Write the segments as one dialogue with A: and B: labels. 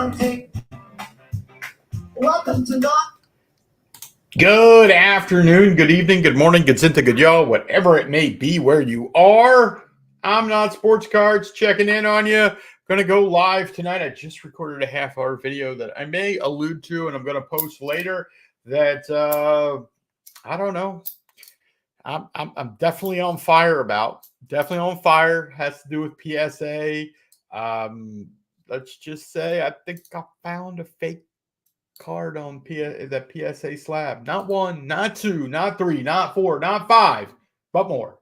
A: something. Welcome to Not.
B: Good afternoon, good evening, good morning, good Zinta, good y'all, whatever it may be where you are. I'm NotSportsCards checking in on you. Going to go live tonight. I just recorded a half-hour video that I may allude to, and I'm going to post later. That I don't know. I'm definitely on fire about. Definitely on fire. Has to do with PSA. Let's just say I think I found a fake card on that PSA slab. Not one, not two, not three, not four, not five, but more.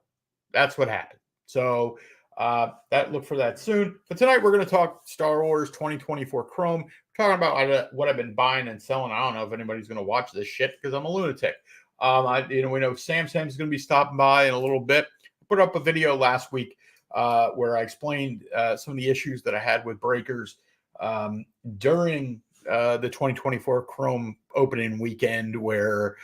B: That's what happened. So look for that soon. But tonight we're going to talk Star Wars 2024 Chrome. We're talking about what I've been buying and selling. I don't know if anybody's going to watch this shit because I'm a lunatic. We know Sam's going to be stopping by in a little bit. I put up a video last week where I explained some of the issues that I had with breakers during the 2024 Chrome opening weekend, where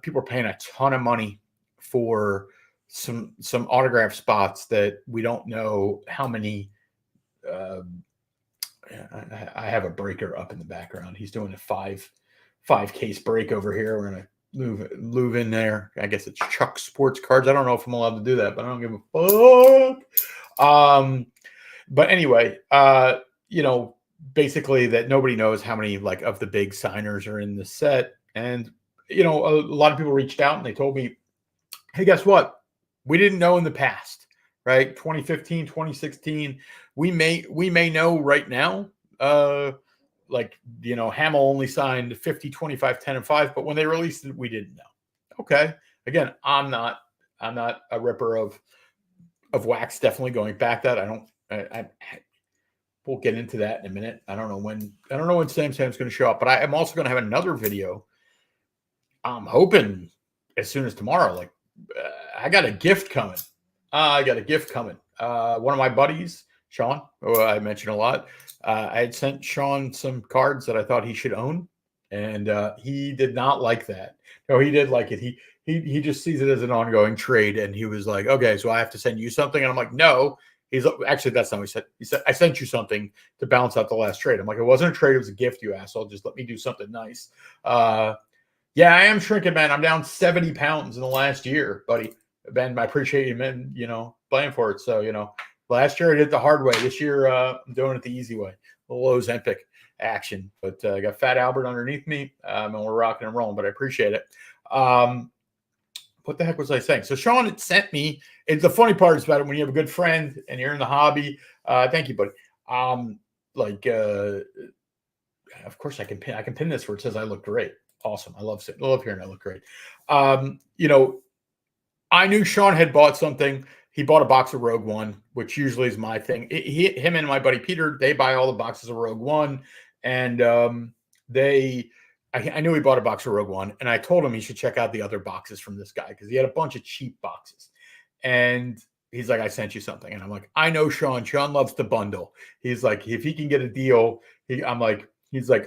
B: people are paying a ton of money for some autograph spots that we don't know how many. I have a breaker up in the background. He's doing a five case break over here. We're gonna move in there. I guess it's Chuck Sports Cards. I don't know if I'm allowed to do that, but I don't give a fuck. But anyway, basically that nobody knows how many of the big signers are in the set. And, a lot of people reached out and they told me, hey, guess what? We didn't know in the past, right? 2015, 2016, we may know right now, Hamill only signed 50, 25, 10, and 5, but when they released it, we didn't know. Okay. Again, I'm not a ripper of wax, definitely going back that. We'll get into that in a minute. I don't know when Sam's going to show up, but I am also going to have another video. I'm hoping as soon as tomorrow. I got a gift coming. One of my buddies, Sean, who I mentioned a lot. I had sent Sean some cards that I thought he should own, and he did not like that. No, he did like it. He just sees it as an ongoing trade, and he was like, "Okay, so I have to send you something," and I'm like, "No." He's actually, that's not what he said. He said, I sent you something to balance out the last trade. I'm like, it wasn't a trade. It was a gift, you asshole. Just let me do something nice. Yeah, I am shrinking, man. I'm down 70 pounds in the last year, buddy. Ben, I appreciate you, man, playing for it. So, last year I did it the hard way. This year I'm doing it the easy way. A little Ozempic action. But I got Fat Albert underneath me, and we're rocking and rolling, but I appreciate it. What the heck was I saying? So Sean had sent me. It's the funny part is about it when you have a good friend and you're in the hobby. Thank you, buddy. Of course I can pin this where it says I look great. Awesome. I love hearing I look great. I knew Sean had bought something. He bought a box of Rogue One, which usually is my thing. Him and my buddy Peter, they buy all the boxes of Rogue One, and I knew he bought a box of Rogue One, and I told him he should check out the other boxes from this guy because he had a bunch of cheap boxes. And he's like, I sent you something. And I'm like, I know Sean. Sean loves to bundle. He's like, if he can get a deal, he's like,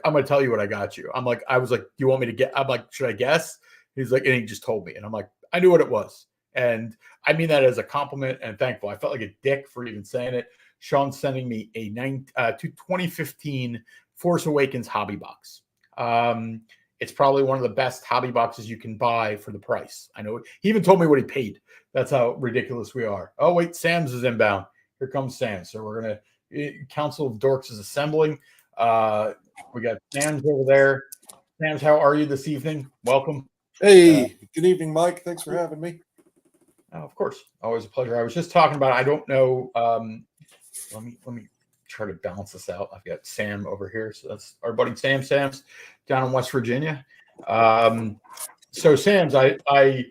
B: I'm going to tell you what I got you. I was like, do you want me to get? I'm like, should I guess? He's like, and he just told me. And I'm like, I knew what it was. And I mean that as a compliment and thankful. I felt like a dick for even saying it. Sean's sending me a 2015 Force Awakens hobby box. It's probably one of the best hobby boxes you can buy for the price. I know he even told me what he paid. That's how ridiculous we are. Oh, wait, Sam's is inbound. Here comes Sam. So we're going to, Council of Dorks is assembling. We got Sam's over there. Sam's, how are you this evening? Welcome.
C: Hey, good evening, Mike. Thanks for having me.
B: Of course. Always a pleasure. I was just talking about, I don't know. Let me try to balance this out. I've got Sam over here. So that's our buddy Sam. Sam's down in West Virginia. So Sam's, I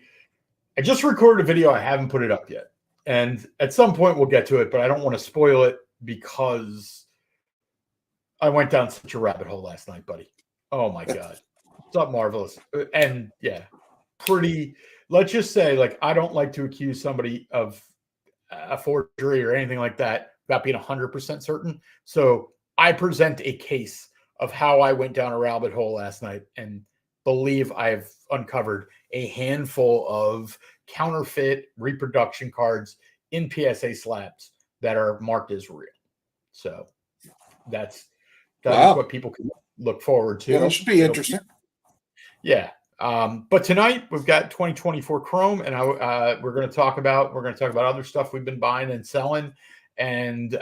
B: just recorded a video. I haven't put it up yet. And at some point we'll get to it, but I don't want to spoil it because I went down such a rabbit hole last night, buddy. Oh my God. It's not marvelous. And yeah, let's just say, I don't like to accuse somebody of a forgery or anything like that without being 100% certain. So I present a case of how I went down a rabbit hole last night and believe I've uncovered a handful of counterfeit reproduction cards in PSA slabs that are marked as real. So that's That is what people can look forward to.
C: Yeah, that should be interesting.
B: Yeah. But tonight we've got 2024 Chrome, and we're going to talk about other stuff we've been buying and selling. And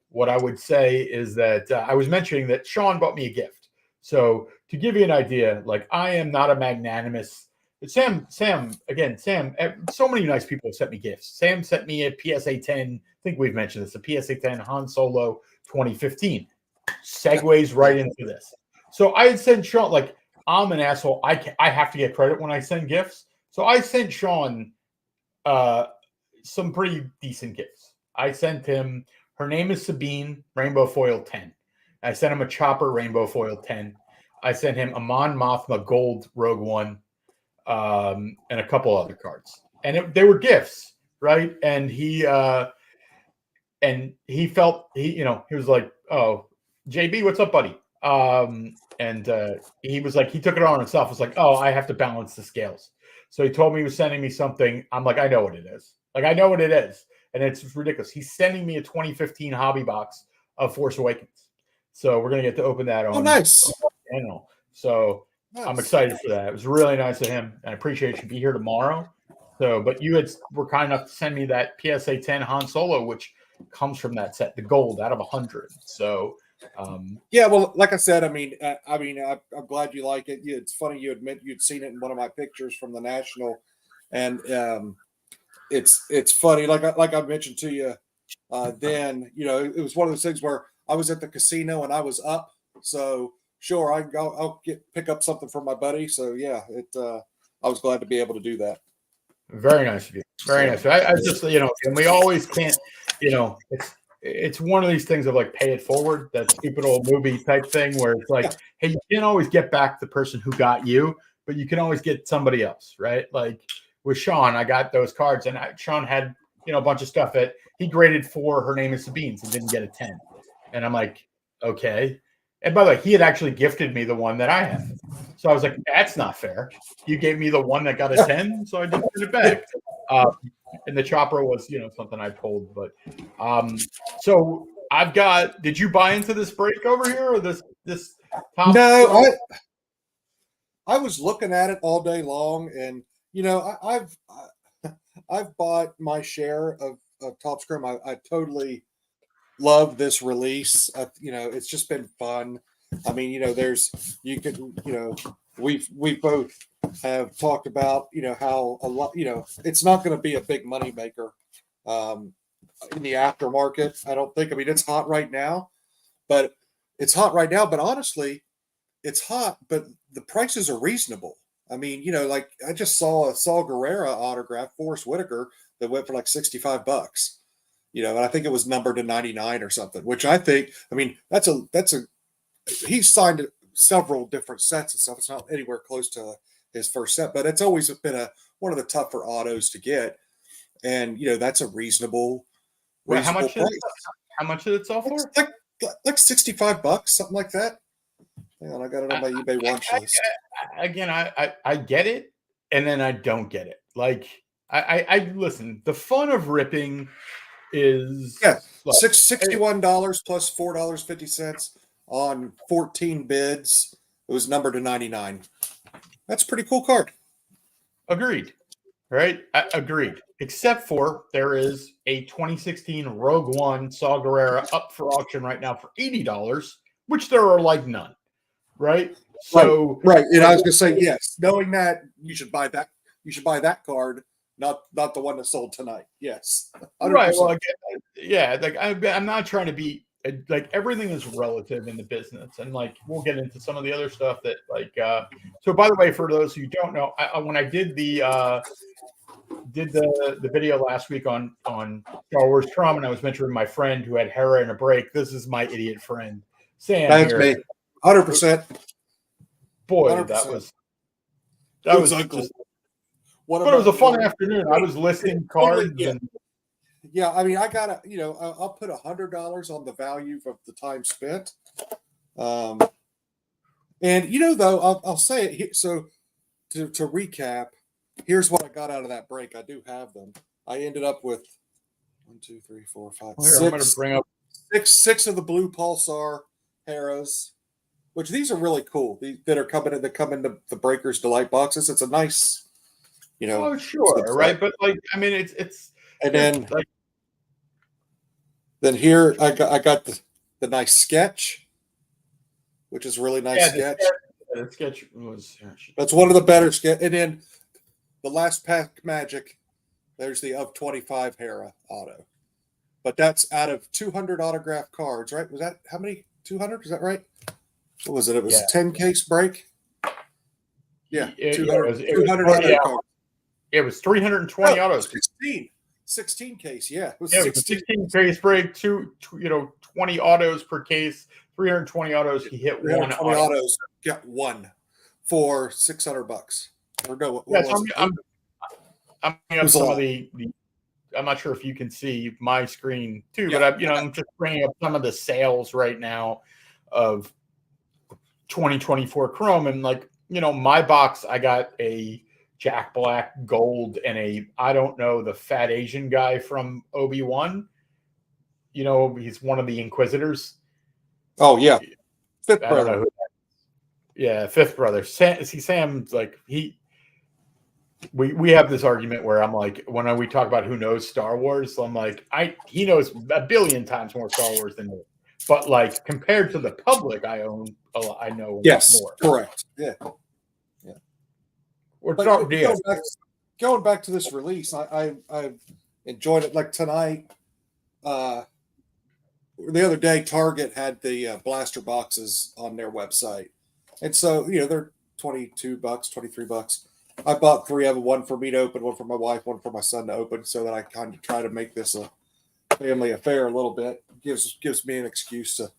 B: what I would say is that I was mentioning that Sean bought me a gift. So to give you an idea, like I am not a magnanimous. Sam, so many nice people have sent me gifts. Sam sent me a PSA 10. I think we've mentioned this, a PSA 10 Han Solo 2015. Segues right into this. So I had sent Sean, like, I'm an asshole. I have to get credit when I send gifts. So I sent Sean some pretty decent gifts. I sent him, her name is Sabine, Rainbow Foil 10. I sent him a Chopper Rainbow Foil 10. I sent him a Mon Mothma Gold Rogue One, and a couple other cards. And they were gifts, right? And he felt, he was like, oh, JB, what's up, buddy? And he was like, he took it on himself. Was like, oh, I have to balance the scales. So he told me he was sending me something. I'm like, I know what it is. Like, I know what it is. And it's ridiculous. He's sending me a 2015 hobby box of Force Awakens. So we're going to get to open that on.
C: Oh, nice.
B: Channel. So nice. I'm excited for that. It was really nice of him. I appreciate you be here tomorrow. So, but you were kind enough to send me that PSA 10 Han Solo, which comes from that set, the gold out of 100. So,
C: yeah, well, like I said, I'm glad you like it. It's funny you admit you'd seen it in one of my pictures from the National, and it's funny. Like I mentioned to you, then it was one of those things where I was at the casino and I was up, so sure I'll pick up something from my buddy. So yeah, I was glad to be able to do that.
B: Very nice of you. Very nice. I just and we always can't, it's one of these things of like pay it forward, that stupid old movie type thing where it's like, hey, you can't always get back the person who got you, but you can always get somebody else, right? Like with Sean, I got those cards, and Sean had a bunch of stuff that he graded for Her Name is Sabine's and didn't get a 10. And I'm like, okay. And by the way, he had actually gifted me the one that I have. So I was like, that's not fair. You gave me the one that got a 10, so I didn't put it back. And the Chopper was, something I pulled. But so I've got, did you buy into this break over here or this top?
C: No, I was looking at it all day long, and I've bought my share of Top Scrum. I totally love this release. It's just been fun. I mean, we've both have talked about, how a lot, it's not going to be a big money maker in the aftermarket. I don't think. I mean, it's hot right now, but honestly, it's hot, but the prices are reasonable. I mean, like I just saw a Saul Guerrero autograph, Forrest Whitaker, that went for like $65. And I think it was numbered to 99 or something, which I think, I mean, he's signed several different sets and stuff. It's not anywhere close to his first set, but it's always been one of the tougher autos to get. And, that's a reasonable
B: price. How much did it sell for?
C: Like $65, something like that. Hang on, I got it on my eBay watch list.
B: Again, I get it, and then I don't get it. Like, I listen, the fun of ripping is
C: $61 plus $4.50 on 14 bids. It was numbered to 99. That's a pretty cool card.
B: Agreed. Right? Agreed. Except for there is a 2016 Rogue One Saw Gerrera up for auction right now for $80, which there are like none. Right? So
C: right. And I was gonna say, yes, knowing that you should buy that card. Not the one that sold tonight. Yes. 100%.
B: Right. Well, again, like I'm not trying to be like, everything is relative in the business, and like we'll get into some of the other stuff that like. So by the way, for those who don't know, when I did the video last week on Star Wars Trump, and I was mentioning my friend who had Hera in a break. This is my idiot friend Sam.
C: That's
B: here.
C: me. 100%.
B: Boy,
C: 100%.
B: that was ugly.
C: Just.
B: But it was a fun afternoon. I was listing cards.
C: Yeah, I mean, I gotta, I'll put $100 on the value of the time spent. And though, I'll say it here. So to recap, here's what I got out of that break. I do have them. I ended up with 1, 2, 3, 4, 5, 6. I'm going to bring up six of the blue Pulsar Harrows, which these are really cool. These that come in the Breakers Delight boxes. It's a nice,
B: Oh, sure, right? But like, I mean, it's
C: and then here I got the nice sketch, which is really nice sketch.
B: The sketch was.
C: That's one of the better sketch. And then the last pack magic. There's the of 25 Hera auto, but that's out of 200 autograph cards, right? Was that how many? 200? Is that right? What was it? It was a 10 case break. Yeah, 200 autograph cards.
B: It was 320 autos.
C: 16 case. Yeah,
B: it was 16 case break. 20 autos per case. 320 autos. He hit 1
C: autos. Got one for $600. Or no, what was it?
B: I'm bringing up some of the. I'm not sure if you can see my screen too, but I'm just bringing up some of the sales right now of 2024 Chrome, and my box, I got a Jack Black Gold and I don't know, the fat Asian guy from Obi-Wan. He's one of the Inquisitors.
C: Oh yeah,
B: fifth brother. I don't know who that is. Fifth brother. Sam's like We have this argument where I'm like, when we talk about who knows Star Wars, I'm like, he knows a billion times more Star Wars than me. But like compared to the public, I know more.
C: Correct. Yeah. Going back to this release, I enjoyed it. Like tonight, the other day, Target had the blaster boxes on their website, and so they're $22, $23. I bought 3 of them, one for me to open, one for my wife, one for my son to open, so that I kind of try to make this a family affair a little bit. Gives me an excuse to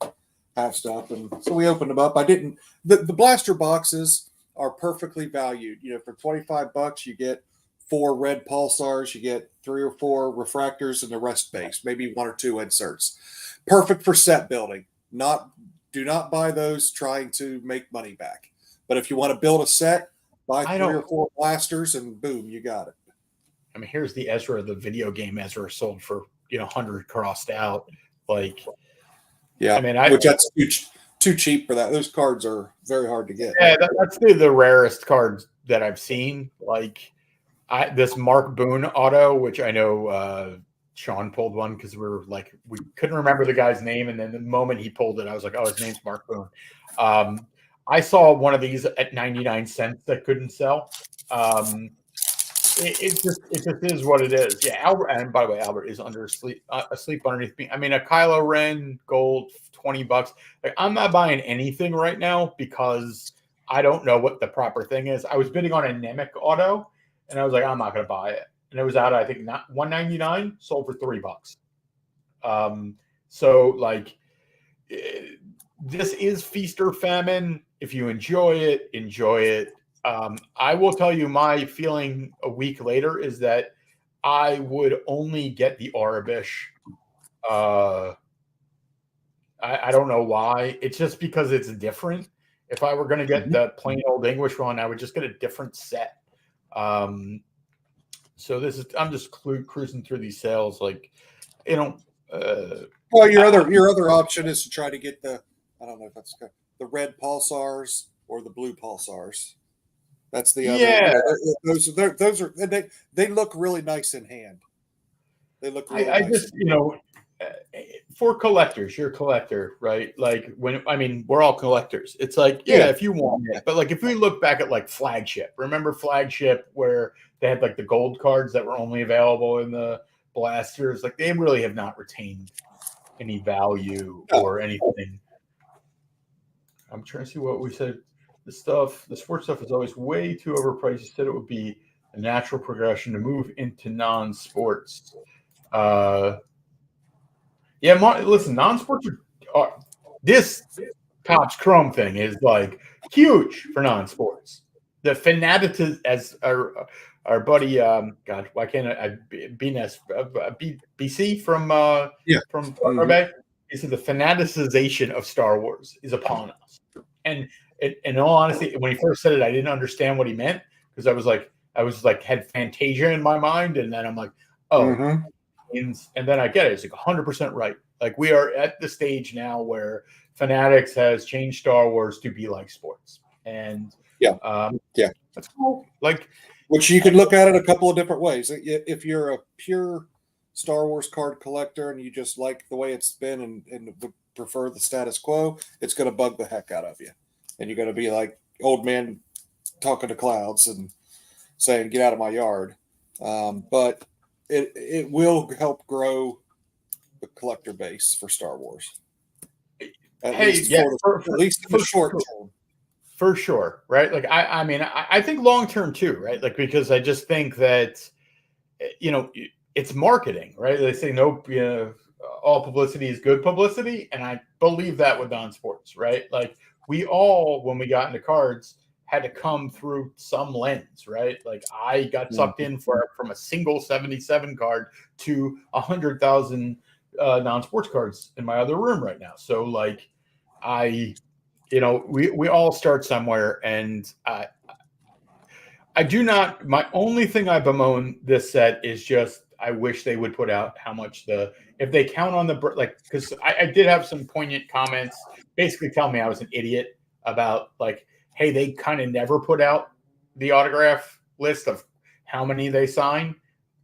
C: have stuff, and so we opened them up. The blaster boxes are perfectly valued. For $25, you get 4 red pulsars, you get 3 or 4 refractors, and the rest base, maybe 1 or 2 inserts. Perfect for set building. Do not buy those trying to make money back. But if you want to build a set, buy 3 or 4 blasters, and boom, you got it.
B: I mean, here's the Ezra, the video game Ezra, sold for 100 crossed out. Like,
C: yeah, I mean, which that's too cheap for that. Those cards are very hard to get.
B: Yeah, that's the rarest cards that I've seen. Like, this Mark Boone auto, which I know Sean pulled one because we couldn't remember the guy's name, and then the moment he pulled it, I was like, oh, his name's Mark Boone. I saw one of these at 99 cents that couldn't sell. It just is what it is. Yeah, Albert, and by the way, Albert is asleep underneath me. I mean, a Kylo Ren Gold, $20. Like, I'm not buying anything right now because I don't know what the proper thing is. I was bidding on a Nemec auto, and I was like, I'm not going to buy it. And it was out, I think, not $199, sold for $3. So like, this is feast or famine. If you enjoy it, enjoy it. I will tell you, my feeling a week later is that I would only get the Arabish. I don't know why. It's just because it's different. If I were going to get the plain old English one, I would just get a different set. So I'm just cruising through these sales, like,
C: well, your other option is to try to get the red pulsars or the blue pulsars. That's the other. Those are they look really nice in hand. They look really nice.
B: For collectors, you're a collector, right? Like, we're all collectors. It's like, if you want it, but like, if we look back at like Flagship, remember Flagship where they had like the gold cards that were only available in the blasters? Like, they really have not retained any value or anything. I'm trying to see what we said. The sports stuff is always way too overpriced. You said it would be a natural progression to move into non-sports. Listen, non-sports are this Topps Chrome thing is like huge for non-sports. The fanaticism, as our buddy, God, why can't I BC from Bay? He said the fanaticization of Star Wars is upon us. And in all honesty, when he first said it, I didn't understand what he meant, because I was like had Fantasia in my mind, and then I'm like, and then I get it. It's like 100% right. Like, we are at the stage now where Fanatics has changed Star Wars to be like sports, and
C: Yeah.
B: that's cool. Like,
C: which you could look at it a couple of different ways. If you're a pure Star Wars card collector and you just like the way it's been and would prefer the status quo, it's going to bug the heck out of you, and you're going to be like old man talking to clouds and saying, "Get out of my yard." But it will help grow the collector base for Star Wars. At least for the short term.
B: For sure, right? Like I mean, I think long term too, right? Like because I just think that it's marketing, right? They say no, all publicity is good publicity, and I believe that with non-sports, right? Like we all, when we got into cards, had to come through some lens, right? Like I got sucked in from a single 77 card to 100,000 non-sports cards in my other room right now. So like we all start somewhere, and I do not. My only thing I bemoan this set is just I wish they would put out how much if they count on because I did have some poignant comments basically telling me I was an idiot about like, hey, they kind of never put out the autograph list of how many they sign,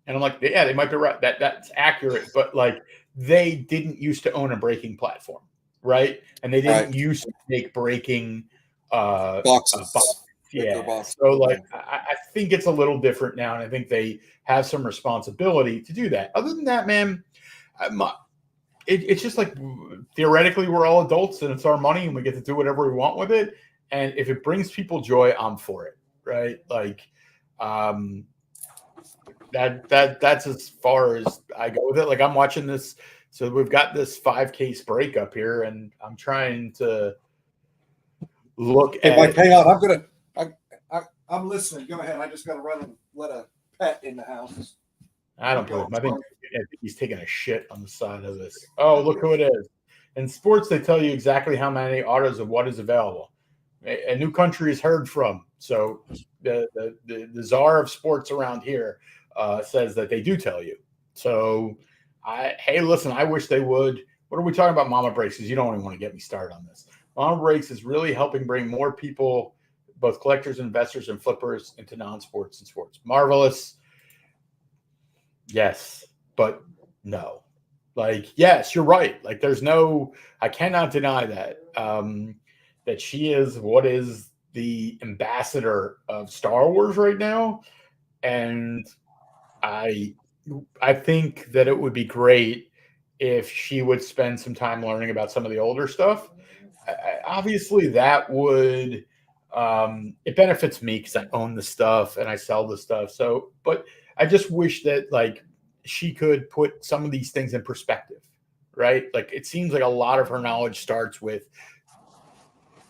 B: and I'm like, yeah, they might be right. That's accurate, but like they didn't used to own a breaking platform. Right. And they didn't used to make breaking
C: boxes.
B: Yeah. So like I think it's a little different now. And I think they have some responsibility to do that. Other than that, man, it's just like theoretically we're all adults and it's our money and we get to do whatever we want with it. And if it brings people joy, I'm for it. Right. Like that's as far as I go with it. Like I'm watching this. So we've got this 5-case break up here, and I'm trying to look at.
C: If I hang on, I'm listening. Go ahead. I just got to run and let a pet in the house.
B: I don't believe him. I think he's taking a shit on the side of this. Oh, look who it is. In sports, they tell you exactly how many autos of what is available. A new country is heard from. So the czar of sports around here says that they do tell you. So. Hey, listen, I wish they would. What are we talking about, Mama Breaks? Because you don't even want to get me started on this. Mama Breaks is really helping bring more people, both collectors, investors, and flippers, into non-sports and sports. Marvelous. Yes, but no. Like, yes, you're right. Like, I cannot deny that. That she is what is the ambassador of Star Wars right now. And I think that it would be great if she would spend some time learning about some of the older stuff. Obviously, that would it benefits me because I own the stuff and I sell the stuff. So, but I just wish that like she could put some of these things in perspective, right? Like it seems like a lot of her knowledge starts with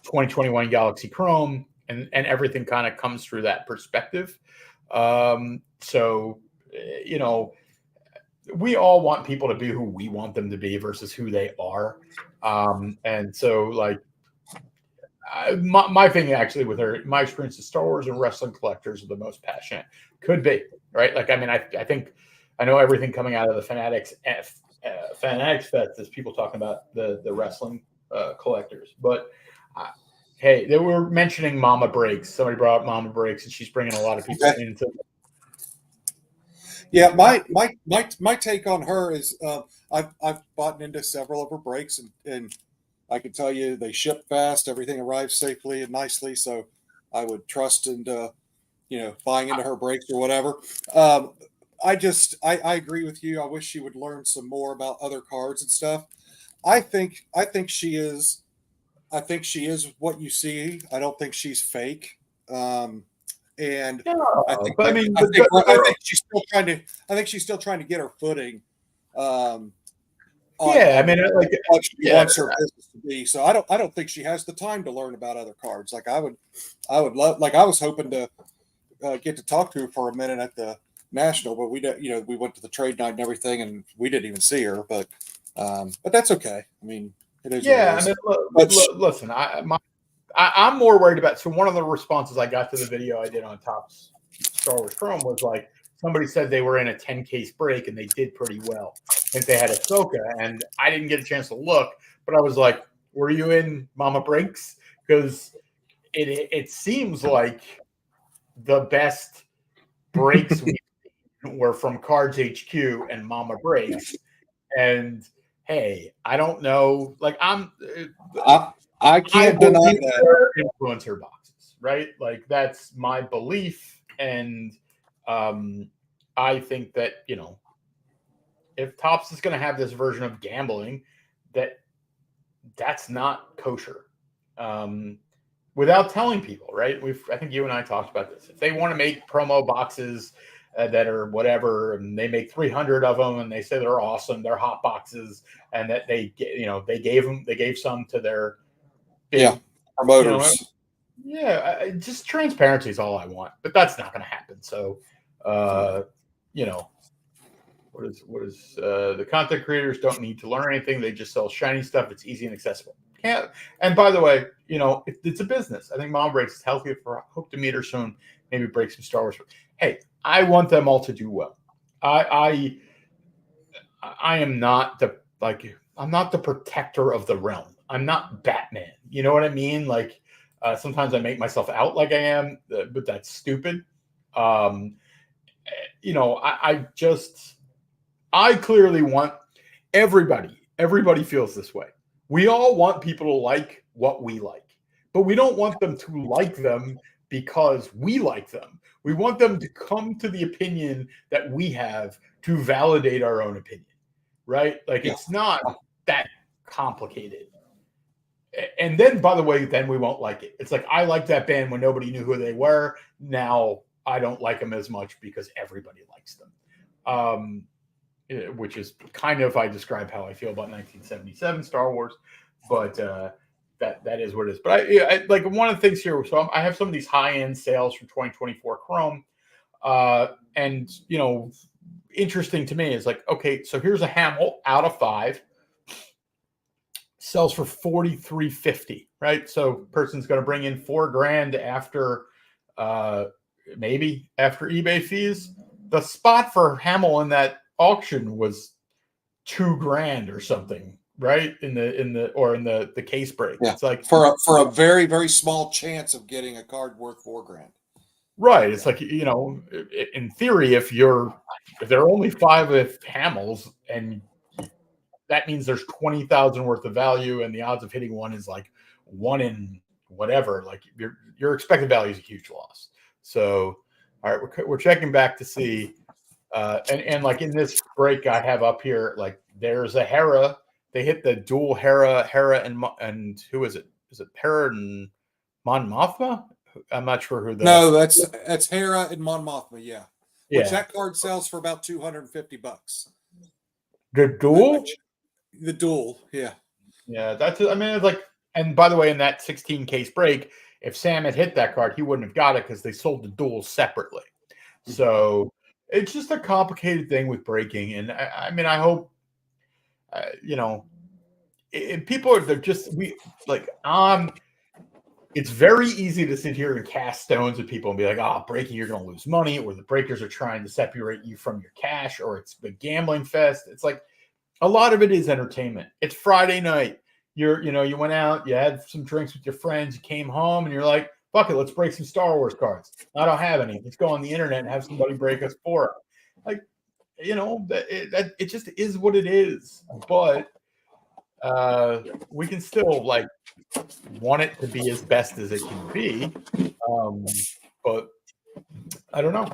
B: 2021 Galaxy Chrome, and everything kind of comes through that perspective. So. We all want people to be who we want them to be versus who they are. And so like my thing actually with her, my experience is Star Wars and wrestling collectors are the most passionate. Could be, right? Like, I mean, I think I know everything coming out of the Fanatics Fest is people talking about the wrestling collectors, but hey, they were mentioning Mama Breaks. Somebody brought up Mama Breaks, and she's bringing a lot of people into.
C: Yeah, my take on her is I've bought into several of her breaks, and I can tell you they ship fast. Everything arrives safely and nicely, so I would trust into buying into her breaks or whatever. I agree with you. I wish she would learn some more about other cards and stuff. I think she is. I think she is what you see. I don't think she's fake. And
B: no,
C: I think,
B: but I mean,
C: I think she's still trying to. I think she's still trying to get her footing.
B: I mean, like
C: what she wants her business to be. So I don't think she has the time to learn about other cards. Like I would love. Like I was hoping to get to talk to her for a minute at the National, but we went to the trade night and everything, and we didn't even see her. But that's okay. I mean, it is.
B: Yeah, I mean, listen, I'm more worried about. So one of the responses I got to the video I did on Topps Star Wars Chrome was like somebody said they were in a 10-case break and they did pretty well. I think they had Ahsoka, and I didn't get a chance to look, but I was like, Were you in Mama Breaks? Because it seems like the best breaks we were from Cards HQ and Mama Breaks. And hey, I don't know. Like
C: I can't deny
B: believe
C: that.
B: they're influencer boxes, right? Like that's my belief, and I think that if Topps is going to have this version of gambling, that's not kosher. Without telling people, right? I think you and I talked about this. If they want to make promo boxes that are whatever, and they make 300 of them, and they say they're awesome, they're hot boxes, and that they gave some to their big
C: promoters.
B: Just transparency is all I want, but that's not going to happen. So, what is the content creators don't need to learn anything. They just sell shiny stuff. It's easy and accessible. And by the way, it's a business. I think Mom Breaks is healthy for hope to meet her soon. Maybe break some Star Wars. Hey, I want them all to do well. I am not I'm not the protector of the realm. I'm not Batman. You know what I mean? Like sometimes I make myself out like I am, but that's stupid. I clearly want everybody feels this way. We all want people to like what we like, but we don't want them to like them because we like them. We want them to come to the opinion that we have to validate our own opinion, right? Like it's not that complicated. And then, by the way, then we won't like it. It's like I liked that band when nobody knew who they were. Now I don't like them as much because everybody likes them. Which is kind of I describe how I feel about 1977 Star Wars, but that is what it is. But I like one of the things here. So I have some of these high end sales from 2024 Chrome, and interesting to me is like, okay, so here's a Hamill out of 5, sells for $43.50, right? So person's going to bring in $4,000 after maybe after eBay fees. The spot for Hamill in that auction was $2,000 or something, right? In the case break.
C: Yeah.
B: It's like
C: for a very, very small chance of getting a card worth $4,000.
B: Right. It's like, in theory, if there are only 5 Hamills, and that means there's 20,000 worth of value, and the odds of hitting one is like 1 in whatever, like your expected value is a huge loss. So, all right, we're checking back to see. And like in this break I have up here, like there's a Hera. They hit the dual Hera and who is it? Is it Hera and Mon Mothma? I'm not sure who
C: No, that's Hera and Mon Mothma, yeah. Which that card sells for about $250.
B: The duel?
C: The duel, yeah.
B: Yeah, it's like, and by the way, in that 16 case break, if Sam had hit that card, he wouldn't have got it because they sold the duel separately. So it's just a complicated thing with breaking. And I hope, people it's very easy to sit here and cast stones at people and be like, breaking, you're going to lose money, or the breakers are trying to separate you from your cash, or it's the gambling fest. It's like a lot of it is entertainment. It's Friday night. You went out, you had some drinks with your friends, you came home, and you're like, fuck it, let's break some Star Wars cards. I don't have any. Let's go on the internet and have somebody break us for it. Like, it just is what it is. But we can still want it to be as best as it can be. But I don't know.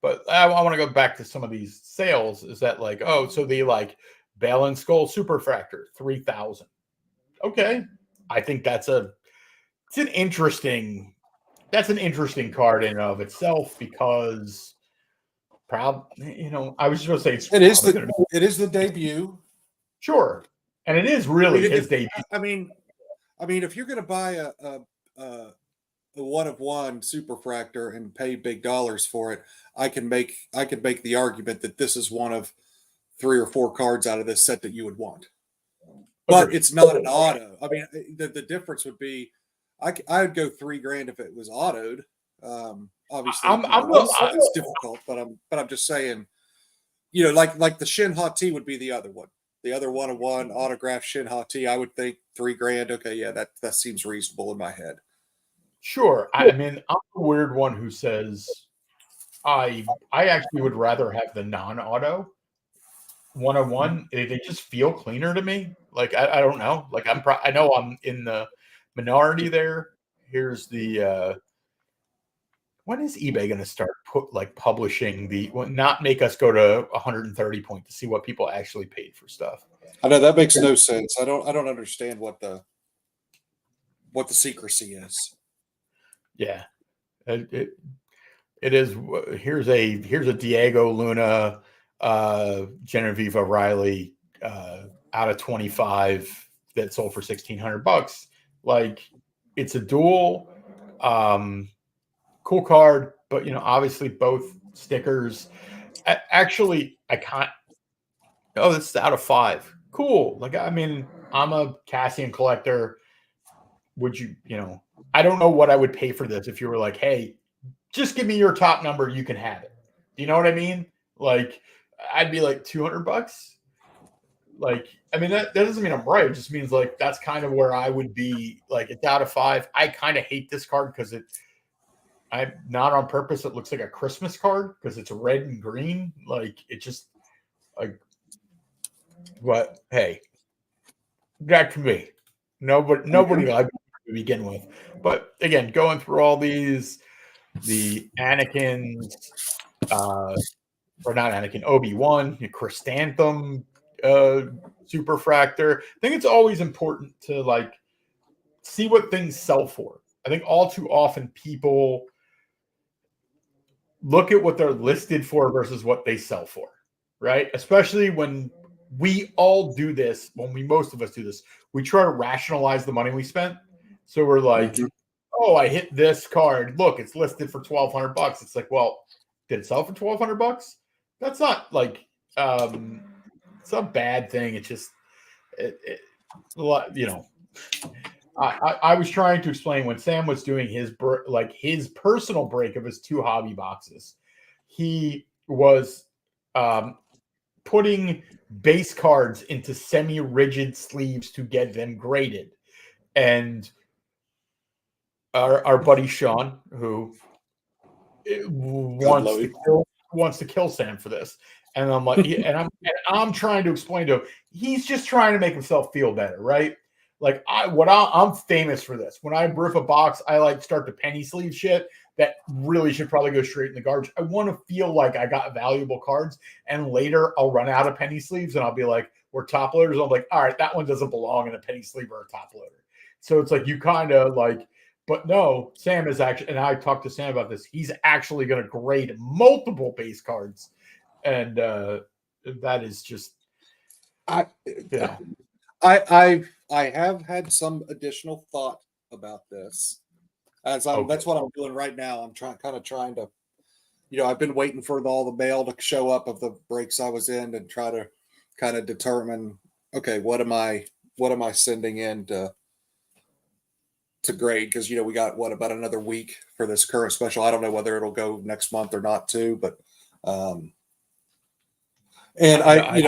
B: But I want to go back to some of these sales. Is that so the Bale and Skull Superfractor 3,000? Okay, I think that's an interesting card in and of itself, because I was just going to say
C: it is the debut.
B: Sure, and it is really his debut.
C: I mean, if you're going to buy a 1-of-1 Superfractor and pay big dollars for it, I can make the argument that this is one of 3 or 4 cards out of this set that you would want. But it's not an auto. I mean, the difference would be, I would go $3,000 if it was autoed. Obviously, it's difficult, but I'm just saying, like the Shin Ha T would be the other one. The other 101 autograph Shinha T, I would think $3,000. Okay, yeah, that seems reasonable in my head.
B: Sure. I mean, I'm the weird one who says I actually would rather have the non-auto 101. They just feel cleaner to me. Like I don't know. Like I know I'm in the minority there. Here's the when is eBay going to start publishing not make us go to 130 point to see what people actually paid for stuff?
C: I know that makes no sense. I don't understand what the secrecy is.
B: Yeah, it is. Here's a Diego Luna, Genevieve Riley out of 25 that sold for $1,600. Like it's a duel. Cool card, but obviously both stickers. Actually, I can't. Oh, this is out of 5. Cool. Like I mean, I'm a Cassian collector. Would I don't know what I would pay for this if you were like, hey, just give me your top number, you can have it. Do you know what I mean? Like, I'd be like $200. Like, I mean, that doesn't mean I'm right. It just means like that's kind of where I would be. Like, it's out of 5. I kind of hate this card because I'm not on purpose. It looks like a Christmas card because it's red and green. Like, it just like, but hey, that can be. Nobody likes to begin with. But again, going through all these, the Anakin's, or not Anakin, Obi-Wan, Chrysanthem, Superfractor. I think it's always important to like see what things sell for. I think all too often people look at what they're listed for versus what they sell for, right? Especially when we all do this, most of us do this, we try to rationalize the money we spent. So we're like, oh, I hit this card. Look, it's listed for $1,200. It's like, well, did it sell for $1,200? That's not like, it's a bad thing. It's just, I was trying to explain when Sam was doing his personal break of his 2 hobby boxes. He was putting base cards into semi-rigid sleeves to get them graded, and our buddy Sean, who wants to kill Sam for this, and I'm like, I'm trying to explain to him, he's just trying to make himself feel better, right? Like I'm famous for this. When I rip a box, I like start to penny sleeve shit that really should probably go straight in the garbage. I want to feel like I got valuable cards, and later I'll run out of penny sleeves and I'll be like, we're top loaders. I'm like, all right, that one doesn't belong in a penny sleeve or a top loader. So it's like you kind of like, but no, Sam is actually, and I talked to Sam about this. He's actually going to grade multiple base cards, and that is just,
C: I have had some additional thought about this. That's what I'm doing right now. I'm trying to, I've been waiting for all the mail to show up of the breaks I was in and try to kind of determine, okay, what am I sending in to grade? Because we got about another week for this current special. I don't know whether it'll go next month or not too, but and I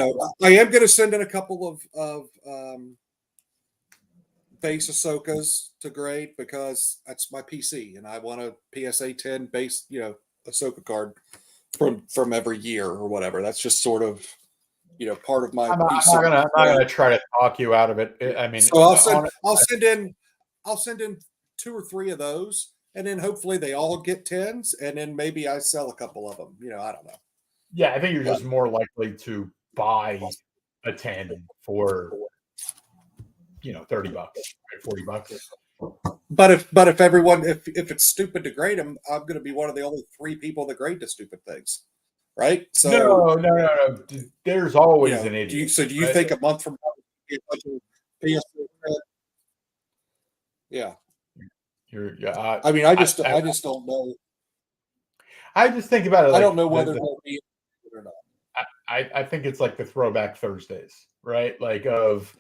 C: am going to send in a couple of base Ahsokas to grade because that's my PC, and I want a PSA 10 base, Ahsoka card from every year or whatever. That's just sort of, part of my PC.
B: I'm not gonna try to talk you out of it. I mean,
C: so I'll send in 2 or 3 of those, and then hopefully they all get 10s, and then maybe I sell a couple of them. I don't know.
B: Yeah, I think you're just more likely to buy a 10 for $30, $40.
C: But if everyone, if it's stupid to grade them, I'm going to be one of the only 3 people that grade the stupid things, right? So
B: no. There's always an idiot.
C: Do you think a month from now? Yeah. I mean, I just don't know.
B: I just think about it.
C: I don't know whether they'll be or not.
B: I think it's like the throwback Thursdays, right? Like of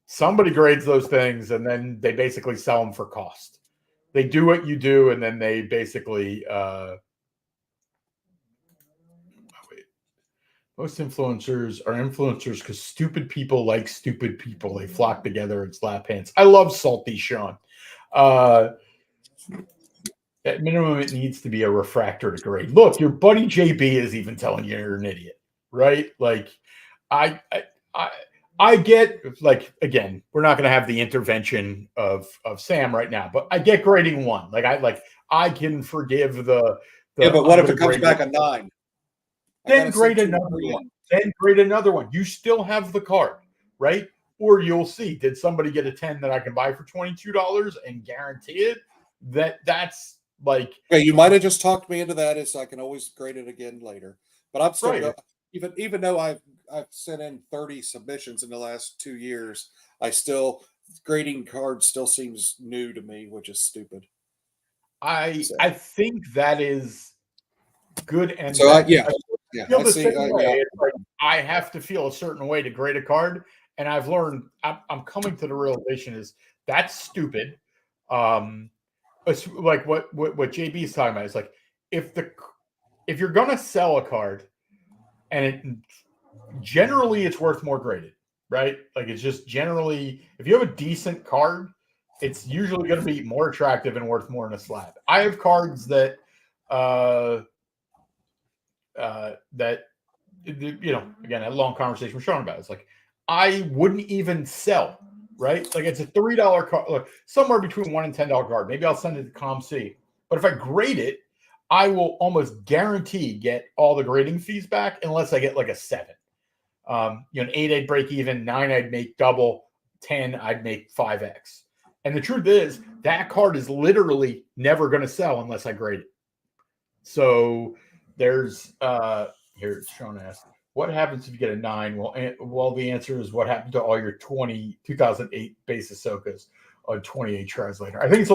B: somebody grades those things and then they basically sell them for cost. They do what you do, and then they basically Most influencers are influencers because stupid people like stupid people. They flock together and slap hands. I love Salty Sean. Uh, at minimum, it needs to be a refractor to grade. Look, your buddy JB is even telling you you're an idiot, right? Like, I, I, I, I get like again, we're not going to have the intervention of Sam right now, but I get grading one. I can forgive
C: Yeah,
B: the
C: but
B: I'm
C: what if
B: going
C: it
B: to
C: comes
B: grade
C: back
B: one.
C: a 9? I
B: Then
C: gotta send
B: grade
C: 2 or
B: another
C: 3
B: one.
C: in.
B: Then grade another one. You still have the card, right? Or you'll see, did somebody get a 10 that I can buy for $22 and guarantee it? That's like
C: Okay, you might have just talked me into that, is I can always grade it again later. But I'm still
B: right.
C: even though I've sent in 30 submissions in the last 2 years, I still grading cards still seems new to me, which is stupid. So,
B: I think that is good and
C: so
B: bad.
C: yeah,
B: I
C: yeah,
B: feel
C: I
B: the
C: see.
B: same way.
C: Yeah,
B: It's like I have to feel a certain way to grade a card, and I've learned. I'm coming to the realization is that's stupid. Um, it's like what JB is talking about is like if the if you're gonna sell a card and it generally it's worth more graded, right? Like it's just generally if you have a decent card, it's usually going to be more attractive and worth more in a slab. I have cards that uh that again, a long conversation with Sean about it. It's like I wouldn't even sell, right? Like it's a $3 card, like somewhere between $1 and $10 card. Maybe I'll send it to ComC. But if I grade it, I will almost guarantee get all the grading fees back unless I get like a 7. An 8 I'd break even, 9 I'd make double, 10 I'd make 5x. And the truth is that card is literally never going to sell unless I grade it. So there's here Sean asked, what happens if you get a 9? Well, the answer is what happened to all your 2008 base Ahsokas on 28 tries later. I think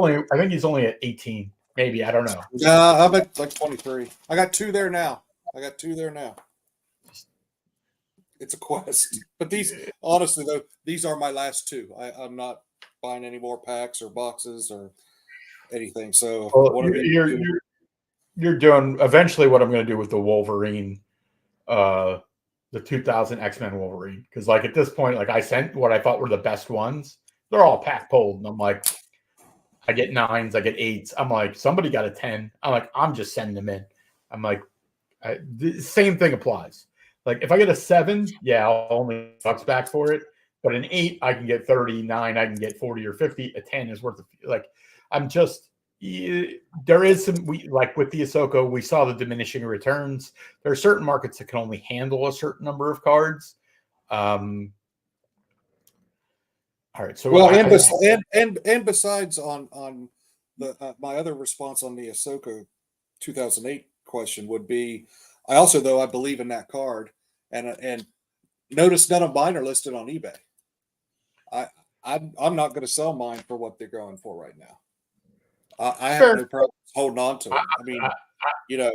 B: he's only at 18, maybe. I don't know.
C: I'm at like 23. I got 2 there now. It's a quest. But these, honestly, though, these are my last 2. I'm not buying any more packs or boxes or anything. So
B: Well,
C: whatever you do.
B: you're doing eventually what I'm going to do with the Wolverine, the 2000 X-Men Wolverine, because like at this point, like I sent what I thought were the best ones. They're all pack pulled, and I'm like, I get 9s, I get 8s. I'm like, somebody got a 10. I'm like, I'm just sending them in. I'm like, the same thing applies. Like if I get a 7, yeah, I'll only bucks back for it. But an 8, I can get 39, I can get 40 or 50. A 10 is worth like I'm just there is some we like with the Ahsoka, we saw the diminishing returns. There are certain markets that can only handle a certain number of cards. All right, so
C: Well, and besides on the my other response on the Ahsoka 2008 question would be, I also, though, I believe in that card, and notice none of mine are listed on eBay. I I'm not going to sell mine for what they're going for right now. I have
B: fair.
C: no problem holding on to them. I mean,
B: I,
C: you know,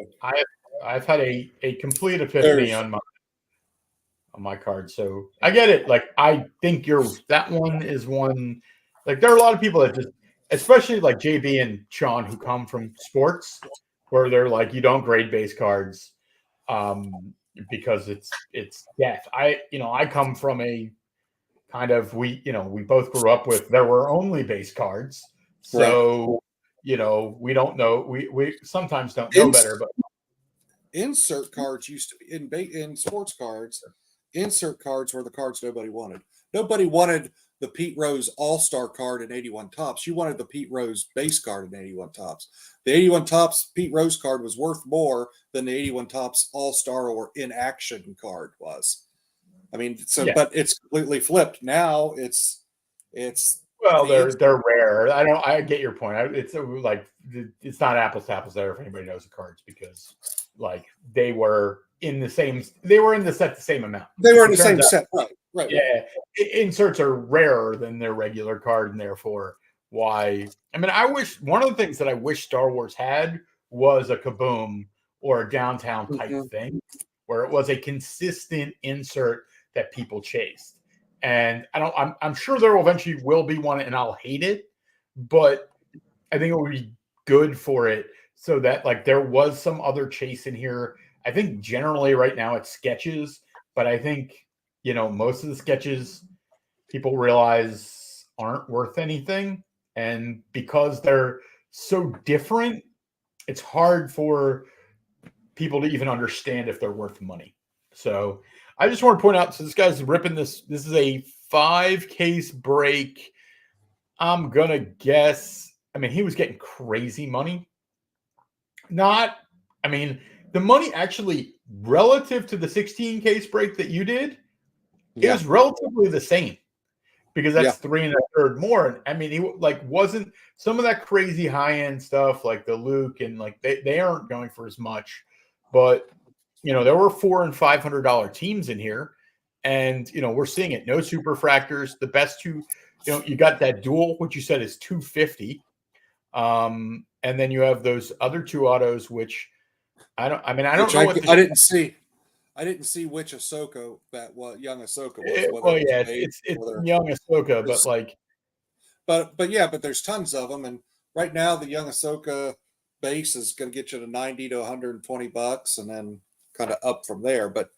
B: I've had a complete epiphany
C: there's
B: on my card. So I get it. Like I think that one is one. Like there are a lot of people that just, especially like JB and Sean, who come from sports, where they're like, you don't grade base cards, because it's death. I come from a kind of we both grew up with there were only base cards,
C: right.
B: so we don't know we sometimes don't know
C: Ins-
B: better, but
C: Insert cards used to be in sports cards. Insert cards were the cards nobody wanted. Nobody wanted the Pete Rose All-Star card in 81 Tops. You wanted the Pete Rose base card in 81 Tops. The 81 Tops Pete Rose card was worth more than the 81 Tops All-Star or in action card was. I mean, so
B: yeah.
C: but it's completely flipped. Now it's
B: Well,
C: the
B: they're rare. I get your point. It's like it's not apples to apples there if anybody knows the cards, because like they were in the set the same amount.
C: they were in
B: It
C: the
B: turns
C: same
B: out,
C: set. Right.
B: yeah, inserts are rarer than their regular card, and therefore why. I mean, I wish one of the things that I wish Star Wars had was a Kaboom or a downtown type
C: Mm-hmm.
B: thing, where it was a consistent insert that people chased. And I'm sure there eventually will be one, and I'll hate it, but I think it would be good for it so that like there was some other chase in here. I think generally right now it's sketches, but I think, most of the sketches people realize aren't worth anything. And because they're so different, it's hard for people to even understand if they're worth money. So I just want to point out, so this guy's ripping this. This is a 5 case break. I'm going to guess, he was getting crazy money. Not, I mean, the money actually relative to the 16 case break that you did is relatively the same because that's 3 1/3 more. And he wasn't some of that crazy high end stuff like the Luke and they aren't going for as much, but there were $400 and $500 teams in here, and we're seeing it. No superfractors. The best two, you got that dual, which you said is 250. And then you have those other 2 autos, which I don't know what
C: I didn't see. I didn't see which Ahsoka young Ahsoka was.
B: Well, yeah, it's young Ahsoka,
C: but there's tons of them, and right now the young Ahsoka base is going to get you to $90 to $120, and then kind of up from there. But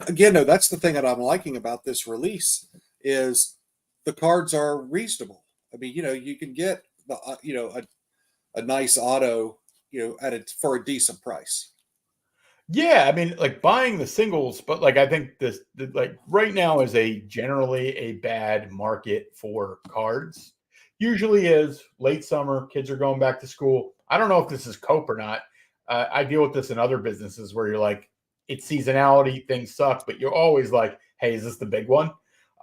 C: again, no, that's the thing that I'm liking about this release is the cards are reasonable. You can get a nice auto, for a decent price.
B: Yeah, buying the singles, but I think right now is generally a bad market for cards. Usually is late summer, kids are going back to school. I don't know if this is cope or not. I deal with this in other businesses where you're it's seasonality, things suck, but you're always hey, is this the big one?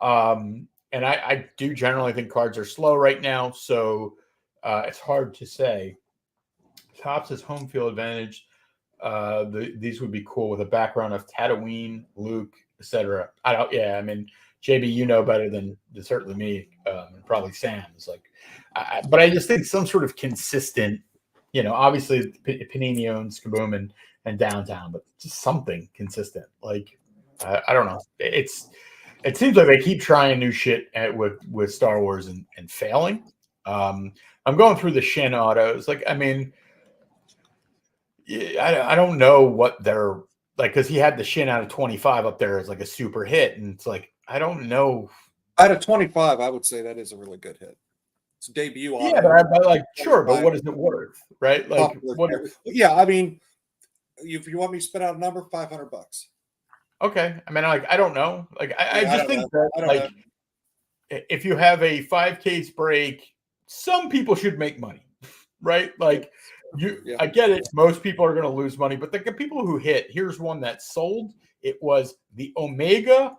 B: And I do generally think cards are slow right now, so it's hard to say. Tops is home field advantage. These would be cool with a background of Tatooine, Luke, etc. JB, better than certainly me, and probably Sam is but I just think some sort of consistent, obviously Panini owns Kaboom and Downtown, but just something consistent. I don't know. It seems like they keep trying new shit with Star Wars and failing. I'm going through the Shin autos. I don't know what they're because he had the Shin out of 25 up there as a super hit, and it's I don't know.
C: Out of 25, I would say that is a really good hit. It's a debut auto.
B: Yeah, but sure, but what is it worth, right? What?
C: Yeah, if you want me to spit out a number, $500.
B: Okay, I don't know. I just think that if you have a 5 case break, some people should make money, right? I get it. Most people are going to lose money, but the people who hit, here's one that sold. It was the Omega.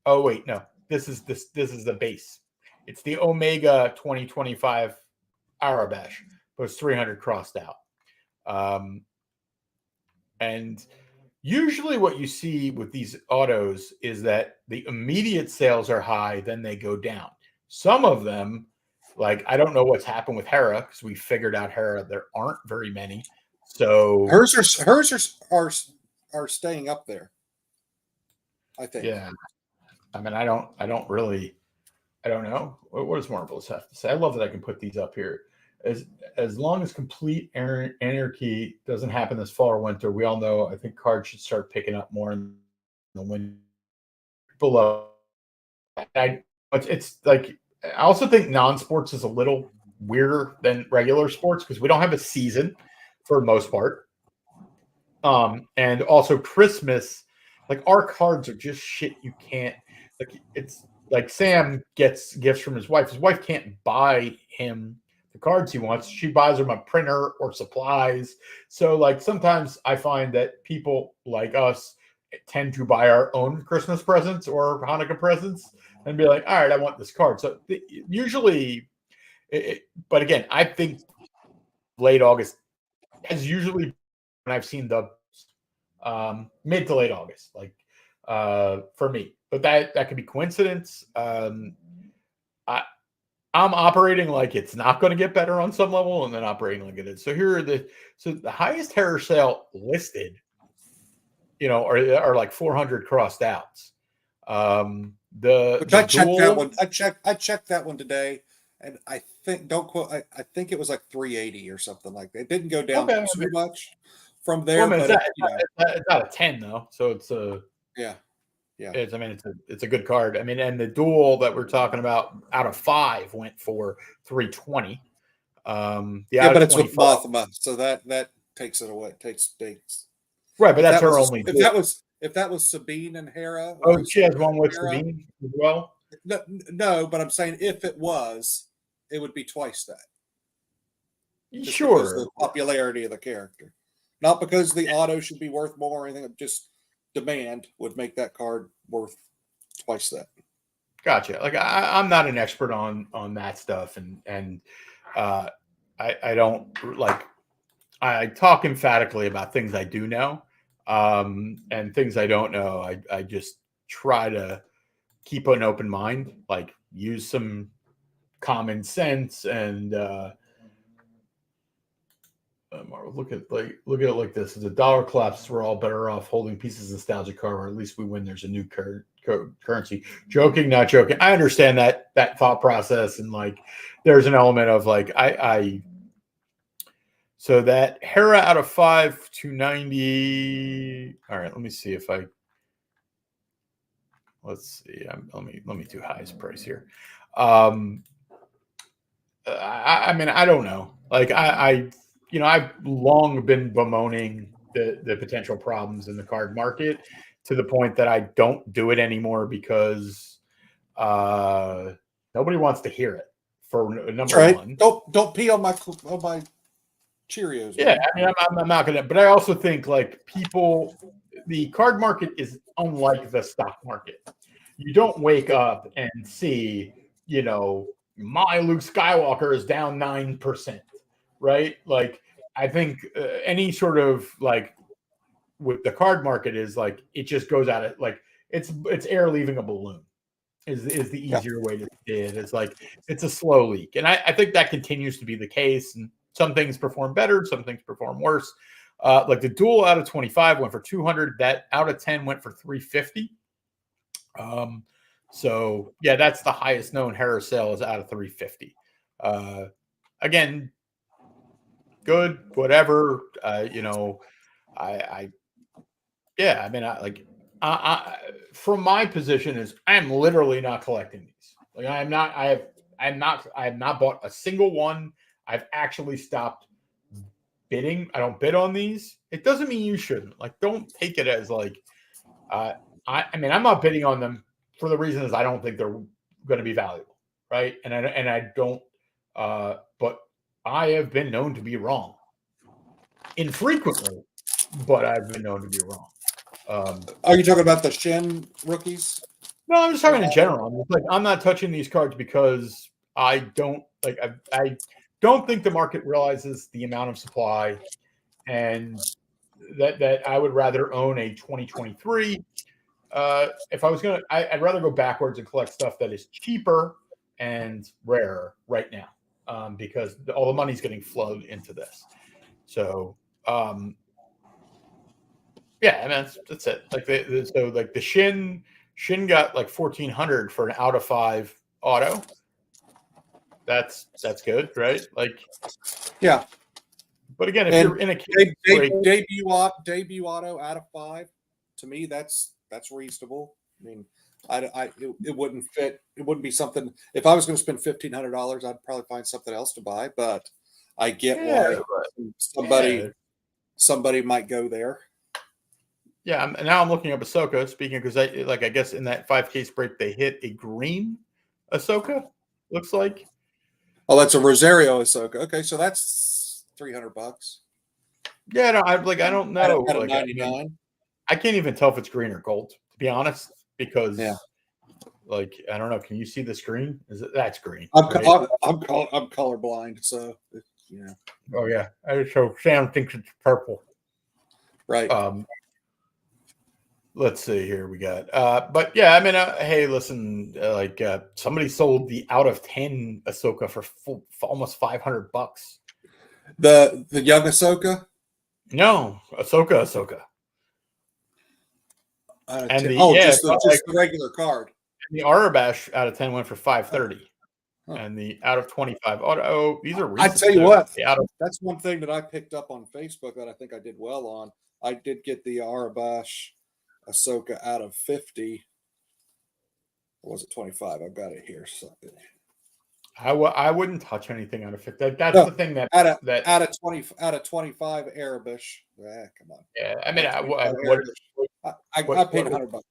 B: Oh wait, no, this is the base. It's the Omega 2025 Arabash. It was 300 crossed out. And usually what you see with these autos is that the immediate sales are high, then they go down. Some of them, I don't know what's happened with Hera because we figured out Hera. There aren't very many. So
C: hers are staying up there, I think.
B: Yeah. I don't know. What does Marvelous have to say? I love that I can put these up here. As long as complete anarchy doesn't happen this fall or winter, we all know I think cards should start picking up more in the winter. Below. I also think non-sports is a little weirder than regular sports because we don't have a season for the most part. And also Christmas, our cards are just shit you can't it's Sam gets gifts from his wife. His wife can't buy him the cards he wants. She buys him a printer or supplies. So sometimes I find that people like us tend to buy our own Christmas presents or Hanukkah presents and be all right, I want this card. So usually, but again, I think late August is usually when I've seen the mid to late August, for me. But that could be coincidence. I'm operating like it's not going to get better on some level, and then operating like it is. So here are the highest Terror sale listed, are 400 crossed outs. I
C: checked that one today, and I think don't quote. I think it was 380 or something like that. It didn't go down too much from there.
B: Well, I mean,
C: But
B: it's out of 10 though, so it's a
C: yeah, yeah.
B: it's a good card. I mean, and the duel that we're talking about out of 5 went for 320. The
C: Yeah,
B: out
C: but
B: of
C: it's with
B: 25,
C: Mothma, so that takes it away. Takes.
B: right? But
C: If
B: that's
C: that
B: her
C: was
B: only
C: if
B: duel.
C: that was Sabine and Hera or
B: Oh, she has
C: Ahsoka
B: one
C: and
B: with
C: Hera,
B: Sabine as well.
C: no, but I'm saying if it was, it would be twice that, just because of
B: Sure,
C: the popularity of the character, not because the auto should be worth more or anything. Just demand would make that card worth twice that.
B: gotcha. Like I'm not an expert on that stuff, and uh, I don't like I talk emphatically about things I do know, and things I don't know. I just try to keep an open mind, like use some common sense, and look at it like this: as the dollar collapses, we're all better off holding pieces of nostalgia card, or at least we win. There's a new currency. Joking, not joking. I understand that thought process, and like there's an element of like I so that Hera out of 5 to 90. All right, let me see if I let's see. Let me do highest price here. Um, I mean, I don't know. Like I've long been bemoaning the potential problems in the card market to the point that I don't do it anymore because uh, nobody wants to hear it. For
C: That's
B: number
C: right.
B: one,
C: Don't pee on my Cheerios.
B: yeah,
C: Man.
B: I mean, I'm not gonna, but I also think like the card market is unlike the stock market. You don't wake up and see, my Luke Skywalker is down 9%, right? Like, I think any sort of like with the card market is like it just goes out of like it's air leaving a balloon is the
C: Yeah.
B: easier way to say it. It's like it's a slow leak, and I think that continues to be the case. And some things perform better, some things perform worse. Like the duel out of 25 went for 200. That out of 10 went for 350. So yeah, that's the highest known Hera sale is out of 350. Again, good, whatever. I yeah, I mean, from my position is I am literally not collecting these. Like I have not bought a single one. I've actually stopped bidding. I don't bid on these. It doesn't mean you shouldn't. Like, don't take it as like, I mean, I'm not bidding on them for the reasons I don't think they're going to be valuable, right? And I don't, but I have been known to be wrong infrequently, but I've been known to be wrong.
C: Are you talking about the Shin rookies?
B: No, I'm just talking in general. I'm just like I'm not touching these cards because I don't like I don't think the market realizes the amount of supply, and that I would rather own a 2023. If I was gonna, I'd rather go backwards and collect stuff that is cheaper and rarer right now, because all the money's getting flowed into this. So yeah, and that's it. Like so like the Shin got like 1,400 for an out of 5 auto. That's good, right? Like,
C: Yeah.
B: but again, if
C: And
B: you're in a case break,
C: debut auto out of 5, to me that's reasonable. I mean, it wouldn't fit. It wouldn't be something. If I was going to spend $1,500, I'd probably find something else to buy. But I get why somebody might go there.
B: yeah. Now I'm looking up Ahsoka. Speaking because I guess in that 5 case break they hit a green Ahsoka. Looks like.
C: Oh, that's a Rosario Ahsoka. Okay, so that's $300.
B: Yeah, no, I don't know.
C: Out of
B: Like
C: 99.
B: I can't even tell if it's green or gold, to be honest, because
C: Yeah.
B: like I don't know. Can you see the screen? That's green?
C: I'm
B: right?
C: I'm colorblind, so yeah.
B: Oh yeah. So Sam thinks it's purple.
C: Right.
B: Let's see here. We got, but yeah, I mean, hey, listen, somebody sold the out of 10 Ahsoka for almost $500.
C: The young Ahsoka.
B: No, Ahsoka. And
C: just the regular card.
B: the Arabash out of 10 went for 530. And the out of 25 auto, these are
C: I
B: recent.
C: tell you what,
B: Out of,
C: that's one thing that I picked up on Facebook that I think I did well on. I did get the Arabash Ahsoka out of 50. Or was it 25? I've got it here. So,
B: I wouldn't touch anything out of 50. That's
C: no,
B: the thing that
C: out of 25 Arabish. Come on.
B: Yeah, I mean,
C: I paid $100.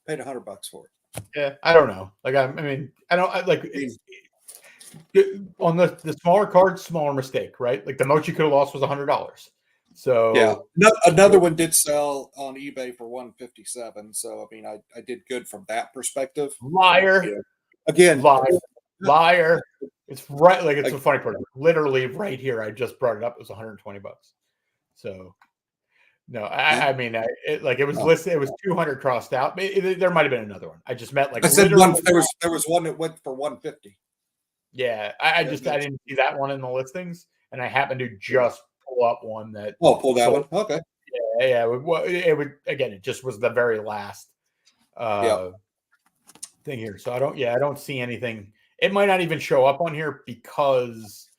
C: Paid $100 for it.
B: Yeah, I don't know. Like, I mean, I don't like on the smaller cards, smaller mistake, right? Like the most you could have lost was $100. So
C: yeah, no, another one did sell on eBay for 157. So I mean, I did good from that perspective.
B: Liar,
C: again,
B: liar. It's right. Like it's a funny part. Literally right here, I just brought it up. It was $120. So no, I mean, it was listed. It was 200 crossed out. There might have been another one. I just meant like
C: I said one. There was one that went for 150.
B: Yeah, I didn't see that one in the listings, and I happened to just pull up one that.
C: Pull that one. Okay.
B: Yeah. It would again. It just was the very last thing here. So I don't see anything. It might not even show up on here because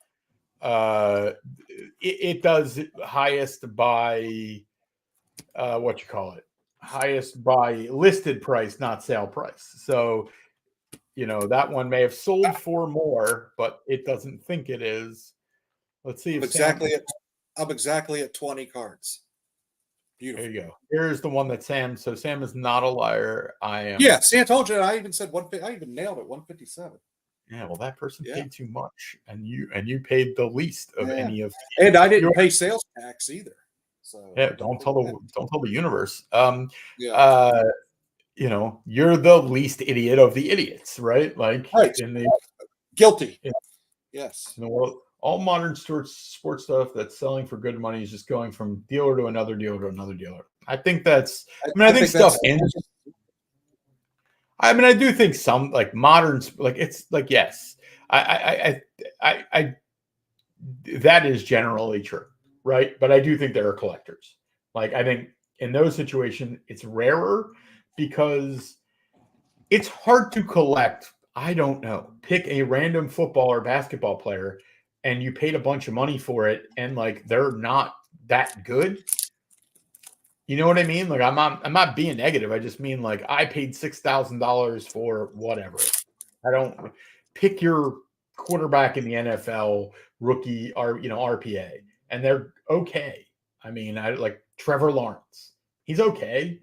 B: it does highest by what you call it, highest by listed price, not sale price. So that one may have sold for more, but it doesn't think it is. Let's see if
C: I'm exactly at 20 cards. Beautiful.
B: There you go. Here's the one that Sam. So Sam is not a liar. I am.
C: Yeah, see, I told you. I even said I even nailed it. 157.
B: Yeah, well, that person paid too much, and you paid the least of any of.
C: And I didn't pay sales tax either. So
B: yeah, don't tell the universe. You're the least idiot of the idiots, right? Like in the
C: guilty. Yes.
B: In the world, all modern sports stuff that's selling for good money is just going from dealer to another dealer to another dealer. I think that's. I think stuff ends. I mean, I do think some like modern, like it's like yes, I that is generally true, right? But I do think there are collectors. Like I think in those situations, it's rarer because it's hard to collect. I don't know. Pick a random football or basketball player, and you paid a bunch of money for it, and like they're not that good. You know what I mean? Like I'm not being negative. I just mean like I paid $6,000 for whatever. I don't pick your quarterback in the NFL rookie or RPA, and they're okay. I mean, I like Trevor Lawrence. He's okay.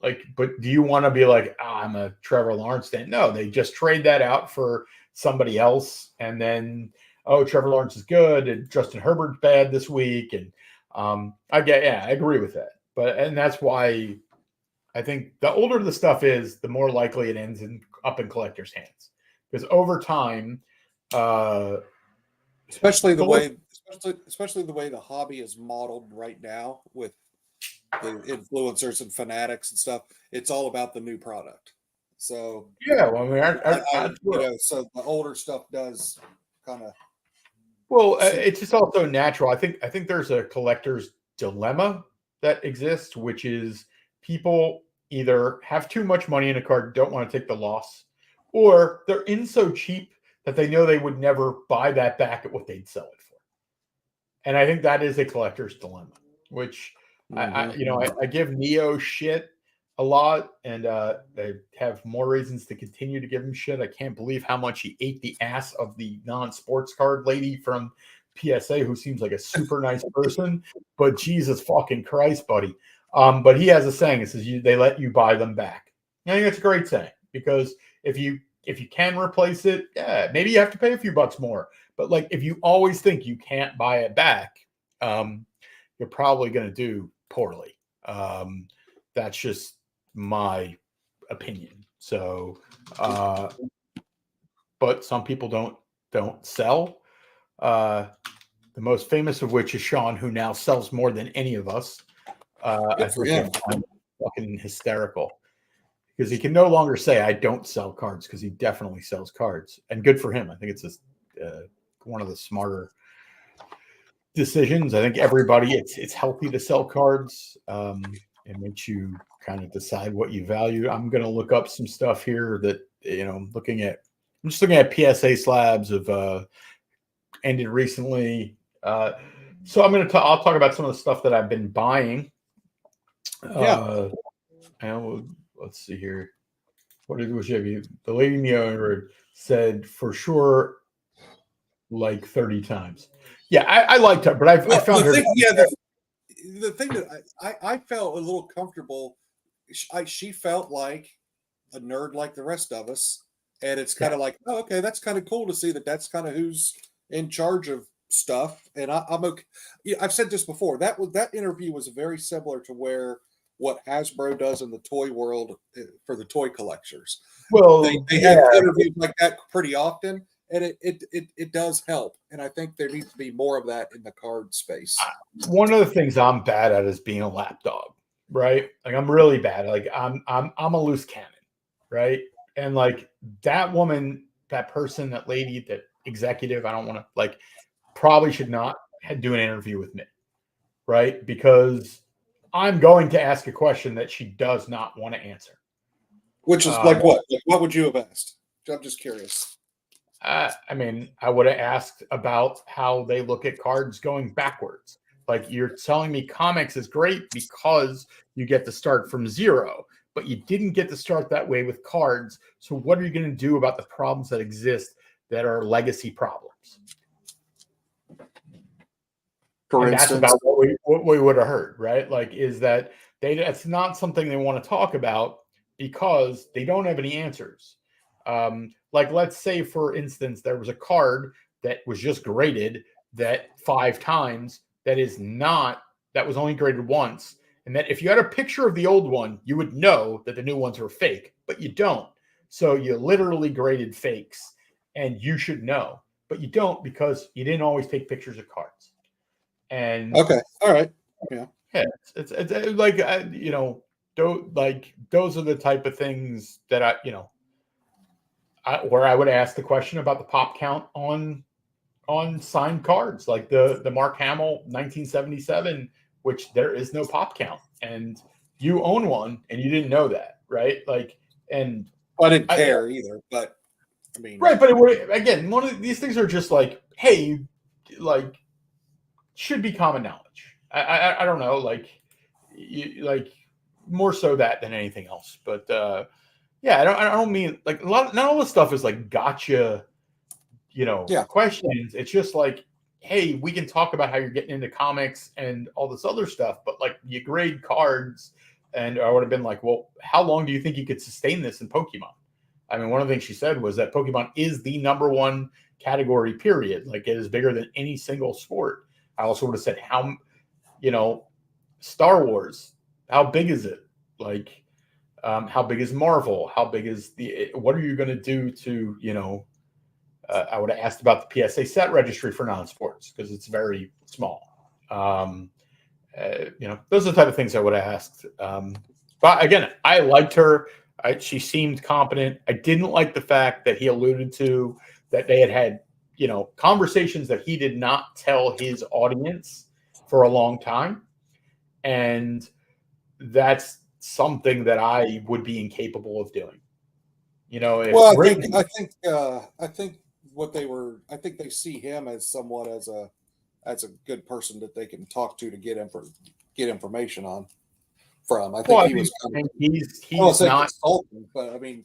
B: Like, but do you want to be like, I'm a Trevor Lawrence fan? No, they just trade that out for somebody else, and then Trevor Lawrence is good, and Justin Herbert's bad this week, and I agree with that. And that's why I think the older the stuff is, the more likely it ends up in collectors' hands. Because over time,
C: especially the way the hobby is modeled right now with the influencers and fanatics and stuff, it's all about the new product. So
B: well, I mean,
C: so the older stuff does kind of.
B: Well, it's just also natural. I think there's a collector's dilemma that exists, which is people either have too much money in a card, don't want to take the loss, or they're in so cheap that they know they would never buy that back at what they'd sell it for. And I think that is a collector's dilemma, which I give Neo shit a lot, and they have more reasons to continue to give him shit. I can't believe how much he ate the ass of the non-sports card lady from PSA, who seems like a super nice person, but Jesus fucking Christ, buddy. But he has a saying. It says they let you buy them back. I think that's a great saying, because if you can replace it, maybe you have to pay a few bucks more. But like if you always think you can't buy it back, you're probably going to do poorly. That's just my opinion. So, but some people don't sell. The most famous of which is Sean, who now sells more than any of us. I think I'm fucking hysterical, because he can no longer say I don't sell cards, because he definitely sells cards, and good for him. I think it's one of the smarter decisions. I think everybody, it's healthy to sell cards. It makes you kind of decide what you value. I'm going to look up some stuff here that, looking at I'm just looking at PSA slabs of ended recently. So I'll talk about some of the stuff that I've been buying. And let's see here. What did the lady in the owner said for sure, like 30 times. Yeah, I liked her, but I found her.
C: The thing that I felt a little comfortable. She felt like a nerd like the rest of us, and it's kind of like, oh, okay, that's kind of cool to see that. That's kind of who's in charge of stuff, and I'm okay. Yeah, I've said this before. That interview was very similar to what Hasbro does in the toy world for the toy collectors.
B: Well,
C: they have interviews like that pretty often, and it does help. And I think there needs to be more of that in the card space.
B: One of the things I'm bad at is being a lapdog, right? Like I'm really bad. Like I'm a loose cannon, right? And like that woman, that person, that lady, that executive, I don't want to like probably should not do an interview with me, right? Because I'm going to ask a question that she does not want to answer.
C: Which is like what? Like what would you have asked? I'm just curious.
B: I mean, I would have asked about how they look at cards going backwards. Like you're telling me comics is great because you get to start from zero, but you didn't get to start that way with cards. So what are you going to do about the problems that exist that are legacy problems?
C: For instance,
B: that's about what we would have heard, right? Like, is that that's not something they want to talk about because they don't have any answers. Like, let's say, for instance, there was a card that was just graded that 5 times that was only graded once. And that if you had a picture of the old one, you would know that the new ones were fake, but you don't. So you literally graded fakes and you should know, but you don't because you didn't always take pictures of cards. And
C: okay, all right, yeah,
B: it's like like those are the type of things that where I would ask the question about the pop count on signed cards, like the Mark Hamill 1977, which there is no pop count, and you own one and you didn't know that, right? Like, and
C: I didn't care either, but I mean,
B: right, but again, one of these things are just like, hey, like. Should be common knowledge. I don't know, like more so that than anything else. But yeah, I don't mean like not all this stuff is like gotcha, questions. It's just like, hey, we can talk about how you're getting into comics and all this other stuff, but like you grade cards, and I would have been like, well, how long do you think you could sustain this in Pokemon? I mean, one of the things she said was that Pokemon is the #1 category, period. Like it is bigger than any single sport. I also would have said Star Wars, how big is it? Like, how big is Marvel? How big is what are you going to do to, I would have asked about the PSA set registry for non-sports because it's very small. Those are the type of things I would have asked. But again, I liked her. She seemed competent. I didn't like the fact that he alluded to that they had conversations that he did not tell his audience for a long time. And that's something that I would be incapable of doing.
C: I think they see him as somewhat as a good person that they can talk to get information on from. I think he was he's not consultant, but I mean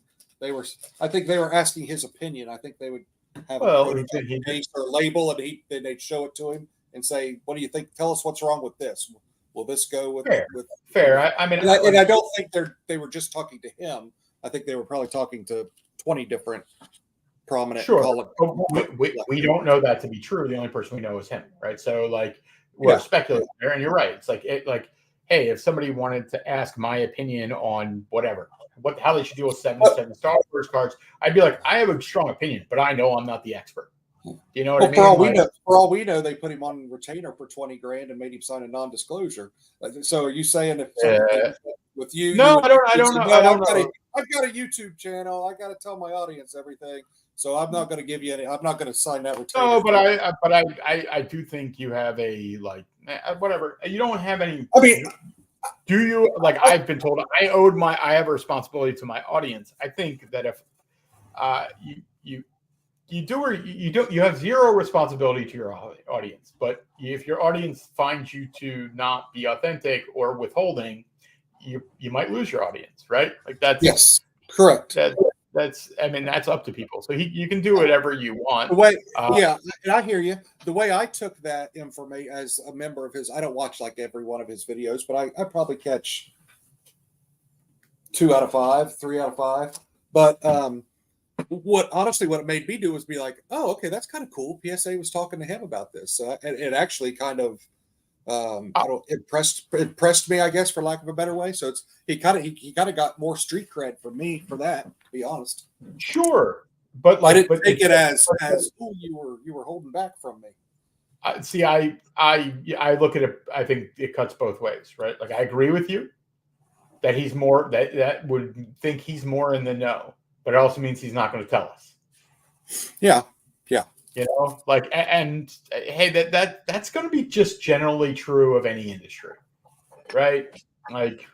C: I think they were asking his opinion. I think they would have a case or label, and then they'd show it to him and say, "What do you think? Tell us what's wrong with this. Will this go with
B: fair?" I mean,
C: I don't think they were just talking to him. I think they were probably talking to 20 different prominent.
B: Sure, we don't know that to be true. The only person we know is him, right? So like we're speculating there, and you're right. It's like hey, if somebody wanted to ask my opinion on whatever. How they should deal with 77 Star Wars cards, I'd be like, I have a strong opinion, but I know I'm not the expert. You know what I mean?
C: For all we know, they put him on retainer for $20,000 and made him sign a non-disclosure. So are you saying if with you?
B: No, I don't know. I don't know.
C: I've got a YouTube channel. I got to tell my audience everything. So I'm not going to give you any. I'm not going to sign that retainer.
B: No, but I do think you have a whatever. You don't have any.
C: I mean.
B: Do you I've been told I have a responsibility to my audience. I think that if you do or you don't. You have zero responsibility to your audience. But if your audience finds you to not be authentic or withholding, you might lose your audience, right? Like
C: Yes, correct.
B: that's I mean that's up to people. So you can do whatever you want.
C: The way, yeah, and I hear you. The way I took that information as a member of his, I don't watch like every one of his videos, but I probably catch 2 out of 5, 3 out of 5. But what it made me do was be like, oh, okay, that's kind of cool. PSA was talking to him about this. And it actually kind of I don't impressed me, I guess, for lack of a better way. So he kind of got more street cred from me for that, to be honest.
B: Sure, but
C: I didn't take it as oh, you were holding back from me.
B: See, I look at it. I think it cuts both ways, right? Like I agree with you that he's more that would think he's more in the know, but it also means he's not going to tell us.
C: Yeah.
B: You know, like and hey, that's going to be just generally true of any industry, right? Like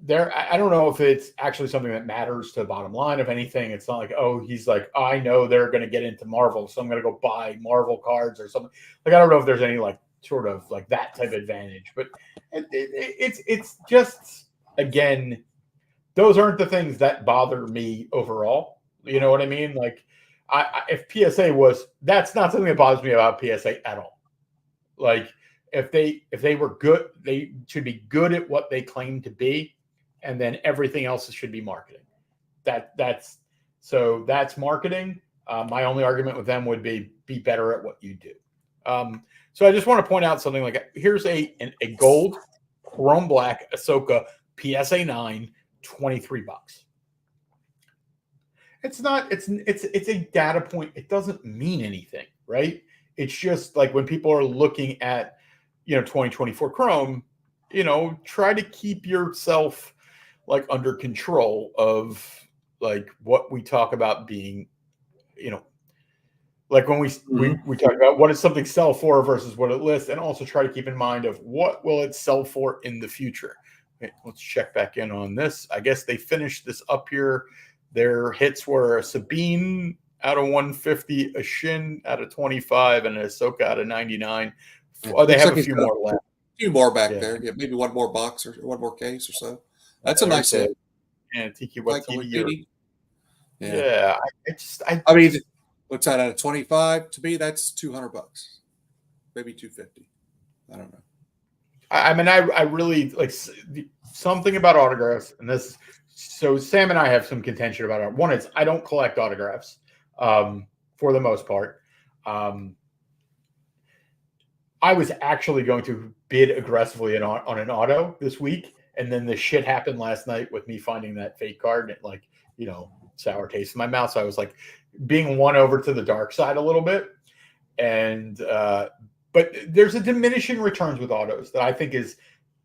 B: I don't know if it's actually something that matters to the bottom line of anything. It's not like, oh, he's like, oh, I know they're going to get into Marvel, so I'm going to go buy Marvel cards or something. Like I don't know if there's any like sort of like that type of advantage, but it's just again, those aren't the things that bother me overall. You know what I mean? Like if PSA was, that's not something that bothers me about PSA at all. Like if they were good, they should be good at what they claim to be, and then everything else should be marketing. That's marketing. My only argument with them would be better at what you do. So I just want to point out something like here's a gold chrome black Ahsoka PSA 9, $23. It's not. It's a data point. It doesn't mean anything, right? It's just like when people are looking at 2024 Chrome, try to keep yourself like under control of like what we talk about being, like when we talk about what does something sell for versus what it lists, and also try to keep in mind of what will it sell for in the future. Okay, let's check back in on this. I guess they finished this up here. Their hits were a Sabine out of 150, a Shin out of 25, and a Ahsoka out of 99. Oh, they have a few more left.
C: A few more back there. Yeah, maybe one more box or one more case or so. That's a nice hit.
B: And Tiki Watiti.
C: Yeah. I mean, what's that out of 25? To me, that's $200. Maybe 250. I don't know.
B: I mean, I really like something about autographs, and this. So Sam and I have some contention about it. One is I don't collect autographs for the most part. I was actually going to bid aggressively on an auto this week, and then the shit happened last night with me finding that fake card, and it like, sour taste in my mouth. So I was like being won over to the dark side a little bit. And but there's a diminishing returns with autos that I think is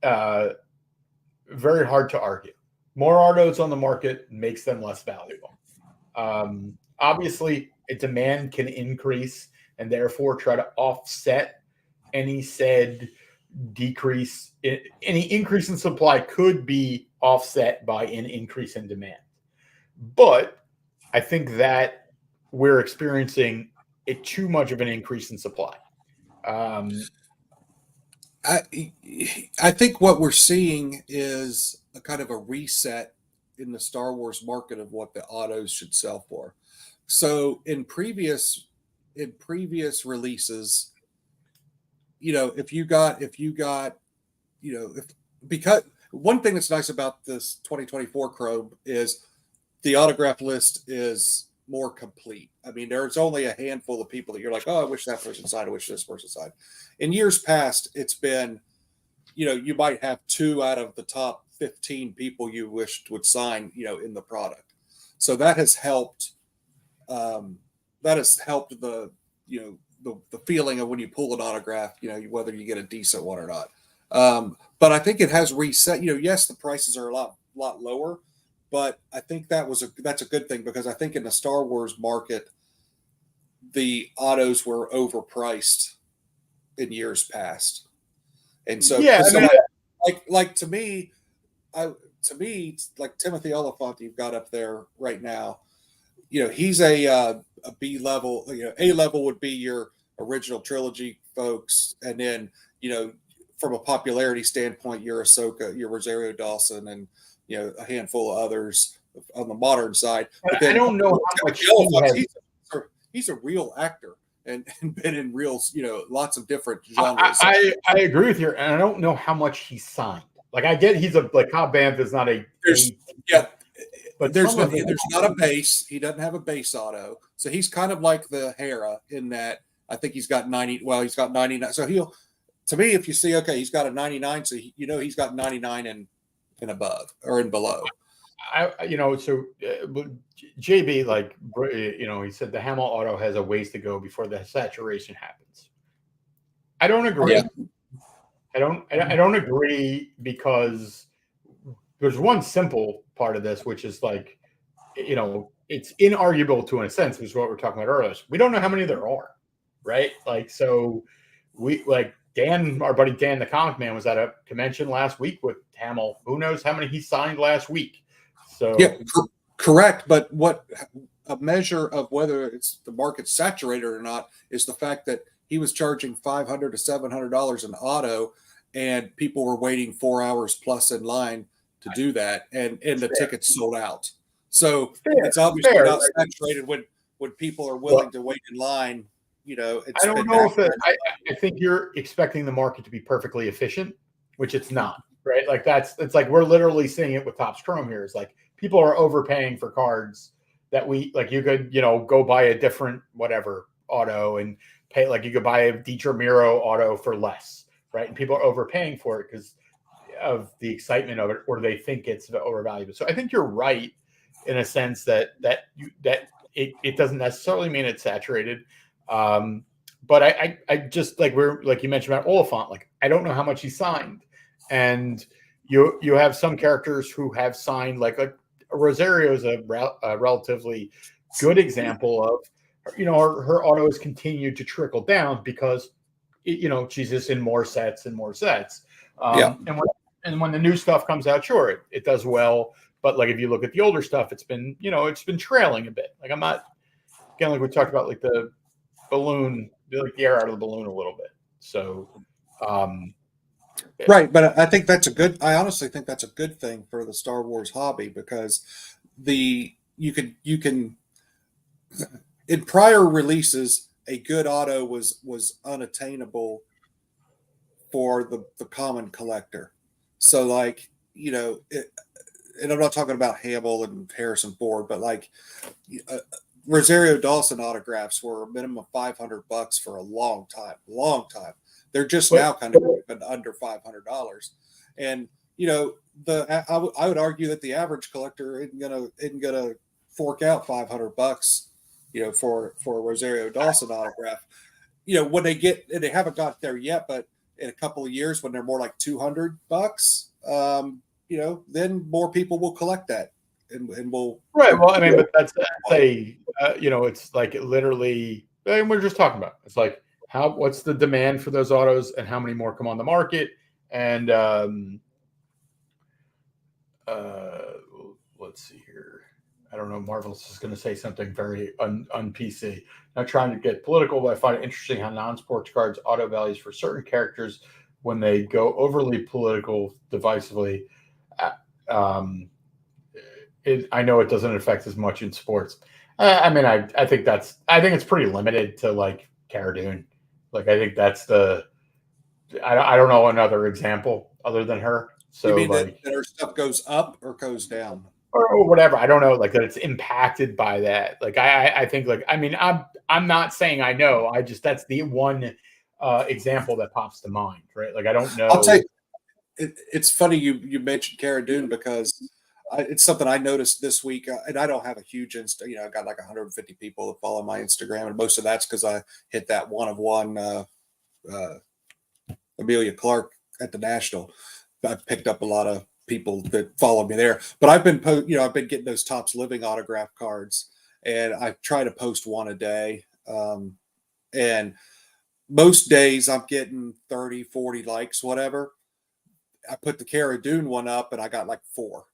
B: very hard to argue. More autos on the market makes them less valuable. Obviously, a demand can increase and therefore try to offset any said decrease. Any increase in supply could be offset by an increase in demand. But I think that we're experiencing too much of an increase in supply.
C: I think what we're seeing is a kind of a reset in the Star Wars market of what the autos should sell for. So in previous releases, because one thing that's nice about this 2024 Chrome is the autograph list is more complete. I mean, there's only a handful of people that you're like, oh, I wish that person signed, I wish this person signed. In years past, it's been, you might have 2 out of the top 15 people you wished would sign, in the product. So that has helped. The feeling of when you pull an autograph, whether you get a decent one or not. But I think it has reset. Yes, the prices are a lot lower, but I think that's a good thing, because I think in the Star Wars market, the autos were overpriced in years past, and so to me, like Timothy Oliphant you've got up there right now. he's a B level. A level would be your original trilogy folks, and then from a popularity standpoint, your Ahsoka, your Rosario Dawson, and a handful of others on the modern side. But
B: I
C: then
B: don't know how much he has.
C: He's a real actor and been in real, lots of different genres.
B: I agree with you, and I don't know how much he signed. Like I get he's like Cobb Vanth is not a
C: but there's not a base. He doesn't have a base auto, so he's kind of like the Hera in that I think he's got 90. Well, he's got 99. So to me, if you see, okay, he's got a 99, so he's got 99 and above or and below.
B: JB, like, he said the Hamel auto has a ways to go before the saturation happens. I don't agree. Yeah. I don't agree because there's one simple part of this, which is like, it's inarguable to an extent, which is what we're talking about earlier. We don't know how many there are, right? Like, so Dan, our buddy Dan, the comic man, was at a convention last week with Hamel. Who knows how many he signed last week? So
C: yeah, correct. But what a measure of whether it's the market saturated or not is the fact that he was charging $500 to $700 an auto, and people were waiting 4 hours plus in line to do that, and the tickets sold out. So it's obviously not saturated when people are willing to wait in line.
B: I don't know if I think you're expecting the market to be perfectly efficient, which it's not, right? Like it's like we're literally seeing it with Topps Chrome here. It's like people are overpaying for cards that you could, go buy a different whatever auto and pay, like you could buy a Dietrich Miro auto for less, right? And people are overpaying for it because of the excitement of it, or they think it's overvalued. So I think you're right in a sense that it doesn't necessarily mean it's saturated. But I just like you mentioned about Oliphant, like I don't know how much he signed, and you have some characters who have signed like Rosario is a relatively good example of her auto has continued to trickle down because she's just in more sets and more sets. And when the new stuff comes out, sure, it does well. But like if you look at the older stuff, it's been trailing a bit. Like I'm not, again, like we talked about, like the balloon, like the air out of the balloon a little bit. So
C: right, but I think I honestly think that's a good thing for the Star Wars hobby, because you can in prior releases, a good auto was unattainable for the common collector. So like, and I'm not talking about Hamill and Harrison Ford, but like Rosario Dawson autographs were a minimum of $500 for a long time. They're just now kind of under $500, and I would argue that the average collector isn't gonna fork out $500, for a Rosario Dawson autograph. When they haven't got there yet, but in a couple of years when they're more like $200, then more people will collect that and will.
B: Right. Well, I mean, but that's it's like literally, and we're just talking about, it's like what's the demand for those autos and how many more come on the market. And let's see here. I don't know. Marvel's is going to say something very un-PC. Not trying to get political, but I find it interesting how non-sports cards auto values for certain characters, when they go overly political divisively, I know it doesn't affect as much in sports. I mean, I think it's pretty limited to like Cara Dune. Like I think that's I don't know another example other than her. So
C: you mean
B: like
C: that her stuff goes up or goes down?
B: Or whatever. I don't know, like that it's impacted by that. Like I think, like, I mean, I'm not saying I know. I just, that's the one example that pops to mind, right? Like I don't know.
C: I'll tell you, it's funny you mentioned Cara Dune, because it's something I noticed this week, and I don't have a huge I've got like 150 people that follow my Instagram, and most of that's because I hit that one of one Amelia Clark at the National. I picked up a lot of people that follow me there, but I've been getting those Topps Living autograph cards, and I try to post one a day. And most days I'm getting 30, 40 likes, whatever. I put the Cara Dune one up and I got like 4.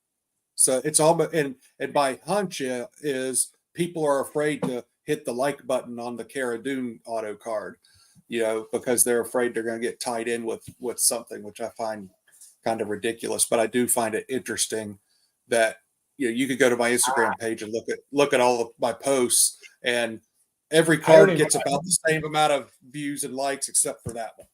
C: So it's almost, and my hunch is people are afraid to hit the like button on the Cara Dune auto card, because they're afraid they're going to get tied in with something, which I find kind of ridiculous. But I do find it interesting that you could go to my Instagram page and look at all of my posts, and every card gets about the same amount of views and likes except for that one.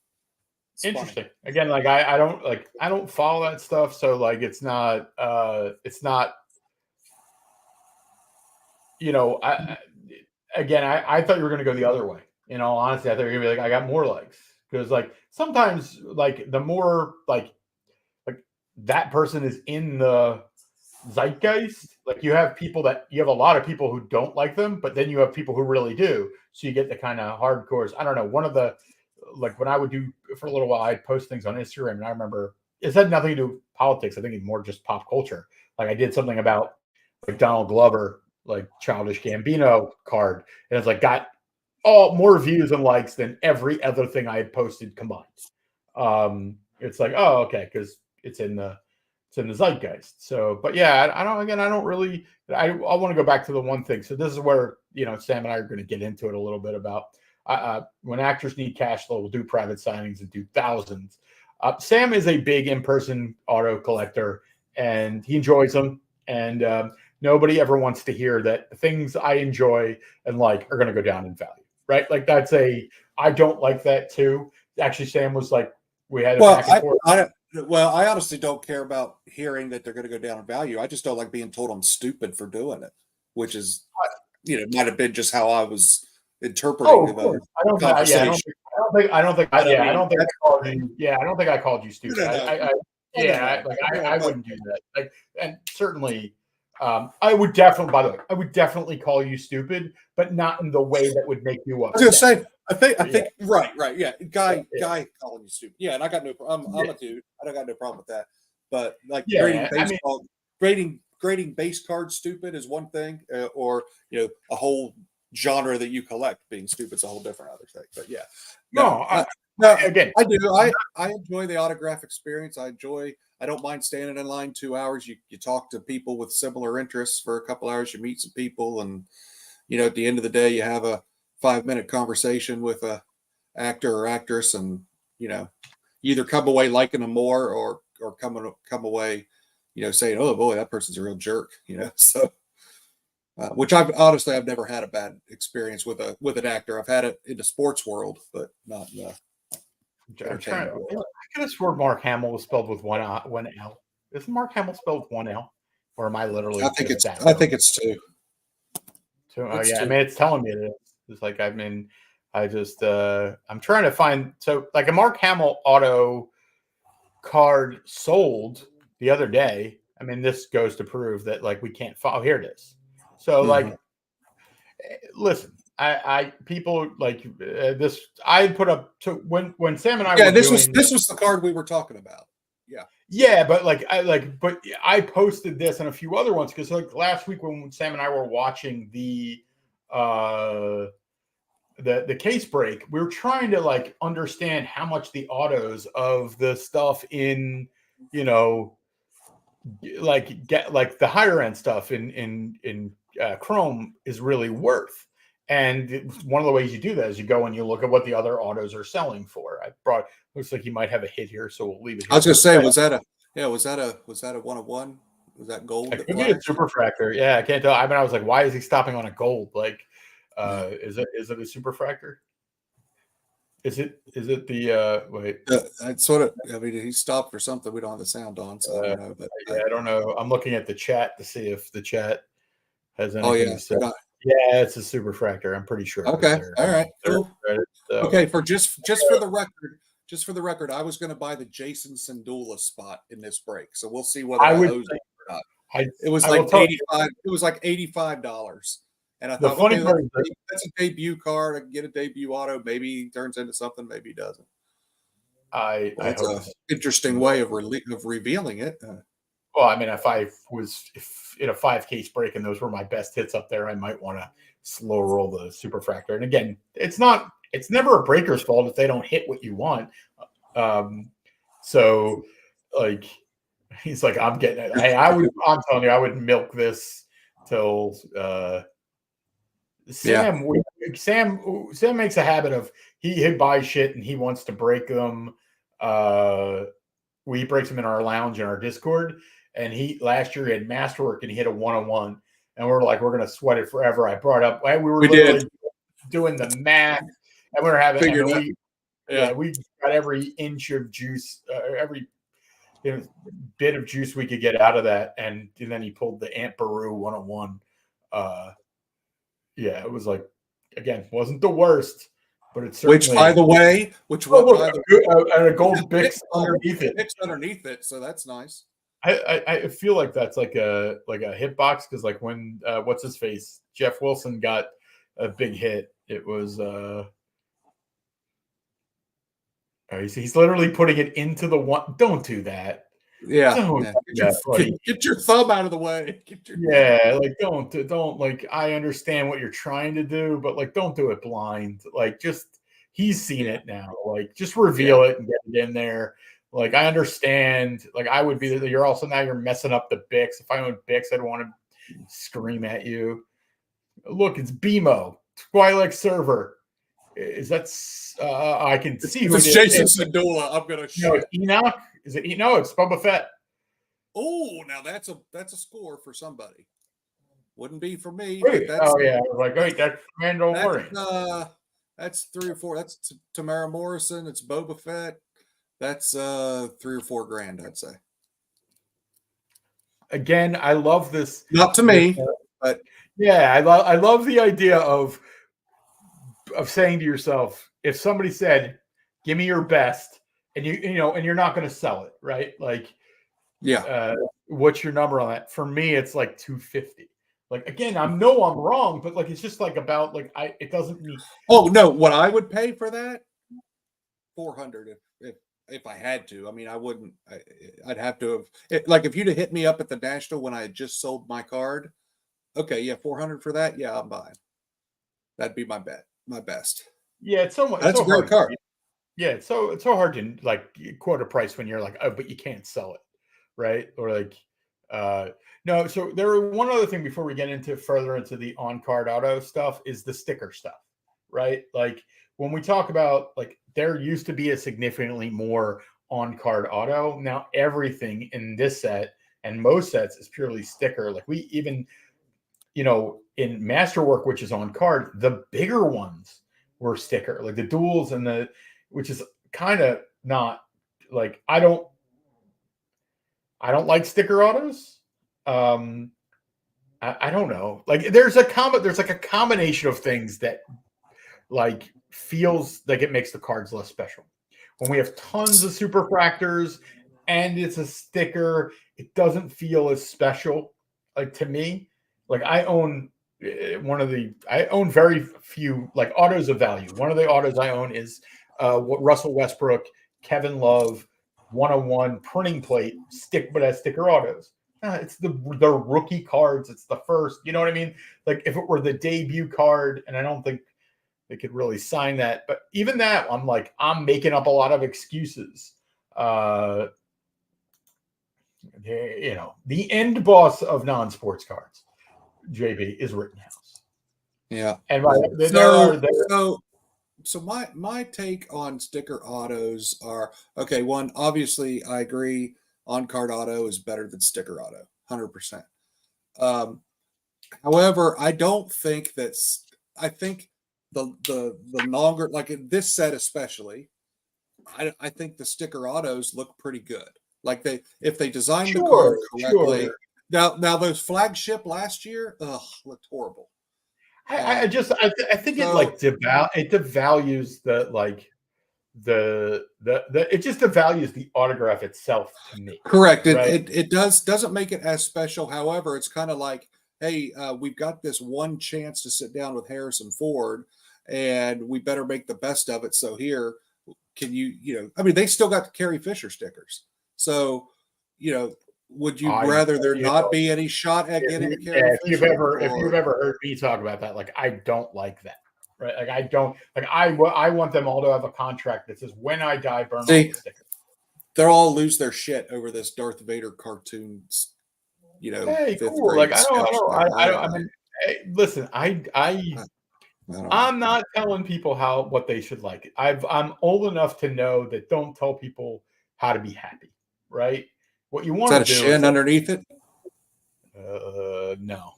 C: It's
B: interesting.
C: funny.
B: Again, like I don't follow that stuff, so like it's not I thought you were going to go the other way. Honestly, I thought you were going to be like, I got more likes, because like sometimes like the more like that person is in the zeitgeist, like you have a lot of people who don't like them, but then you have people who really do. So you get the kind of hardcores. I don't know. One of the, like when I would do for a little while, I'd post things on Instagram, and I remember it had nothing to do with politics. I think it's more just pop culture. Like I did something about like Donald Glover, like Childish Gambino card, and it's like got all more views and likes than every other thing I had posted combined. It's like, oh, okay, because it's in the zeitgeist. So, but yeah, I don't really, I want to go back to the one thing. So this is where, Sam and I are going to get into it a little bit about when actors need cash flow, we'll do private signings and do thousands. Sam is a big in-person auto collector, and he enjoys them. And nobody ever wants to hear that the things I enjoy and like are going to go down in value, right? Like I don't like that too. Actually, Sam was like, we had a back and forth.
C: I honestly don't care about hearing that they're going to go down in value. I just don't like being told I'm stupid for doing it, which is, might have been just how I was interpreting the conversation.
B: I don't think I called you stupid. I wouldn't do that. Like, and certainly, I would definitely. By the way, I would definitely call you stupid, but not in the way that would make you upset.
C: I was gonna say, I think, right, yeah, guy calling you stupid, yeah, and I got no problem. I'm a dude. I don't got no problem with that. But like grading base cards stupid is one thing, or a whole genre that you collect being stupid is a whole different other thing. But yeah, again, I do. I enjoy the autograph experience. I don't mind standing in line 2 hours. You talk to people with similar interests for a couple hours. You meet some people, and at the end of the day, you have a 5-minute conversation with a actor or actress, and you either come away liking them more or come away saying, oh boy, that person's a real jerk, so which I've never had a bad experience with an actor. I've had it in the sports world, but not in the entertainment world.
B: I could have sworn Mark Hamill was spelled with one L. Isn't Mark Hamill spelled with one L? Or am I literally?
C: I think it's two.
B: Yeah, I mean, it's telling me it is. It's like, I mean, I'm trying to find, so like a Mark Hamill auto card sold the other day. I mean, this goes to prove that like we can't follow. Here it is. So like, listen, I people like this. I put up to when Sam and I.
C: Yeah, this was the card we were talking about. Yeah.
B: Yeah, but I posted this and a few other ones because like last week when Sam and I were watching the case break, we were trying to like understand how much the autos of the stuff in get like the higher end stuff in Chrome is really worth. And one of the ways you do that is you go and you look at what the other autos are selling for. Looks like you might have a hit here, so we'll leave it here.
C: I was going to say, was that a 1-of-1? Was that gold?
B: It could be a superfractor. Yeah, I can't tell. I mean, I was like, why is he stopping on a gold? Like, is it a superfractor? Is it the wait?
C: Sort of. I mean, he stopped for something. We don't have the sound on, so I don't know. But
B: I don't know. I'm looking at the chat to see if the chat has anything.
C: Oh yeah,
B: to say. Yeah, it's a superfractor. I'm pretty sure.
C: Okay, all right, cool. Okay, for just for the record, I was going to buy the Jason Sandula spot in this break, so we'll see whether I owes it or not. It was like $85. It was like $85, and I thought, okay, that's a debut card. I can get a debut auto. Maybe he turns into something. Maybe he doesn't. That's an interesting way of revealing it.
B: Well, I mean, if in a 5-case break and those were my best hits up there, I might want to slow roll the superfractor. And again, it's never a breaker's fault if they don't hit what you want. So like, he's like, I'm getting it. I'm telling you, I would milk this till Sam, Sam makes a habit of he buys shit and he wants to break them. He breaks them in our lounge in our Discord. And he last year he had masterwork and he hit a 101. And we're like, we're gonna sweat it forever. I brought up we were literally doing the math, and we were having we got every inch of juice, every bit of juice we could get out of that, and then he pulled the Aunt Beru 101. Yeah, it was like, again, wasn't the worst, but it's certainly.
C: Which, by the way,
B: a gold Bix underneath it.
C: Bix underneath it, so that's nice.
B: I feel like that's like a hitbox, because like when what's his face, Jeff Wilson got a big hit, it was he's literally putting it into the one. Don't do that.
C: Yeah. Get your thumb out of the way.
B: Don't like, I understand what you're trying to do, but like, don't do it blind. Like, just, he's seen it now. Like, just reveal it and get it in there. Like, I understand. Like, I would be. You're also now you're messing up the Bix. If I owned Bix, I'd want to scream at you. Look, it's BMO Twilight server. Is that? I can see who it is.
C: Jason Sandula. I'm gonna shoot.
B: Enoch. Is it? No, it's Boba Fett.
C: Oh, now that's a score for somebody. Wouldn't be for me.
B: Wait, that's Mandalorian.
C: That's 3 or 4. That's Tamara Morrison. It's Boba Fett. That's $3 or $4 grand, I'd say.
B: Again, I love this.
C: Not to me, but
B: yeah, I love the idea of saying to yourself, if somebody said, "Give me your best," and you're not going to sell it, right? Like, what's your number on that? For me, it's like 250. Like, again, I'm wrong, but like, it's just like about like it doesn't mean.
C: Oh no, what I would pay for that? 400 if I had to. I mean, I wouldn't. I'd have to have like if you'd have hit me up at the National when I had just sold my card. Okay, yeah, 400 for that. Yeah, I'm buying. That'd be my bet. My best.
B: Yeah, it's so much.
C: That's a great card.
B: Yeah, it's so hard to like quote a price when you're like, oh, but you can't sell it, right? Or like, no. So there were one other thing before we get further into the on-card auto stuff is the sticker stuff, right? Like when we talk about like there used to be a significantly more on-card auto. Now everything in this set and most sets is purely sticker. Like we even, in Masterwork, which is on card, the bigger ones were sticker, like the duels and which is kind of not like, I don't like sticker autos. I don't know. Like there's like a combination of things that like feels like it makes the cards less special. When we have tons of superfractors and it's a sticker, it doesn't feel as special. Like to me, like I own very few like autos of value. One of the autos I own is what Russell Westbrook, Kevin Love, 101 printing plate but as sticker autos. It's the rookie cards. It's the first. You know what I mean? Like if it were the debut card, and I don't think they could really sign that. But even that, I'm making up a lot of excuses. The end boss of non-sports cards, JB, is Rittenhouse.
C: Yeah.
B: And
C: so my take on sticker autos are, okay, one, obviously I agree on-card auto is better than sticker auto, 100%. However, I don't think I think the longer, like in this set especially, I think the sticker autos look pretty good. Like if they designed the card correctly. Sure. Now those flagship last year, looked horrible.
B: I think it devalues it just devalues the autograph itself to me.
C: Correct. Right? It doesn't make it as special. However, it's kind of like, hey, we've got this one chance to sit down with Harrison Ford, and we better make the best of it. So here, can they still got the Carrie Fisher stickers. So, would you rather there not be any shot at getting a Carrie Fisher?
B: If you've ever heard me talk about that, like I don't like that. Right? Like I don't like. I want them all to have a contract that says, "When I die, burn all the stickers."
C: They'll all lose their shit over this Darth Vader cartoons.
B: Hey, cool. Like I don't. I mean, hey, listen.
C: I don't know.
B: I'm not telling people what they should like. I'm old enough to know that don't tell people how to be happy, right? What you
C: Is
B: want
C: that
B: to
C: a
B: do is
C: shin underneath it?
B: no,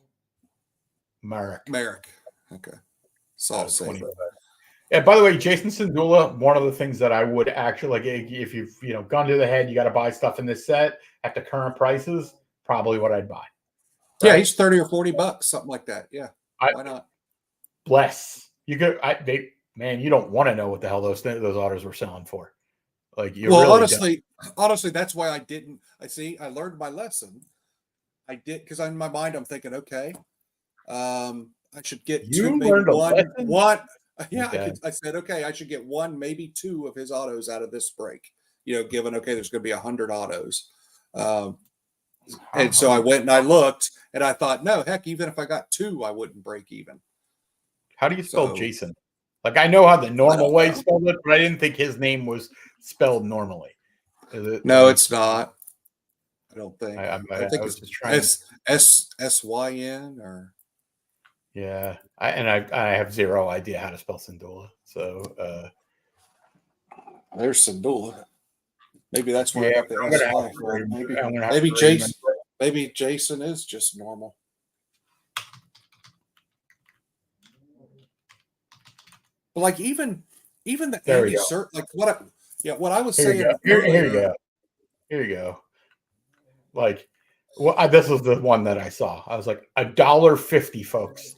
B: Merrick,
C: Merrick. Okay. Saw say
B: 20.
C: that.
B: Yeah, by the way, Jason Sindula, one of the things that I would actually like if you've gun to the head, you got to buy stuff in this set at the current prices, probably what I'd buy.
C: Yeah,
B: Right?
C: he's 30 or 40 bucks, something like that. Yeah. Why not?
B: Bless you. Man, you don't want to know what the hell those autos were selling for. Like you
C: Well,
B: really don't.
C: honestly, that's why I didn't. I learned my lesson. I did because in my mind I'm thinking, okay, I should get two,
B: You
C: maybe
B: learned a
C: one.
B: lesson.
C: One, yeah,
B: Okay.
C: I said, okay, I should get one, maybe two of his autos out of this break. Given okay, there's going to be 100 autos, and so I went and I looked, and I thought, no, heck, even if I got two, I wouldn't break even.
B: How do you spell
C: So
B: Jason? Like I know how the
C: I
B: normal
C: don't
B: way
C: know.
B: spelled it, but I didn't think his name was spelled normally. Is it
C: No,
B: like
C: it's not. I don't think. I think
B: was
C: it's
B: just trying.
C: SYN or
B: Yeah, I have zero idea how to spell Sindula. So
C: there's Sandula. Maybe that's where I
B: yeah,
C: got the
B: I'm gonna have
C: SY
B: to
C: from.
B: I'm gonna have
C: Maybe
B: to remember.
C: Jason is just normal. But like even the
B: There we
C: Andy
B: go.
C: Cert, like what I was
B: Here you
C: saying
B: go. Here you
C: earlier.
B: go. Here you go. Like, this was the one that I saw. I was like $1.50, folks.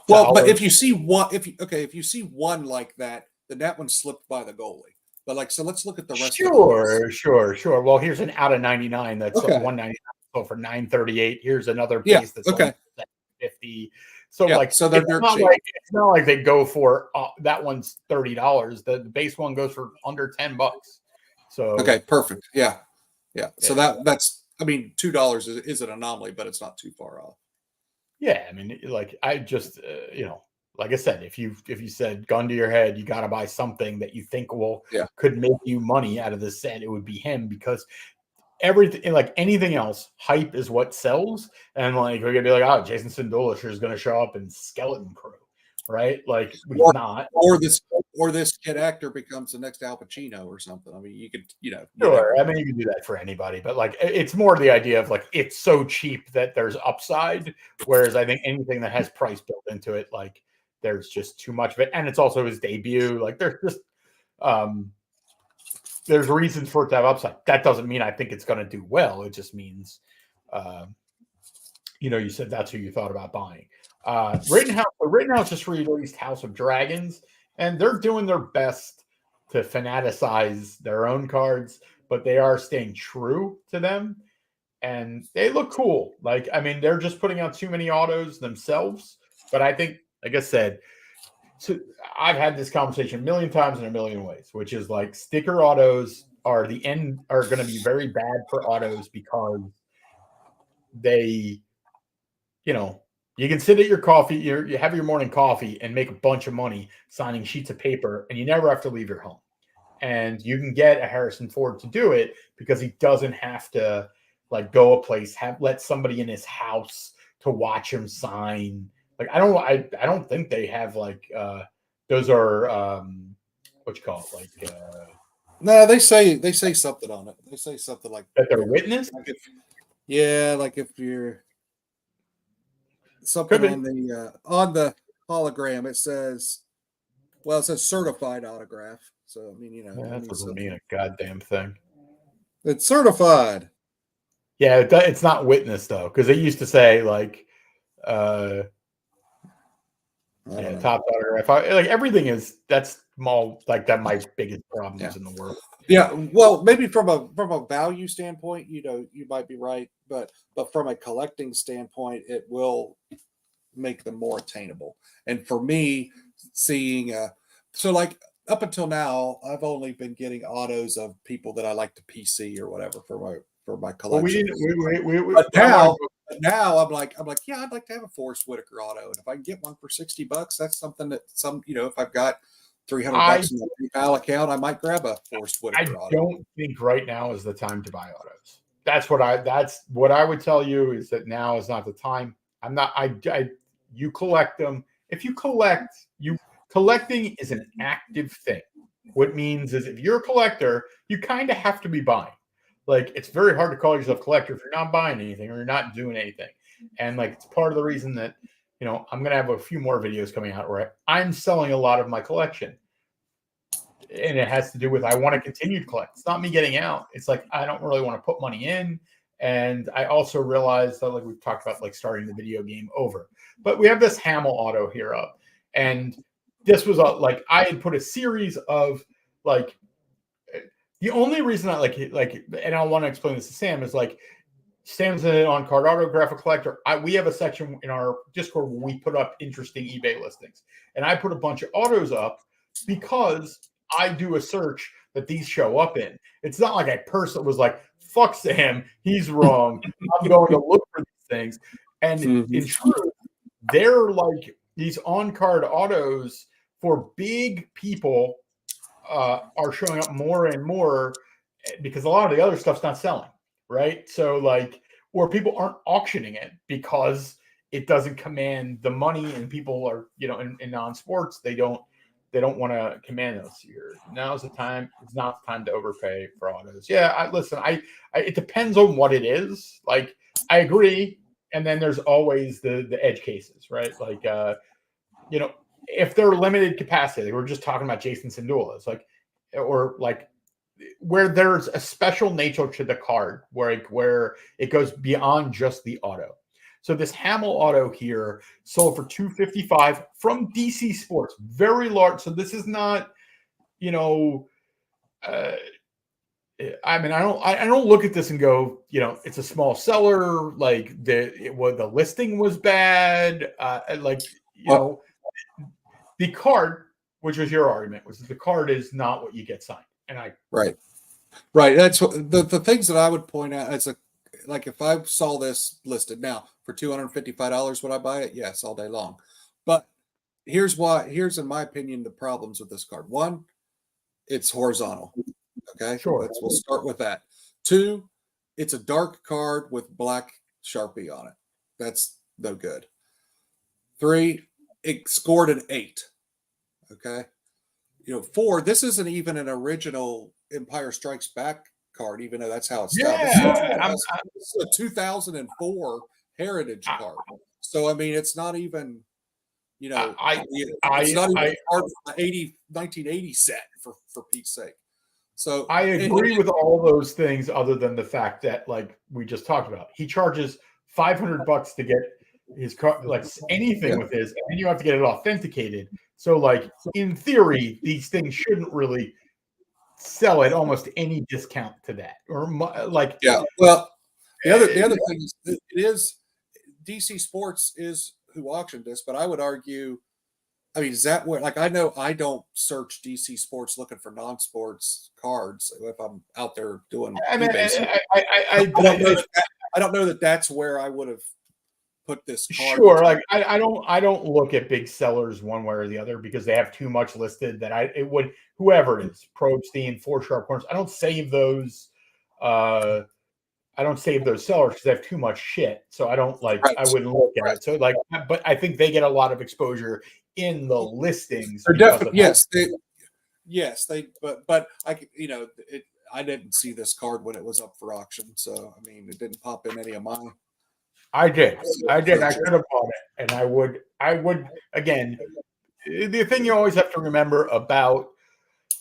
C: Well, but
B: $1.
C: if you see one, if you see one like that, then that one slipped by the goalie. But like, so let's look at the rest of those.
B: Sure. Well, here's an out of 99 that's
C: Okay.
B: 199 sold for 938. Here's another
C: Yeah.
B: base that's
C: Okay.
B: 50. So
C: Yeah.
B: like
C: So they're dirt cheap.
B: it's not like they go for that one's $30. The base one goes for under $10. So
C: Okay. Perfect. Yeah. Yeah. So that's I mean $2 is an anomaly, but it's not too far off.
B: yeah, I mean, like I just like I said, if you said gun to your head, you got to buy something that you think could make you money out of this set, it would be him because everything like anything else, hype is what sells. And like we're gonna be like, oh, Jason Sindula is gonna show up in Skeleton Crew, right? Like he's not.
C: Or this kid actor becomes the next Al Pacino or something. I mean, you could,
B: Sure. I mean, you can do that for anybody, but like it's more the idea of like it's so cheap that there's upside. Whereas I think anything that has price built into it, like there's just too much of it. And it's also his debut. Like there's just there's reasons for it to have upside. That doesn't mean I think it's going to do well. It just means, you said that's who you thought about buying. Rittenhouse just released House of Dragons, and they're doing their best to fanaticize their own cards, but they are staying true to them, and they look cool. Like, I mean, they're just putting out too many autos themselves, but I think, like I said, so I've had this conversation a million times in a million ways, which is like sticker autos are going to be very bad for autos because they, you can sit at your coffee, you have your morning coffee and make a bunch of money signing sheets of paper, and you never have to leave your home. And you can get a Harrison Ford to do it because he doesn't have to like go a place, let somebody in his house to watch him sign. Like I don't think they have like those are what you call it, like
C: no, they say something on it. They say something like
B: that they're witness.
C: Like if you're something on the hologram, it says certified autograph. So I mean,
B: That doesn't mean a goddamn thing.
C: It's certified.
B: Yeah, it's not witness though, because they used to say like top autograph. Like everything that's small. Like that my biggest problems in the world.
C: Yeah, well, maybe from a value standpoint, you might be right, but from a collecting standpoint, it will make them more attainable. And for me, seeing so like up until now, I've only been getting autos of people that I like to PC or whatever for my collection. But now I'm like, yeah, I'd like to have a Forrest Whitaker auto, and if I can get one for $60, that's something that if I've got $300 in the PayPal account, I might grab a Forrest Whitaker auto.
B: I don't think right now is the time to buy autos. That's what I would tell you is that now is not the time. I'm not. You collect them if you collecting is an active thing. What it means is if you're a collector, you kind of have to be buying. Like, it's very hard to call yourself a collector if you're not buying anything or you're not doing anything. And like, it's part of the reason that, I'm going to have a few more videos coming out where I'm selling a lot of my collection. And it has to do with, I want to continue to collect. It's not me getting out. It's like, I don't really want to put money in. And I also realized that, like we've talked about, like starting the video game over. But we have this Hamel auto here up. And this was like, I had put a series of like, the only reason I like, and I want to explain this to Sam is like, Sam's an on-card autograph collector. We have a section in our Discord where we put up interesting eBay listings. And I put a bunch of autos up because I do a search that these show up in. It's not like I personally was like, fuck Sam, he's wrong. I'm going to look for these things. And in truth, they're like these on-card autos for big people are showing up more and more because a lot of the other stuff's not selling, right? So like, or people aren't auctioning it because it doesn't command the money, and people are, in non-sports, they don't want to command those here. Now's the time. It's not the time to overpay for autos. Yeah, it depends on what it is. Like, I agree. And then there's always the edge cases, right? Like, if they're limited capacity, we're just talking about Jason Sandulas, like, or like where there's a special nature to the card where it goes beyond just the auto. So this Hamel auto here sold for $255 from DC Sports, very large. So this is not, I mean, I don't look at this and go, it's a small seller. Like the listing was bad. The card, which was your argument, was that the card is not what you get signed. And
C: right. That's the things that I would point out as like if I saw this listed now for $255, would I buy it? Yes, all day long. But here's in my opinion the problems with this card. One, it's horizontal. Okay,
B: sure.
C: We'll start with that. Two, it's a dark card with black Sharpie on it. That's no good. Three, it scored an 8. Okay. 4, this isn't even an original Empire Strikes Back card, even though that's how it's done.
B: Yeah.
C: It's a 2004 Heritage card. So, I mean, it's not even, it's not even a card from the 1980 set, for Pete's sake. So
B: I agree with all those things, other than the fact that, like we just talked about, he charges $500 to get his card, like anything with his, and you have to get it authenticated. So, like, in theory, these things shouldn't really sell at almost any discount to that, or like.
C: Yeah. Well, the other thing is, it is DC Sports is who auctioned this, but I would argue, I mean, is that where, like, I know I don't search DC Sports looking for non-sports cards if I'm out there doing.
B: I mean,
C: I don't know that that's where I would have put this card.
B: Sure, like I don't look at big sellers one way or the other because they have too much listed that whoever it is, Probstein, 4 Sharp Corners, I don't save those. I don't save those sellers because they have too much shit. So I don't like. Right. I wouldn't look at it. So like, but I think they get a lot of exposure in the listings.
C: Yes, but I I didn't see this card when it was up for auction. So I mean, it didn't pop in any of mine.
B: I did. I could have bought it, and I would again. The thing you always have to remember about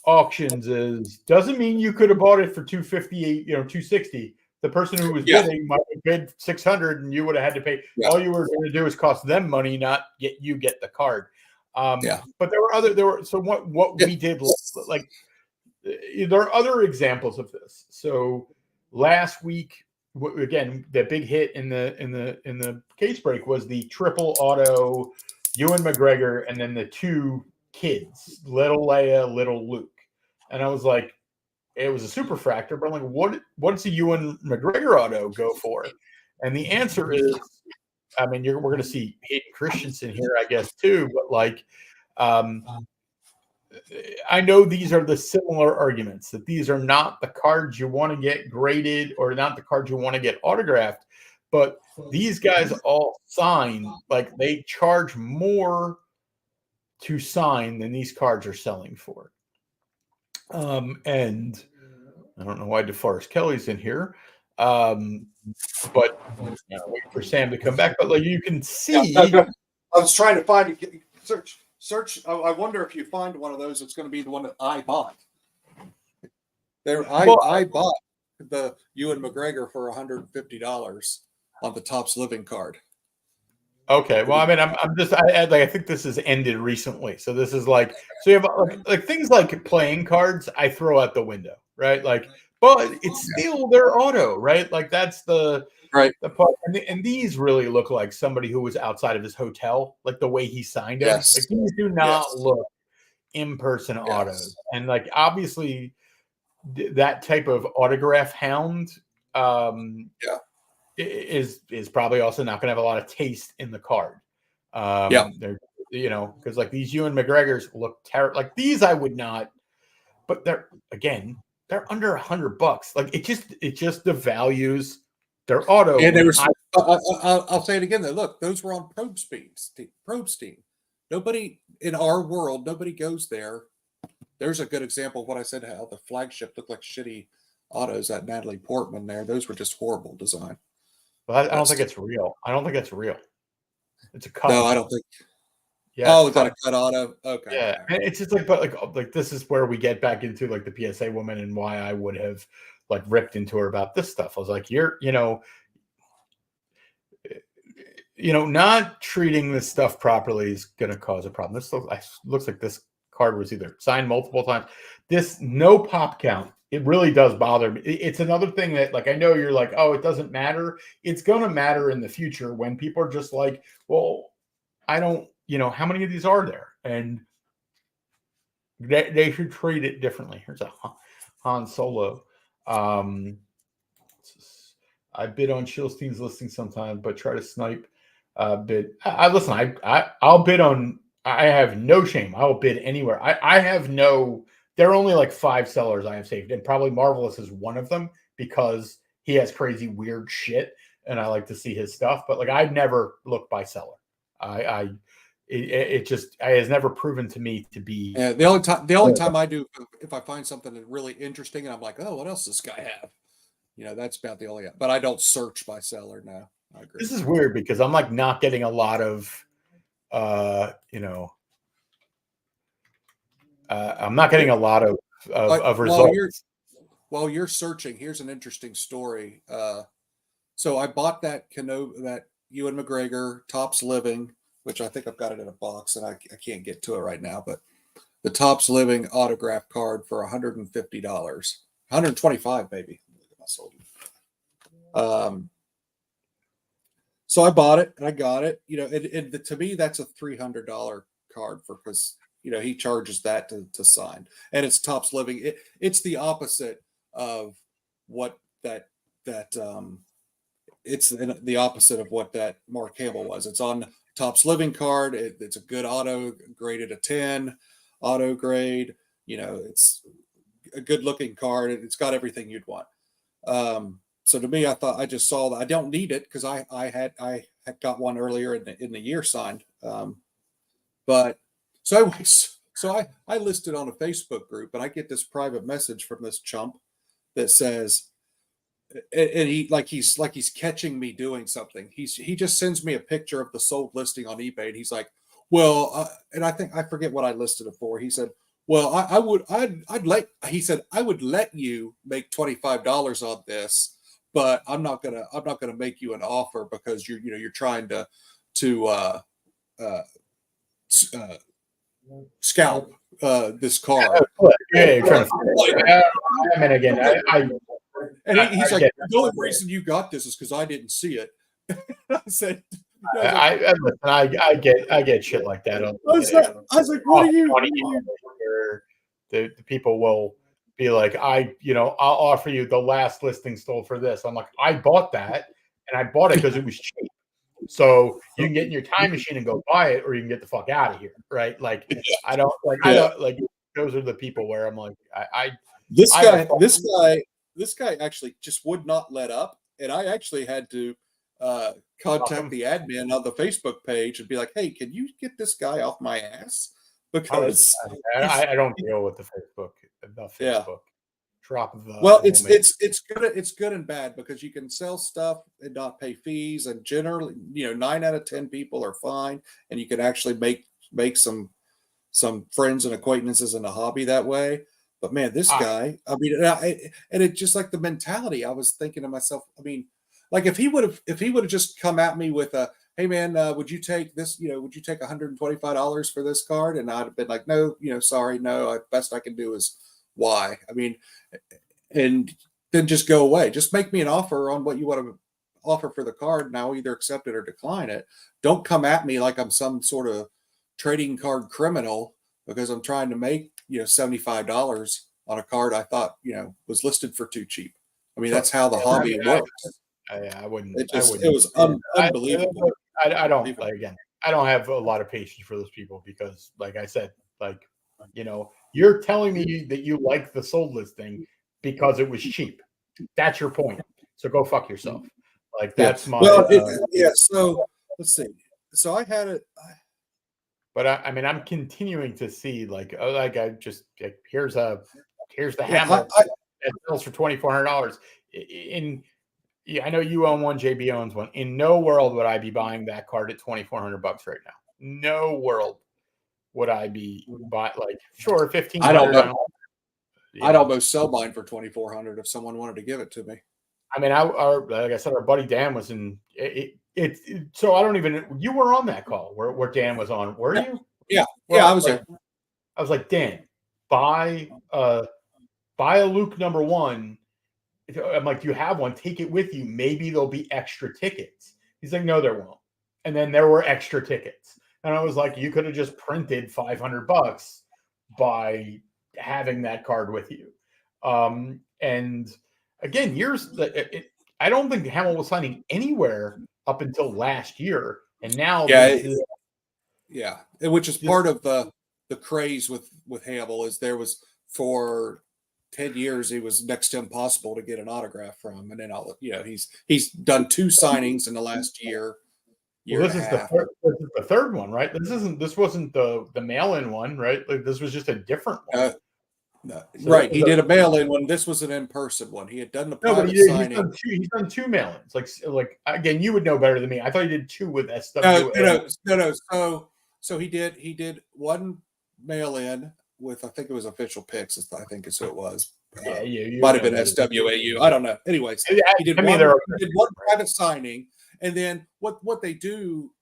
B: auctions is doesn't mean you could have bought it for $258, $260. The person who was bidding might have bid $600, and you would have had to pay. Yeah. All you were going to do is cost them money, not get the card. But we did, like, there are other examples of this. So last week, again, the big hit in the case break was the triple auto Ewan McGregor, and then the 2 kids, little Leia, little Luke. And I was like, it was a super fractor, but I'm like, what's a Ewan McGregor auto go for? And the answer is, I mean, we're going to see Hayden Christensen here, I guess, too. But like, I know these are the similar arguments, that these are not the cards you want to get graded or not the cards you want to get autographed. But these guys all sign, like, they charge more to sign than these cards are selling for. And I don't know why DeForest Kelly's in here, but wait for Sam to come back. But like you can see,
C: I was trying to find it. Search. I wonder if you find one of those, it's going to be the one that I bought. I bought the Ewan McGregor for $150 on the Topps Living card.
B: Okay, well, I mean, I think this has ended recently, so this is like, so you have like things like playing cards, I throw out the window, right? Like, but it's still their auto, right? Like that's the part, and these really look like somebody who was outside of his hotel, like the way he signed them. Like these do not look in-person autos, and like obviously that type of autograph hound, is probably also not going to have a lot of taste in the card. They're, because like these Ewan McGregors look terrible. Like these, I would not, but they're under $100. Like it just devalues their auto.
C: And there was, I'll say it again. Though, look, those were on Probe Steam. Nobody in our world, nobody goes there. There's a good example of what I said. How the flagship looked like shitty autos at Natalie Portman. Those were just horrible design.
B: But I don't think it's real. I don't think it's real. It's a cut.
C: No, I don't think.
B: Yeah.
C: Oh, is that a cut auto? Okay.
B: Yeah, and it's just like, but like this is where we get back into like the PSA woman and why I would have like ripped into her about this stuff. I was like, you're, not treating this stuff properly is going to cause a problem. This looks like this card was either signed multiple times. This no pop count. It really does bother me. It's another thing that, like, I know you're like, oh, it doesn't matter. It's going to matter in the future when people are just like, well, I don't, how many of these are there? And they should treat it differently. Here's a Han Solo. I bid on Shilstein's listing sometimes, but try to snipe bid. Listen, I'll bid on, I have no shame. I will bid anywhere. I have no, there are only like 5 sellers I have saved, and probably Marvelous is one of them because he has crazy weird shit and I like to see his stuff. But like, I'd never look by seller. It has never proven to me to be.
C: Yeah, the only time I do, if I find something really interesting and I'm like, oh, what else does this guy have? That's about the only. But I don't search by seller now. I agree.
B: This is weird because I'm like not getting a lot of, I'm not getting a lot of results.
C: While you're searching, here's an interesting story. So I bought that Ewan McGregor Topps Living, which I think I've got it in a box, and I can't get to it right now. But the Topps Living autograph card for $150, $125 maybe. I sold it. So I bought it and I got it. To me that's a $300 card because he charges that to sign, and it's Topps Living. It's the opposite of what it's the opposite of what that Mark Hamill was. It's on Topps Living card. It's a good auto, graded a 10, auto grade. It's a good looking card. It's got everything you'd want. So to me, I thought, I just saw that I don't need it because I had got one earlier in the year signed. But so I listed on a Facebook group, and I get this private message from this chump that says, and he's catching me doing something. He just sends me a picture of the sold listing on eBay, and he's like, well, and I forget what I listed it for. He said, well, I would let you make $25 on this, but I'm not gonna make you an offer because you're trying to scalp this card.
B: Yeah, you're trying to. I mean, again,
C: he's like, the only reason you got this is because I didn't see it. I said,
B: I get shit like that.
C: I was like, what are you?
B: The people will be like, I'll offer you the last listing sold for this. I'm like, I bought that, and I bought it because it was cheap. So you can get in your time machine and go buy it, or you can get the fuck out of here, right? Like, I don't like. Those are the people where I'm like,
C: This guy actually just would not let up, and I actually had to contact the admin on the Facebook page and be like, hey, can you get this guy off my ass? because
B: I don't deal with the Facebook.
C: yeah.
B: Drop of the
C: Well,
B: moment.
C: it's good and bad because you can sell stuff and not pay fees, and generally, 9 out of 10 people are fine, and you can actually make some friends and acquaintances in a hobby that way. But man, this guy, I mean, and it just like the mentality. I was thinking to myself, I mean, like if he would have just come at me with a, hey man, would you take this? Would you take $125 for this card? And I'd have been like, no, sorry, no. Best I can do is Y. I mean, and then just go away. Just make me an offer on what you want to offer for the card, and I'll either accept it or decline it. Don't come at me like I'm some sort of trading card criminal because I'm trying to make $75 on a card I thought was listed for too cheap. I mean, that's how the hobby works.
B: I wouldn't.
C: It was
B: unbelievable. I don't like, again. I don't have a lot of patience for those people because, like I said, like you're telling me that you like the sold listing because it was cheap. That's your point. So go fuck yourself. Like that's my.
C: So let's see. So I had it.
B: But I mean, I'm continuing to see I just here's the Hamel that sells for $2,400. I know you own one, JB owns one. In no world would I be buying that card at $2,400 right now. No world would I be sure $1,500.
C: I don't know. I'd almost sell mine for $2,400 if someone wanted to give it to me.
B: I mean, like I said, our buddy Dan was in it. So I don't even. You were on that call where Dan was on. Were you?
C: Yeah, I was there.
B: I was like, Dan, buy a Luke number 1. I'm like, do you have one? Take it with you. Maybe there'll be extra tickets. He's like, no, there won't. And then there were extra tickets, and I was like, you could have just printed $500 by having that card with you. And again, I don't think Hamel was signing anywhere up until last year, and now
C: which is part of the craze with Hamel is there was for 10 years it was next to impossible to get an autograph from, and then he's done 2 signings in the last year.
B: This is the third one, right? This wasn't the mail-in one, right? Like this was just a different one.
C: No, so right. He did a mail-in one. This was an in-person one. He had done the private signing.
B: He's done 2 mail-ins. Like again, you would know better than me. I thought he did 2 with
C: SW. No. So he did 1 mail-in with, I think it was Official Picks. I think is who it was. Might have been SWAU. I don't know. Anyways, he did one private signing, and then what they do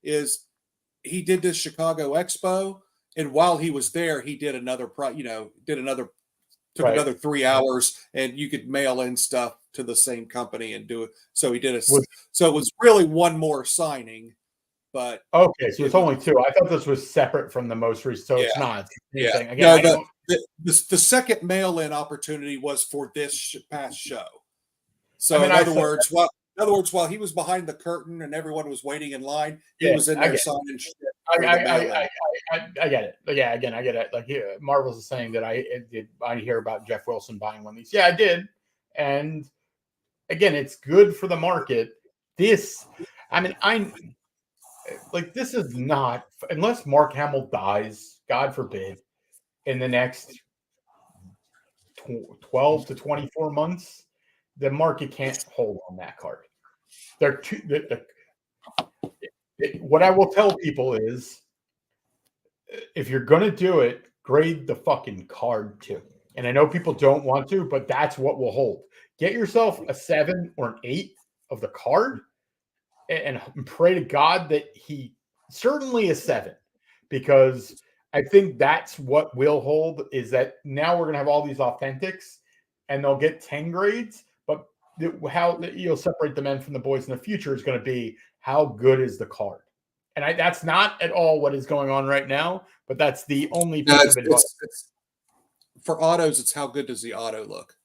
C: is he did this Chicago Expo. And while he was there, he did another 3 hours, and you could mail in stuff to the same company and do it. So he did so it was really 1 more signing, but
B: okay, so it's only 2. I thought this was separate from the most recent. So it's not.
C: Again, no, the second mail in opportunity was for this past show. So in other words, while he was behind the curtain and everyone was waiting in line, he was in there signing shit.
B: I get it. Yeah, again, I get it. Like Marvel's is saying that I hear about Jeff Wilson buying one of these. Yeah, I did. And again, it's good for the market. This is not, unless Mark Hamill dies, God forbid, in the next 12 to 24 months, the market can't hold on that card. What I will tell people is, if you're going to do it, grade the fucking card too. And I know people don't want to, but that's what will hold. Get yourself a 7 or an 8 of the card and pray to God that he certainly a 7, because I think that's what will hold, is that now we're going to have all these authentics and they'll get 10 grades, but how you'll separate the men from the boys in the future is going to be how good is the card. And that's not at all what is going on right now, but that's the only piece of advice.
C: For autos, it's how good does the auto look.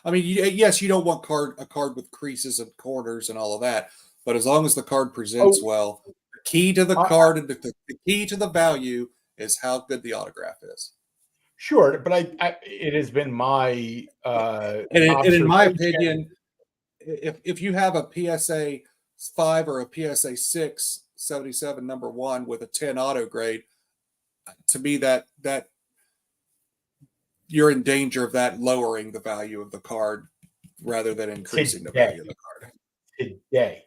C: Yes, you don't want a card with creases and corners and all of that, but as long as the card presents well, the key to the card and the key to the value is how good the autograph is.
B: Sure, but it has been my
C: and in my opinion, if you have a PSA 5 or a PSA 6 77 number 1 with a 10 auto grade, to me, that you're in danger of that lowering the value of the card rather than increasing the value of the card.
B: Today.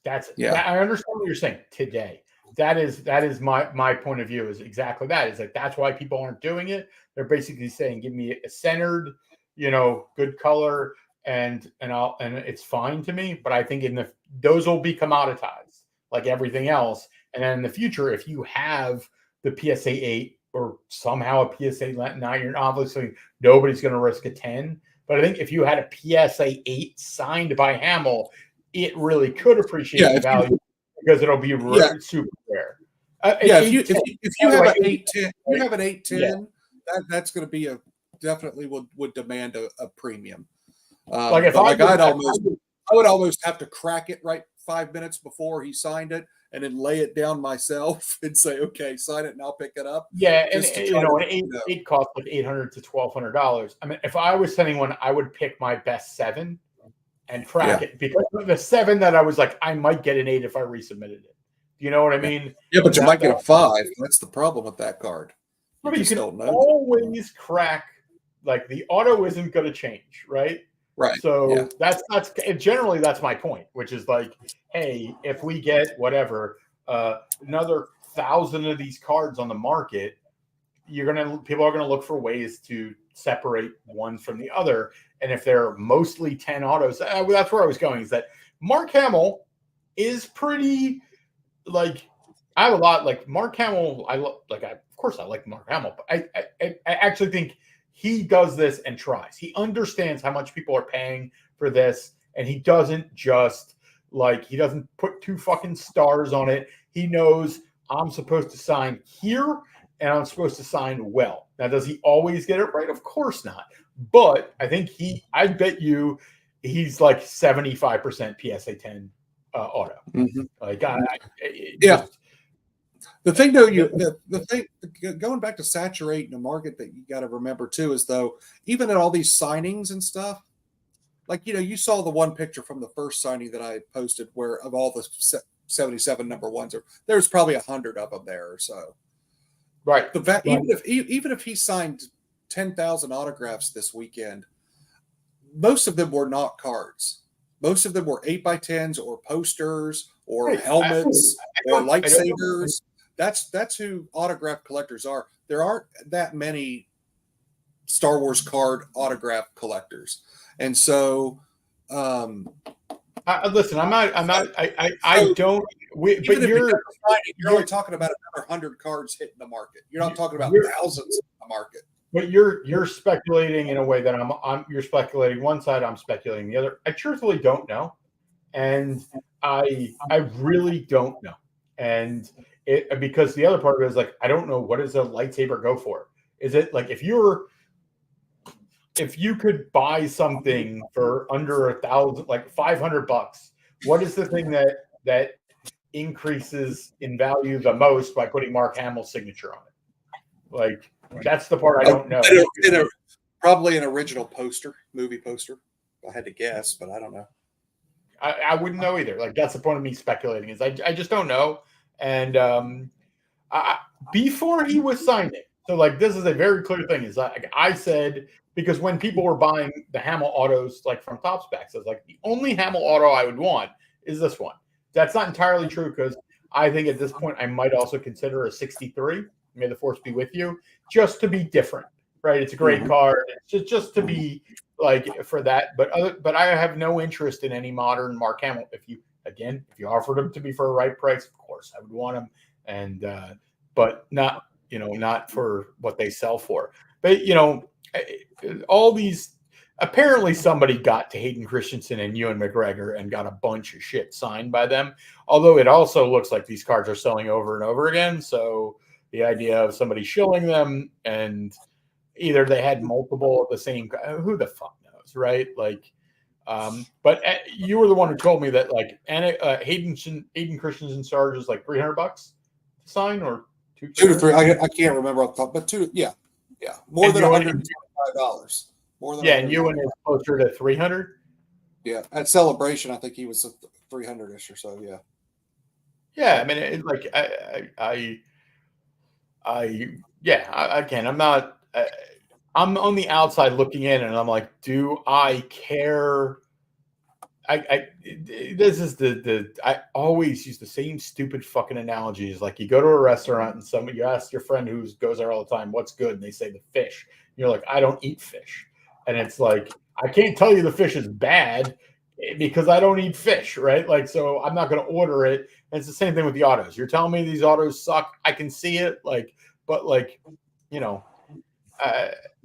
B: I understand what you're saying. Today. That is my point of view, is exactly that. Is like that's why people aren't doing it. They're basically saying, give me a centered, good color, and it's fine to me. But I think those will be commoditized like everything else. And then in the future, if you have the PSA 8 or somehow a PSA 9, you're obviously nobody's going to risk a 10. But I think if you had a PSA 8 signed by Hamill, it really could appreciate the value because it'll be super rare.
C: If you have an 810, you have an 810, that's going to be definitely would demand a premium. I would almost have to crack it right 5 minutes before he signed it, and then lay it down myself and say, okay, sign it and I'll pick it up.
B: Yeah, and an 8 costs like $800 to $1,200. I mean, if I was sending one, I would pick my best 7 and crack it, because the 7 that I was like, I might get an 8 if I resubmitted it. You know what I mean?
C: Yeah, but you might get a 5. That's the problem with that card.
B: You can always crack, like the auto isn't going to change, right?
C: Right.
B: So that's generally that's my point, which is like, hey, if we get whatever another 1,000 of these cards on the market, people are gonna look for ways to separate one from the other. And if they're mostly 10 autos, that's where I was going. Is that Mark Hamill is pretty like, I have a lot like Mark Hamill. Of course I like Mark Hamill, but I actually think he does this and tries. He understands how much people are paying for this, and he doesn't he doesn't put 2 fucking stars on it. He knows I'm supposed to sign here and I'm supposed to sign well. Now, does he always get it right? Of course not. But I think I bet you he's like 75% PSA 10 auto.
C: Mm-hmm. The thing, though, the thing going back to saturating the market that you got to remember too is, though, even at all these signings and stuff, like you saw the one picture from the first signing that I posted, where of all the 77 number ones, there's probably 100 of them there or so.
B: Right.
C: Even if he signed 10,000 autographs this weekend, most of them were not cards. Most of them were 8x10s or posters or helmets or lightsabers. That's who autograph collectors are. There aren't that many Star Wars card autograph collectors, and so
B: listen. I'm not. I don't.
C: But you're only talking about another 100 cards hitting the market. You're not talking about thousands in the market.
B: But you're speculating in a way that you're speculating one side, I'm speculating the other. I truthfully don't know, and I really don't know, and because the other part of it is like, I don't know, what does a lightsaber go for? Is it like if you could buy something for under 1,000, like $500, what is the thing that increases in value the most by putting Mark Hamill's signature on it? Like, that's the part I don't know.
C: Probably an original movie poster. I had to guess, but I don't know.
B: I wouldn't know either. Like, that's the point of me speculating, is I just don't know. And before he was signing, so like, this is a very clear thing, is like I said, because when people were buying the Hamill autos, like from Top Specs, I was like, the only Hamill auto I would want is this one. That's not entirely true, because I think at this point I might also consider a 63. May the force be with you, just to be different, right? It's a great card. It's just to be like for that. But I have no interest in any modern Mark Hamill. If you offered him to me for a right price, of course I would want him, and but not for what they sell for. But all these, apparently somebody got to Hayden Christensen and Ewan McGregor and got a bunch of shit signed by them. Although it also looks like these cards are selling over and over again. So the idea of somebody shilling them, and either they had multiple of the same, who the fuck knows, right? Like, but you were the one who told me that like Hayden Christensen charges like $300 to sign, or
C: $2 to $3. I can't remember off the top, but more than $125. More than
B: and Ewan is closer to 300.
C: Yeah, at Celebration, I think he was 300ish or so. Yeah.
B: Yeah, I mean, Again, I'm not. I'm on the outside looking in, and I'm like, do I care? This is I always use the same stupid fucking analogies. Like you go to a restaurant and you ask your friend who goes there all the time, what's good? And they say the fish. And you're like, I don't eat fish. And it's like, I can't tell you the fish is bad because I don't eat fish, right? Like, so I'm not going to order it. And it's the same thing with the autos. You're telling me these autos suck. I can see it. But you know,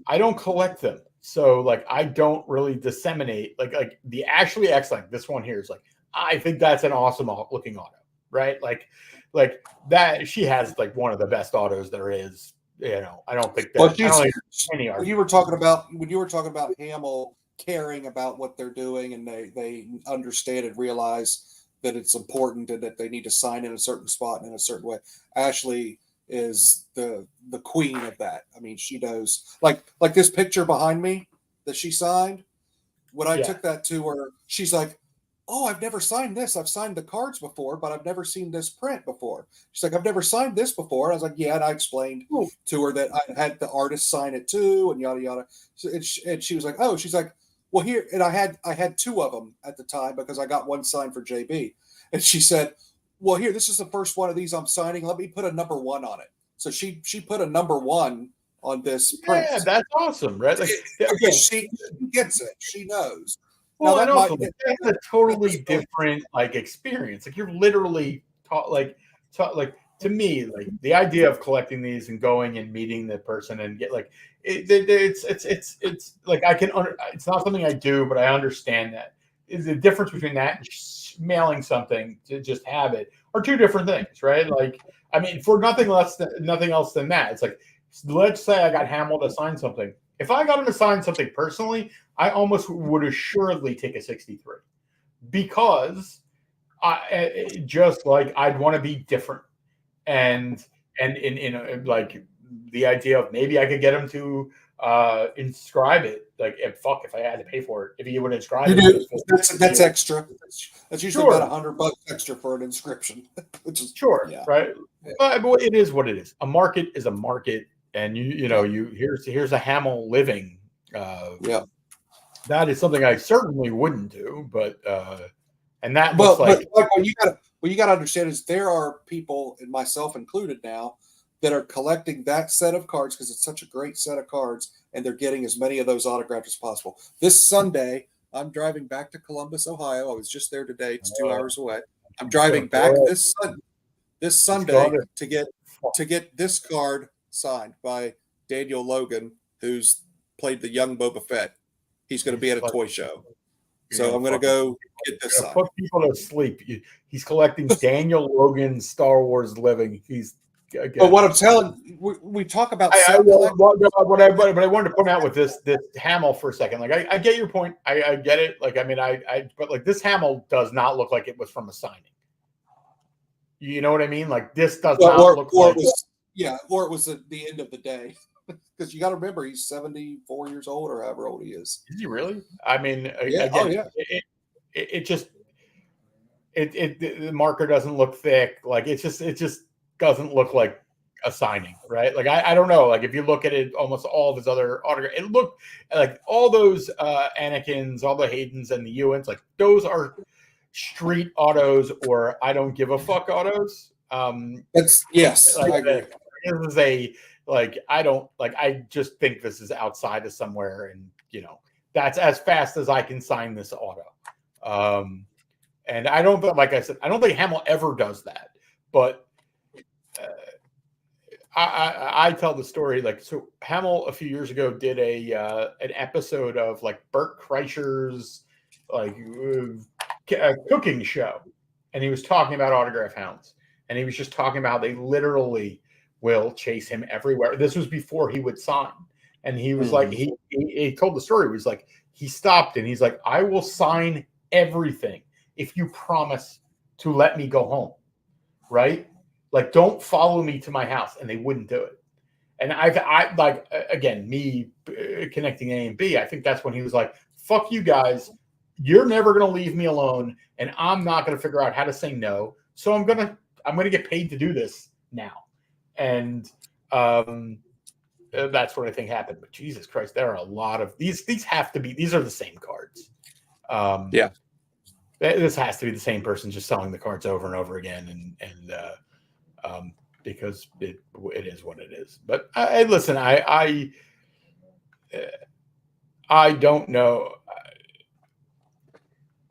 B: I don't collect them. So like I don't really disseminate like the actually excellent. This one here is like I think that's an awesome looking auto, right? Like that she has like one of the best autos there is. I don't think that.
C: Well,
B: I don't think any
C: when you were talking about Hamill caring about what they're doing and they understand and realize that it's important and that they need to sign in a certain spot and in a certain way. Ashley is the queen of that. I mean, she knows like this picture behind me that she signed. When I took that to her, she's like, "Oh, I've never signed this. I've signed the cards before, but I've never seen this print before." She's like, "I've never signed this before." I was like, "Yeah," and I explained to her that I had the artist sign it too, and yada yada. And she was like, "Oh," she's like, "Well, here," and I had two of them at the time because I got one signed for JB, and she said, "Well, here, this is the first one of these I'm signing. Let me put a number 1 on it." So she put a number 1 on this print.
B: Yeah, that's awesome, right? Like
C: because she gets it. She knows.
B: Well,
C: Now
B: and
C: that
B: also
C: might
B: that's a totally different like experience. Like you're literally taught like to me like the idea of collecting these and going and meeting the person and get like it's like it's not something I do, but I understand that is the difference between that and mailing something to just have it are two different things, right? Like I mean, for nothing else than that, it's like let's say I got Hamill to sign something. If I got him to sign something personally, I almost would assuredly take a 63 because just like I'd want to be different and in like the idea of maybe I could get him to inscribe it like if I had to pay for it if he would inscribe it
C: that's extra. That's usually about $100 extra for an inscription. Which is
B: right. But it is what it is. A market is a market, and here's a Hamill living. That is something I certainly wouldn't do, but and that looks like
C: what you got to understand is there are people, and myself included now, that are collecting that set of cards because it's such a great set of cards, and they're getting as many of those autographed as possible. This Sunday, I'm driving back to Columbus, Ohio. I was just there today. It's 2 hours away. I'm driving back this Sunday to get this card signed by Daniel Logan, who's played the young Boba Fett. He's going to be at a toy show. So I'm going to go get this signed.
B: Put people to sleep. He's collecting Daniel Logan Star Wars living.
C: But what I'm telling, we talk about.
B: But I wanted to point out with this Hamill for a second. Like I get your point. I get it. Like I mean but like this Hamill does not look like it was from a signing. You know what I mean? Like this does not look like.
C: Or it was at the end of the day. Because you got to remember, he's 74 years old or however old he is.
B: Is he really? I mean, the marker doesn't look thick. Like it just doesn't look like a signing, right? Like I don't know. Like if you look at it, almost all of his other autographs, it looked like all those Anakins, all the Haydens, and the Ewans. Like those are street autos or I don't give a fuck autos.
C: That's yes.
B: Like,
C: I agree.
B: This is I just think this is outside of somewhere, and that's as fast as I can sign this auto. And I don't think, like I said, I don't think Hamill ever does that. But I tell the story like so. Hamill a few years ago did an episode of like Bert Kreischer's like cooking show, and he was talking about autograph hounds, and he was just talking about how they literally will chase him everywhere. This was before he would sign. And he was like, he told the story. He was like, he stopped and he's like, I will sign everything if you promise to let me go home. Right? Like, don't follow me to my house. And they wouldn't do it. And I like, again, me connecting A and B, I think that's when he was like, fuck you guys. You're never going to leave me alone. And I'm not going to figure out how to say no. So I'm going to get paid to do this now. And That's what I think happened. But Jesus Christ, there are a lot of these. These have to be. These are the same cards.
C: Yeah.
B: This has to be the same person just selling the cards over and over again, because it is what it is. But listen, I don't know.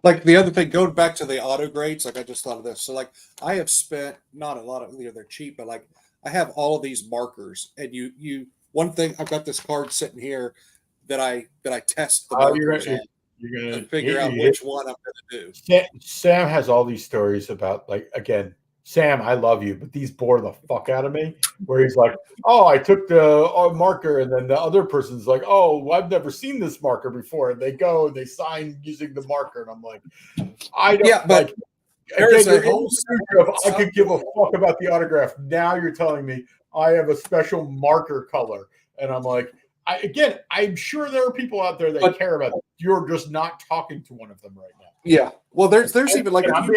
C: Like the other thing, going back to the auto grades, like I just thought of this. So like I have spent not a lot of, they're cheap, but like I have all of these markers, and one thing, I've got this card sitting here that I test the markers on
B: You're
C: to
B: gonna
C: figure out
B: you hit.
C: which one I'm going to do.
B: Sam has all these stories about, like, again, Sam, I love you, but these bore the fuck out of me. Where he's like, "Oh, I took the marker," and then the other person's like, "Oh, well, I've never seen this marker before." And they go and they sign using the marker, and I'm like, I don't
C: Yeah, but
B: like.
C: there
B: Again,
C: is a
B: you're
C: whole
B: I could give a fuck about the autograph. Now you're telling me I have a special marker color, and I'm like, I'm sure there are people out there that care about it. You're just not talking to one of them right now.
C: Yeah. Well, there's even like
B: I'm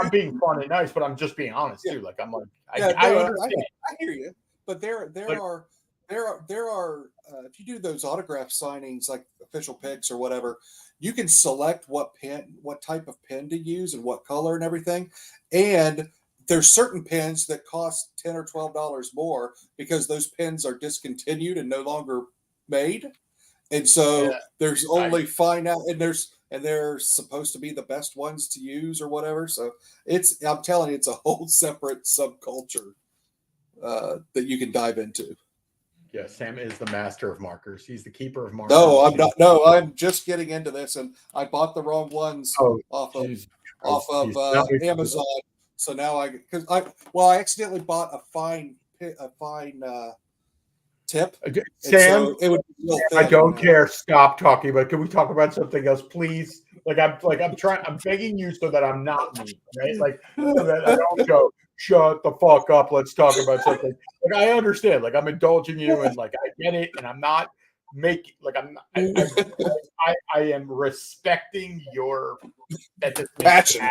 B: being fun and nice, but I'm just being honest too. Like, I'm like, I understand.
C: I hear you, but there are if you do those autograph signings, like official picks or whatever, you can select what type of pen to use and what color and everything. And there's certain pens that cost $10 or $12 more because those pens are discontinued and no longer made. And so there's only finite, and they're supposed to be the best ones to use or whatever. So I'm telling you, it's a whole separate subculture that you can dive into.
B: Yeah, Sam is the master of markers. He's the keeper of markers.
C: No, I'm not. No, I'm just getting into this, and I bought the wrong ones off of Amazon. So now I accidentally bought a fine tip.
B: Sam,
C: so it would be real thin,
B: I don't care. Stop talking. But can we talk about something else, please? I'm begging you so that I'm not me, right? Like, so that I don't go, shut the fuck up. Let's talk about something. Like, I understand. Like, I'm indulging you, and like I get it, and I'm not making like I'm. I am respecting your
C: passion.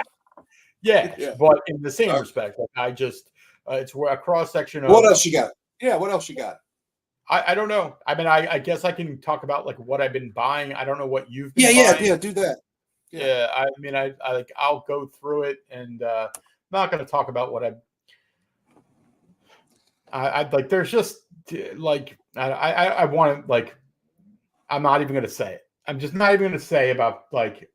B: Yeah, but in the same respect, like I just it's a cross section of.
C: What else you got? Yeah, what else you got?
B: I don't know. I mean, I guess I can talk about like what I've been buying. I don't know what you've been buying.
C: Yeah, do that.
B: Yeah, I mean, I'll go through it, and I'm not going to talk about what I like. There's just like I want to like. I'm not even going to say it. I'm just not even going to say about like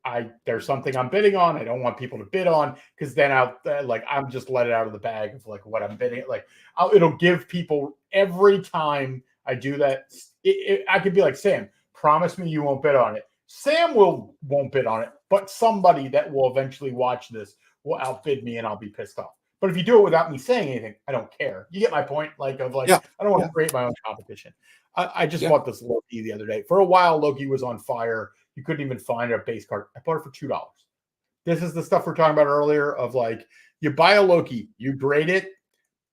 B: there's something I'm bidding on. I don't want people to bid on because then I'm just let it out of the bag of like what I'm bidding. Like it'll give people every time I do that. I could be like, Sam, promise me you won't bid on it. Sam won't bid on it, but somebody that will eventually watch this will outbid me, and I'll be pissed off. But if you do it without me saying anything, I don't care. You get my point? I don't want to create my own competition. I just bought this Loki the other day. For a while, Loki was on fire. You couldn't even find a base card. I bought it for $2. This is the stuff we're talking about earlier of like, you buy a Loki, you grade it,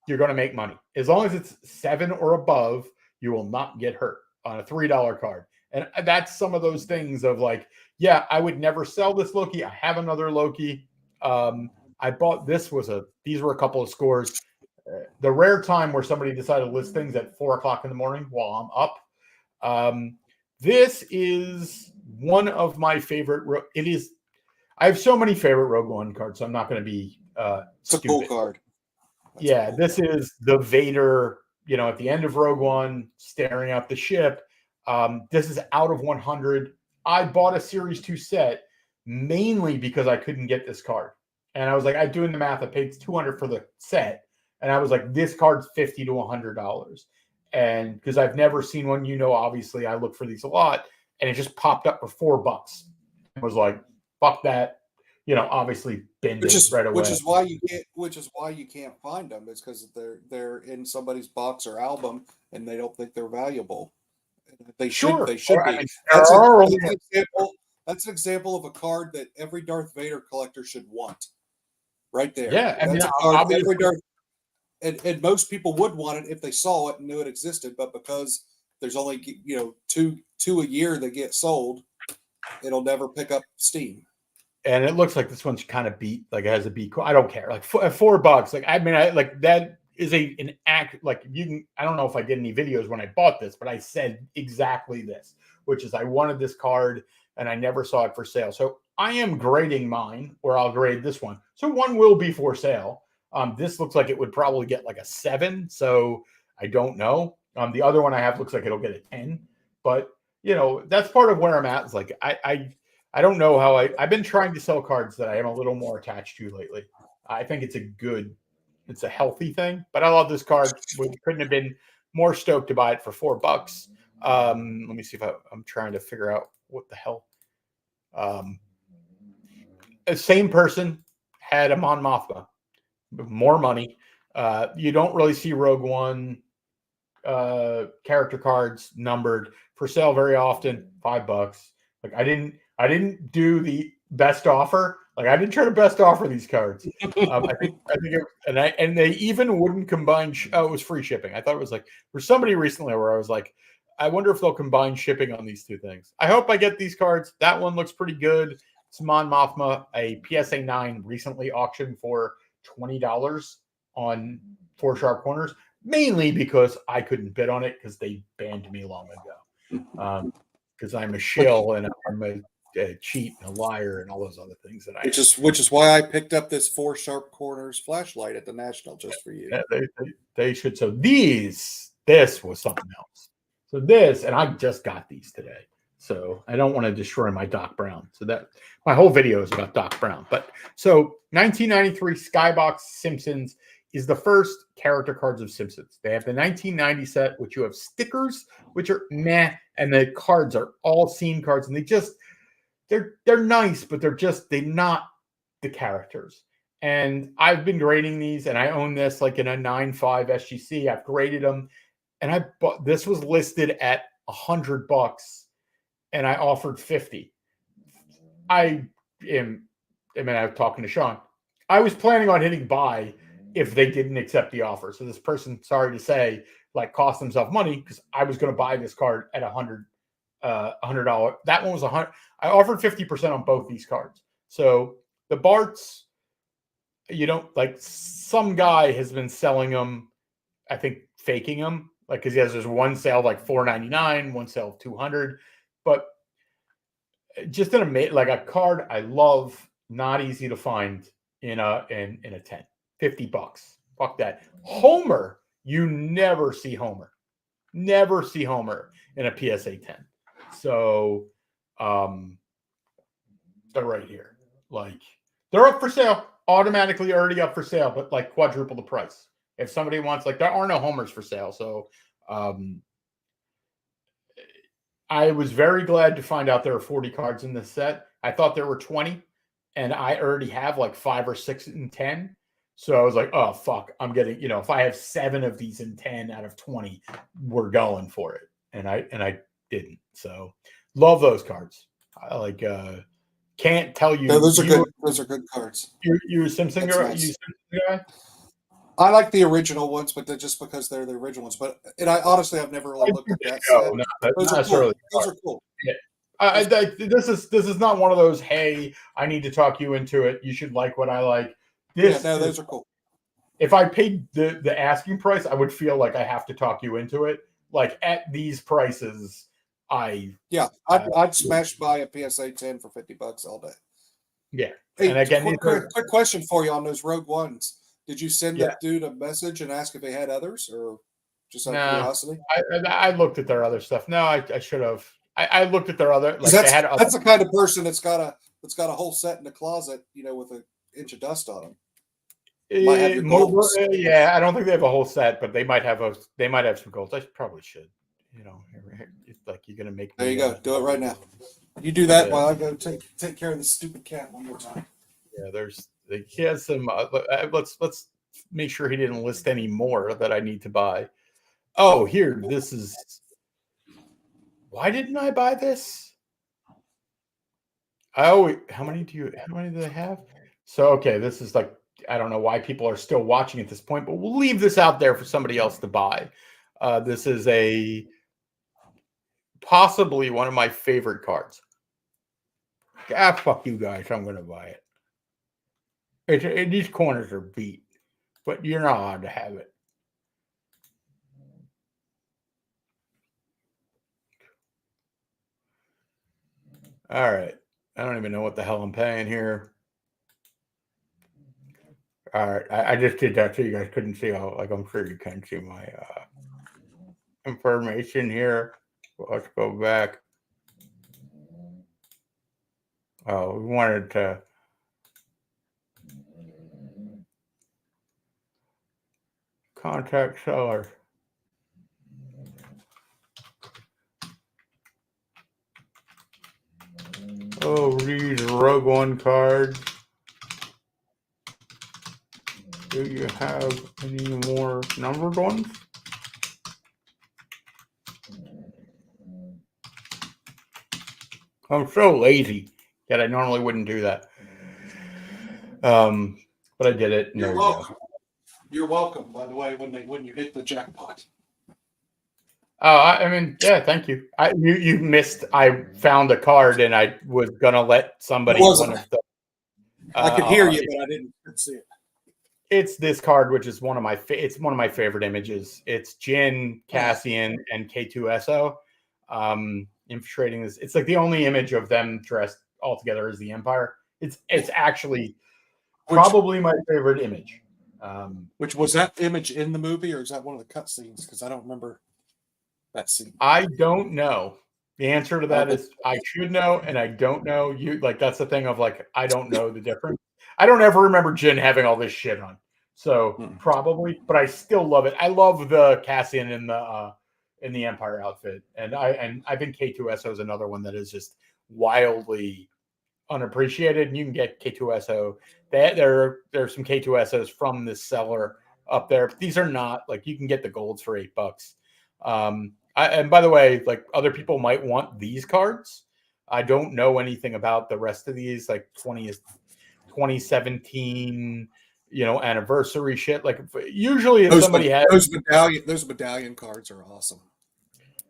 B: you're going to make money. As long as it's 7 or above, you will not get hurt on a $3 card. And that's some of those things of like, yeah, I would never sell this Loki. I have another Loki. I bought these were a couple of scores. The rare time where somebody decided to list things at 4:00 in the morning while I'm up. This is one of my favorite. I have so many favorite Rogue One cards, so I'm not going to be
C: it's a cool card.
B: That's cool. This is the Vader, at the end of Rogue One, staring at the ship. This is out of 100. I bought a Series 2 set mainly because I couldn't get this card. And I was like, I'm doing the math. I paid $200 for the set. And I was like, this card's $50 to $100. And because I've never seen one, obviously I look for these a lot. And it just popped up for $4. I was like, fuck that. Obviously binned it right away.
C: Which is why you can't find them. It's because they're in somebody's box or album and they don't think they're valuable. They should be. That's an example of a card that every Darth Vader collector should want. Right there.
B: Yeah,
C: that's a card every Darth, and most people would want it if they saw it and knew it existed, but because there's only two a year that get sold, it'll never pick up steam. And
B: it looks like this one's kind of beat, like it has a beat. I don't care, like $4. Like I mean, I like that. is an act like you can. I don't know if I did any videos when I bought this, but I said exactly this, which is I wanted this card and I never saw it for sale. So I am grading mine, or I'll grade this one. So one will be for sale. This looks like it would probably get like a 7. So I don't know. The other one I have looks like it'll get a 10. But that's part of where I'm at. Is like I don't know how I've been trying to sell cards that I am a little more attached to lately. I think it's a healthy thing. But I love this card. We couldn't have been more stoked to buy it for $4. Let me see if I'm trying to figure out what the hell. The same person had a Mon Mothma, more money. You don't really see Rogue One character cards numbered for sale very often. $5. Like I didn't do the best offer. Like I didn't try to best offer these cards. I think and they even wouldn't combine. It was free shipping. I thought it was like for somebody recently where I was like, I wonder if they'll combine shipping on these two things. I hope I get these cards. That one looks pretty good. It's Mon Mothma, a PSA 9 recently auctioned for $20 on 4 Sharp Corners, mainly because I couldn't bid on it because they banned me long ago. Because I'm a shill and I'm a cheat and a liar and all those other things that I
C: which is why I picked up this 4 Sharp Corners flashlight at the National just for you.
B: Yeah, they should. So this was something else. So this, and I just got these today. So I don't want to destroy my Doc Brown. So that my whole video is about Doc Brown. But so 1993 Skybox Simpsons is the first character cards of Simpsons. They have the 1990 set, which you have stickers, which are meh, and the cards are all scene cards, and they're nice, but they're not the characters. And I've been grading these, and I own this like in a 9.5 SGC. I've graded them, and I bought this was listed at $100, and I offered 50. I was talking to Sean. I was planning on hitting buy if they didn't accept the offer. So this person, sorry to say, like cost themselves money because I was going to buy this card at $100. That one was $100. I offered 50% on both these cards. So the Barts, like some guy has been selling them, I think faking them, like because he has this one sale like $4.99, one sale of $200, but just like a card I love, not easy to find in a 10. $50. Fuck that. Homer, you never see Homer. Never see Homer in a PSA 10. So they're right here. Like they're up for sale, automatically already up for sale, but like quadruple the price. If somebody wants, like there are no Homers for sale. So I was very glad to find out there are 40 cards in this set. I thought there were 20, and I already have like 5 or 6 in 10. So I was like, oh, fuck, I'm getting, if I have 7 of these in 10 out of 20, we're going for it. And I didn't. So love those cards. I can't tell you.
C: No, those are good cards.
B: You a Simpson guy?
C: Nice.
B: You Simpson guy?
C: I like the original ones, but they're just because they're the original ones. But I honestly have never really looked at that set.
B: No,
C: those are cool. Those are cool.
B: Yeah. This is not one of those. Hey, I need to talk you into it. You should like what I like.
C: Those are cool.
B: If I paid the asking price, I would feel like I have to talk you into it. Like at these prices, I'd
C: smash buy a PSA 10 for $50 all day.
B: Yeah.
C: Hey,
B: and again,
C: quick question for you on those Rogue Ones. Did you send that dude a message and ask if they had others, or just out of curiosity?
B: I looked at their other stuff. No, I should have. I looked at their other. Like
C: that's the kind of person that's got a whole set in the closet, with an inch of dust on them.
B: Yeah, I don't think they have a whole set, but they might have some golds. I probably should. It's like you're gonna make.
C: There you go. Do it right now. You do that while I go take care of this stupid cat one more time.
B: Yeah, he has some. Let's make sure he didn't list any more that I need to buy. Oh, here, this is. Why didn't I buy this? How many do they have? So okay, this is like. I don't know why people are still watching at this point, but we'll leave this out there for somebody else to buy. This is possibly one of my favorite cards. Fuck you guys. I'm going to buy it. These corners are beat, but you're not allowed to have it. All right. I don't even know what the hell I'm paying here. All right. I just did that so you guys couldn't see how, like, I'm sure you can see my information here. Well, let's go back. Oh, we wanted to. Contact seller. Oh, these Rogue One cards. Do you have any more numbered ones? I'm so lazy that I normally wouldn't do that. But I did it.
C: You're welcome. You're welcome. By the way, when you hit the jackpot.
B: Oh, I mean, yeah, thank you. You missed. I found a card and I was gonna let somebody one of the.
C: I could hear you, but I didn't see it.
B: It's this card, which is one of my it's one of my favorite images. It's Jin, Cassian, and K2SO infiltrating this. It's like the only image of them dressed all together as the Empire. It's actually probably my favorite image.
C: Which was that image in the movie, or is that one of the cutscenes? Because I don't remember that scene.
B: I don't know. The answer to that is I should know, and I don't know. You like that's the thing of like I don't know the difference. I don't ever remember Jin having all this shit on, so probably, but I still love it. I love the Cassian in the Empire outfit, and I think K2SO is another one that is just wildly unappreciated. And you can get K2SO. There's some K2SOs from this seller up there. But these are not like you can get the golds for $8. And by the way, like other people might want these cards. I don't know anything about the rest of these, like 2017, anniversary shit. Like usually if somebody has
C: those medallion cards are awesome.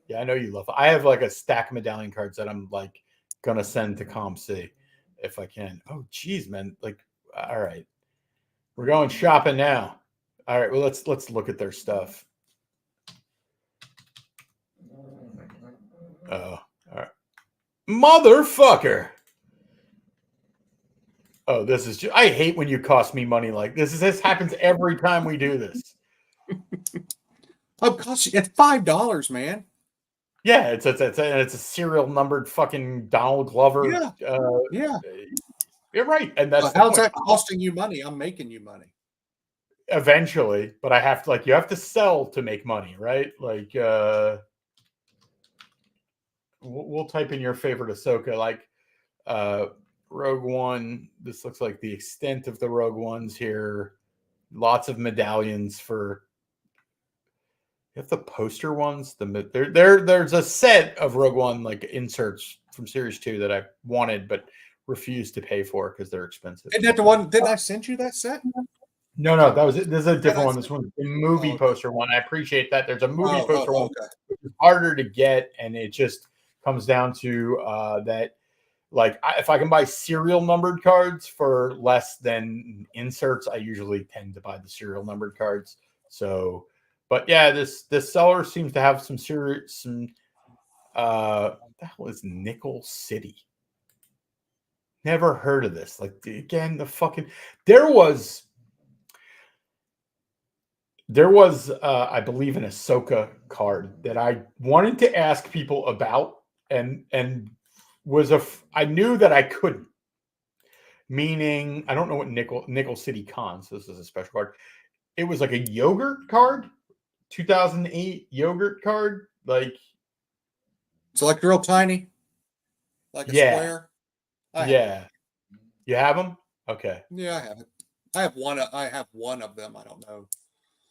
B: Yeah, I know you love it. I have like a stack of medallion cards that I'm like gonna send to ComC if I can. Oh geez, man. Like, all right. We're going shopping now. All right, well let's look at their stuff. Oh, all right. Motherfucker. Oh, this is I hate when you cost me money like this. This happens every time we do this.
C: Oh, cost you it's $5, man.
B: Yeah, it's a serial numbered fucking Donald Glover.
C: Yeah.
B: You're right, and that's
C: how's that costing you money? I'm making you money.
B: Eventually, but I have to you have to sell to make money, right? Like we'll type in your favorite Ahsoka, like Rogue One. This looks like the extent of the Rogue Ones here. Lots of medallions for. You have the poster ones. There's a set of Rogue One like inserts from Series 2 that I wanted but refused to pay for because they're expensive.
C: Isn't that the one? Didn't I send you that set?
B: No, that was it. This is a different one. This one's the movie poster one. I appreciate that. There's a movie poster one, which is harder to get, and it just comes down to that. Like, if I can buy serial numbered cards for less than inserts, I usually tend to buy the serial numbered cards. So, but yeah, this seller seems to have some serious. What the hell is Nickel City? Never heard of this. Like again, there was I believe an Ahsoka card that I wanted to ask people about and I knew that I couldn't. Meaning, I don't know what Nickel City Cons. This is a special card. It was like a yogurt card, 2008 yogurt card, like
C: it's like real tiny, like a square.
B: You have them? Okay.
C: Yeah, I have it. I have one of them. I don't know.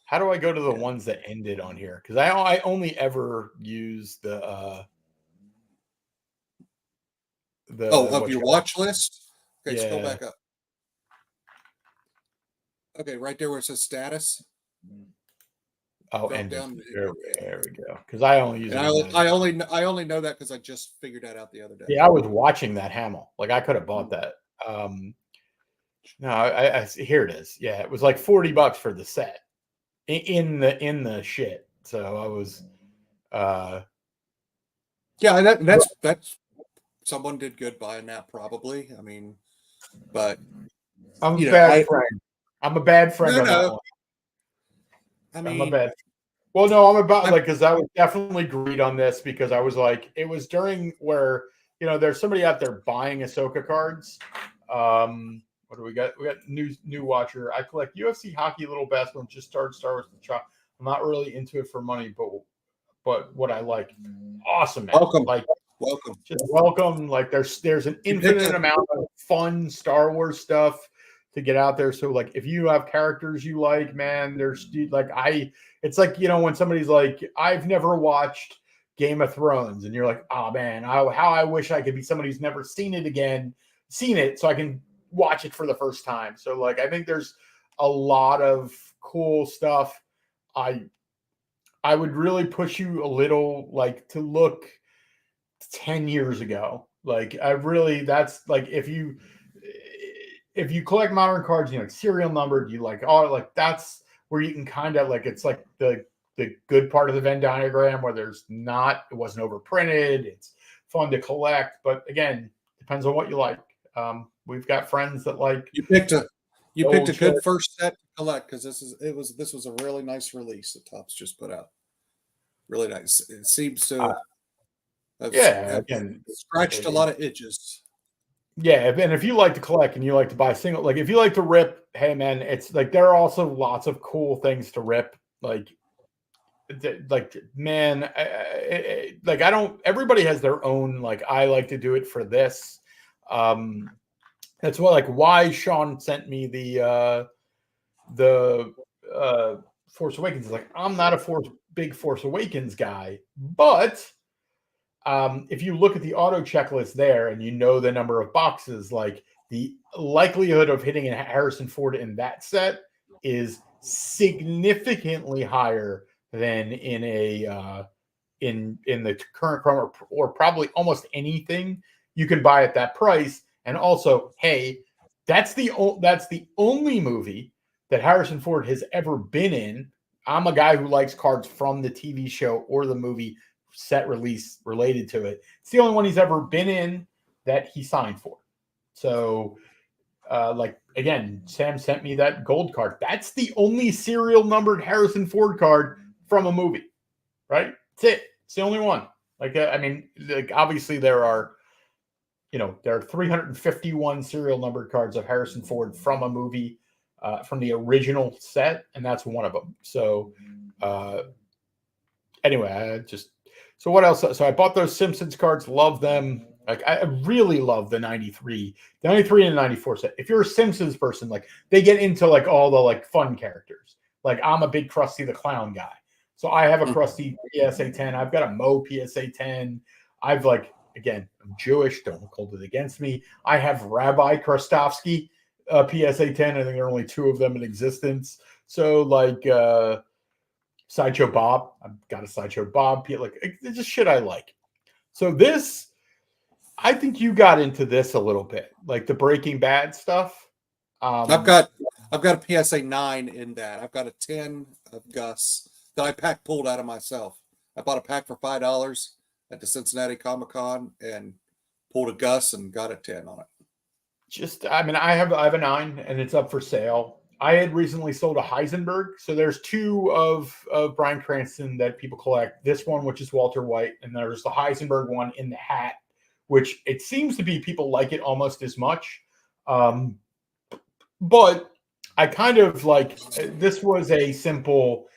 B: How do I go to the ones that ended on here? Because I only ever use the
C: of your watch list. Okay, scroll back up. Okay, right there where it says status.
B: Oh, and there we go. Because I only use.
C: I only know that because I just figured that out the other day.
B: Yeah, I was watching that Hamill. Like I could have bought that. No, I here it is. Yeah, it was like $40 for the set in the shit. So I was.
C: Yeah, that's someone did good buying that, probably. I mean, but
B: I'm a
C: you know,
B: bad friend. I'm a bad friend
C: no,
B: on that
C: no.
B: one.
C: I
B: I'm a
C: mean,
B: bad. Well, no, I'm about
C: I,
B: like because I was definitely agreed on this because I was like, it was during where there's somebody out there buying Ahsoka cards. What do we got? We got new watcher. I collect UFC hockey, little basketball. Just started Star Wars the Chop. I'm not really into it for money, but what I like, awesome, man.
C: welcome,
B: Like
C: welcome.
B: just welcome. Like there's an
C: You picked
B: infinite
C: a,
B: amount of fun Star Wars stuff to get out there. So like if you have characters you like, man, there's like it's like when somebody's like, I've never watched Game of Thrones, and you're like, oh man, how I wish I could be somebody who's never seen it so I can watch it for the first time. So like I think there's a lot of cool stuff. I would really push you a little like to look 10 years ago. Like that's like if you collect modern cards, like serial numbered, you like that's where you can kind of like it's like the good part of the Venn diagram where it wasn't overprinted, it's fun to collect, but again, depends on what you like. We've got friends that like
C: you picked a you picked
B: old
C: a good
B: shit.
C: first set to collect, because this was a really nice release that Topps just put out. Really nice. It seems to
B: Yeah,
C: have
B: again,
C: scratched a lot of itches.
B: yeah, and if you like to collect and you like to buy single, like if you like to rip, hey man, it's like there are also lots of cool things to rip. Like man, like I don't. Everybody has their own. Like I like to do it for this. Um, that's why Sean sent me the Force Awakens. Like I'm not a big Force Awakens guy, but if you look at the auto checklist there and the number of boxes, like the likelihood of hitting a Harrison Ford in that set is significantly higher than in the current Chrome or probably almost anything you can buy at that price. And also, hey, that's the only movie that Harrison Ford has ever been in. I'm a guy who likes cards from the TV show or the movie set release related to it. It's the only one he's ever been in that he signed for. So, like again, Sam sent me that gold card. That's the only serial numbered Harrison Ford card from a movie, right? That's it. It's the only one. Like, I mean, like obviously there are 351 serial numbered cards of Harrison Ford from a movie, from the original set, and that's one of them. So, anyway, so what else? So I bought those Simpsons cards. Love them. Like I really love the 93 and the 94 set. If you're a Simpsons person, like they get into like all the like fun characters. Like I'm a big Krusty the Clown guy. So I have a Krusty PSA 10. I've got a Mo PSA 10. I've like, again, I'm Jewish. Don't hold it against me. I have Rabbi Krastovsky PSA 10. I think there are only two of them in existence. So like Sideshow Bob. I've got a Sideshow Bob. Like it's just shit I like. So this, I think you got into this a little bit, like the Breaking Bad stuff.
C: I've got a PSA 9 in that. I've got a 10 of Gus that I pulled out of myself. I bought a pack for $5 at the Cincinnati Comic-Con and pulled a Gus and got a 10 on it.
B: I mean, I have a 9 and it's up for sale. I had recently sold a Heisenberg. So there's two of Bryan Cranston that people collect. This one, which is Walter White, and there's the Heisenberg one in the hat, which it seems to be people like it almost as much. But I kind of like this was a simple.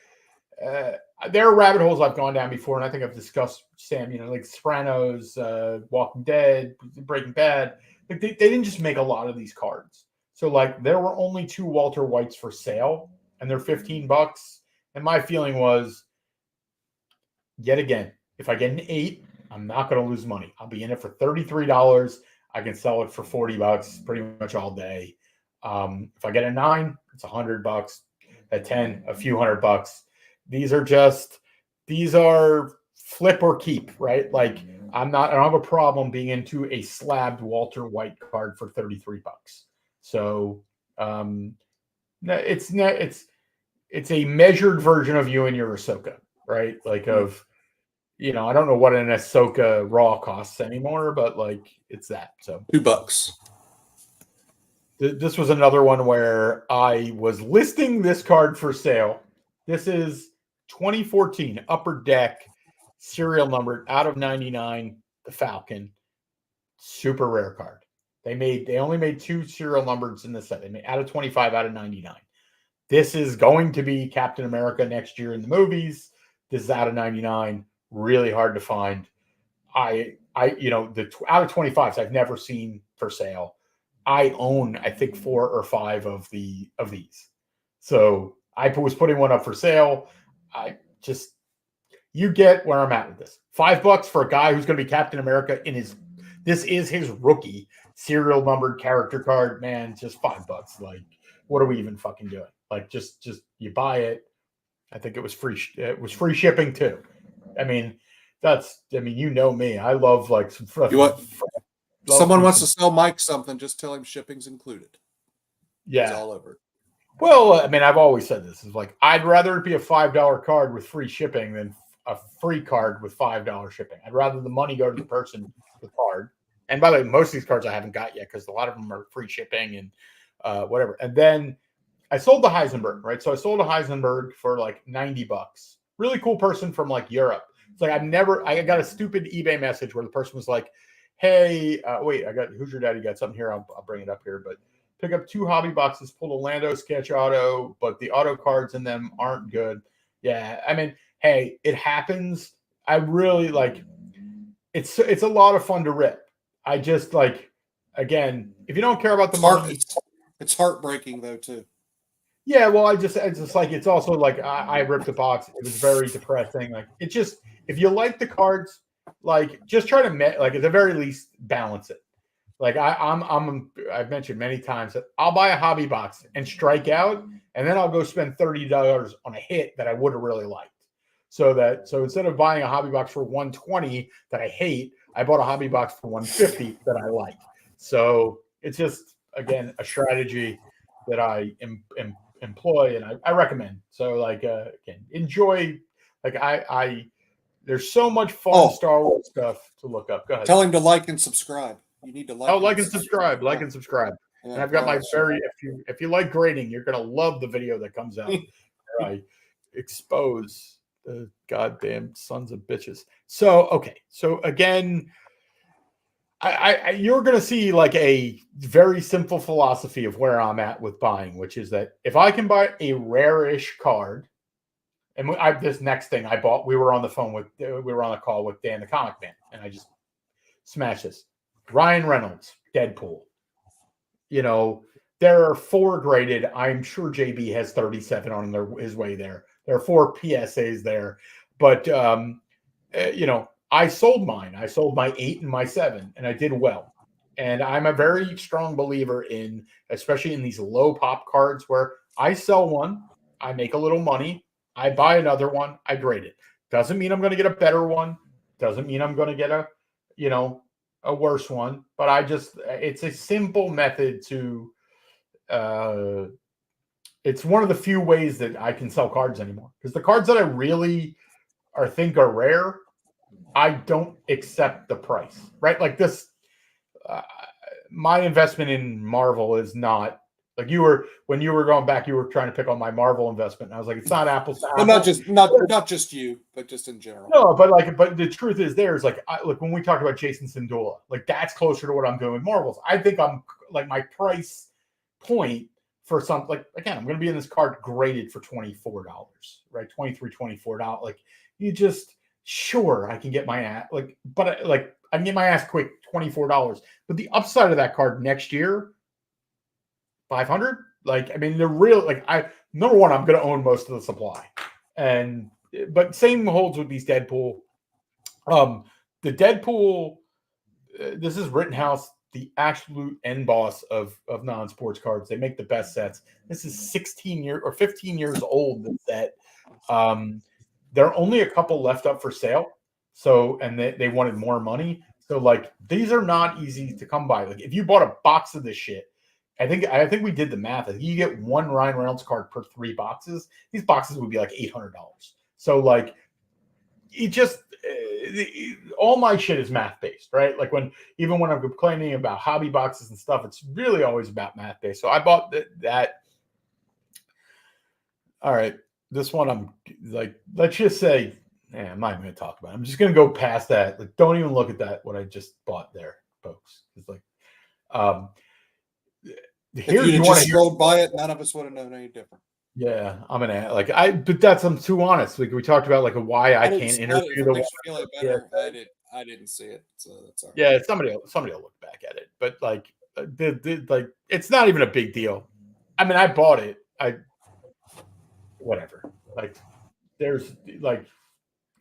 B: There are rabbit holes I've gone down before, and I think I've discussed, Sam. Like Sopranos, Walking Dead, Breaking Bad. Like they didn't just make a lot of these cards. So like there were only two Walter Whites for sale, and they're $15. And my feeling was, yet again, if I get an 8, I'm not going to lose money. I'll be in it for $33. I can sell it for $40 pretty much all day. If I get a 9, it's $100. At 10, a few $100. These are flip or keep, right? Like I don't have a problem being into a slabbed Walter White card for $33. So it's a measured version of you and your Ahsoka, right? Like of I don't know what an Ahsoka Raw costs anymore, but like it's that. So
C: $2.
B: This was another one where I was listing this card for sale. This is 2014 Upper Deck serial numbered out of 99, the Falcon. Super rare card. They only made 2 serial numbers in the set. They made out of 25 out of 99. This is going to be Captain America next year in the movies. This is out of 99. Really hard to find. The out of 25s I've never seen for sale. I own, I think, 4 or 5 of these. So I was putting one up for sale. You get where I'm at with this. $5 for a guy who's going to be Captain America this is his rookie serial numbered character card, man. Just $5. Like, what are we even fucking doing? Like, just you buy it. I think it was free. It was free shipping too. I mean, you know me. I love like some.
C: Someone wants to sell Mike something, just tell him shipping's included.
B: Yeah.
C: It's all over.
B: Well, I mean, I've always said this is like, I'd rather it be a $5 card with free shipping than a free card with $5 shipping. I'd rather the money go to the person with the card. And by the way, most of these cards I haven't got yet because a lot of them are free shipping and whatever. And then I sold the Heisenberg, right? So I sold a Heisenberg for like $90. Really cool person from like Europe. It's like I got a stupid eBay message where the person was like, hey, wait, who's your daddy? Got something here. I'll bring it up here. But pick up 2 hobby boxes, pulled a Lando sketch auto, but the auto cards in them aren't good. Yeah, I mean, hey, it happens. I really like it's a lot of fun to rip. I just like, again, if you don't care about the money,
C: it's heartbreaking though too.
B: Yeah, well, it's just like, it's also like I ripped the box. It was very depressing. Like, it just, if you like the cards, like, just try to like at the very least balance it. Like I've mentioned many times that I'll buy a hobby box and strike out, and then I'll go spend $30 on a hit that I would have really liked. So instead of buying a hobby box for $120 that I hate, I bought a hobby box for $150 that I like. So it's just, again, a strategy that I employ and I recommend. So like again, enjoy. Like there's so much fun Star Wars stuff to look up. Go ahead.
C: Tell him to like and subscribe. You need to
B: like and subscribe. Like and subscribe. Yeah, and I've got if you like grading, you're gonna love the video that comes out where I expose the goddamn sons of bitches. So okay. So again, you're going to see like a very simple philosophy of where I'm at with buying, which is that if I can buy a rare-ish card, and this next thing I bought, we were on a call with Dan the Comic Man, and I just smashed this. Ryan Reynolds, Deadpool. There are 4 graded. I'm sure JB has 37 on his way there. There are 4 PSAs there, but I sold mine. I sold my 8 and my 7, and I did well. And I'm a very strong believer in, especially in these low pop cards, where I sell one, I make a little money, I buy another one, I grade it. Doesn't mean I'm going to get a better one. Doesn't mean I'm going to get a worse one. But it's a simple method to, it's one of the few ways that I can sell cards anymore. Because the cards that I really think are rare, I don't accept the price, right? Like this, my investment in Marvel is not like when you were going back, you were trying to pick on my Marvel investment. And I was like, it's not apples to apples.
C: Well, not just you, but just in general.
B: No, but the truth is look, when we talk about Jason Sindula, like that's closer to what I'm doing with Marvels. I think I'm like my price point for some, like, again, I'm going to be in this card graded for $24, right? $24. Like you just, sure, I can get my ass I can get my ass quick, $24. But the upside of that card next year, $500. Like, I mean, they're real. Like, number one, I'm going to own most of the supply, but same holds with these Deadpool. The Deadpool, this is Rittenhouse, the absolute end boss of non-sports cards. They make the best sets. This is 15 years old. This set. There are only a couple left up for sale. So, and they wanted more money. So like, these are not easy to come by. Like if you bought a box of this shit, I think we did the math. I think you get 1 Ryan Reynolds card per 3 boxes. These boxes would be like $800. So like, all my shit is math based, right? Like even when I'm complaining about hobby boxes and stuff, it's really always about math based. So I bought that. All right, this one I'm like, let's just say, I'm not even going to talk about it. I'm just going to go past that. Like, don't even look at that. What I just bought there, folks. It's like,
C: here you want to scroll by it. None of us would have known any different.
B: Yeah, I'm I'm too honest. Like we talked about, like why I can't interview the.
C: Feel like better. I didn't see it, so that's all right.
B: Yeah, somebody will look back at it, but like, like it's not even a big deal. I mean, I bought it. Whatever. Like, there's like,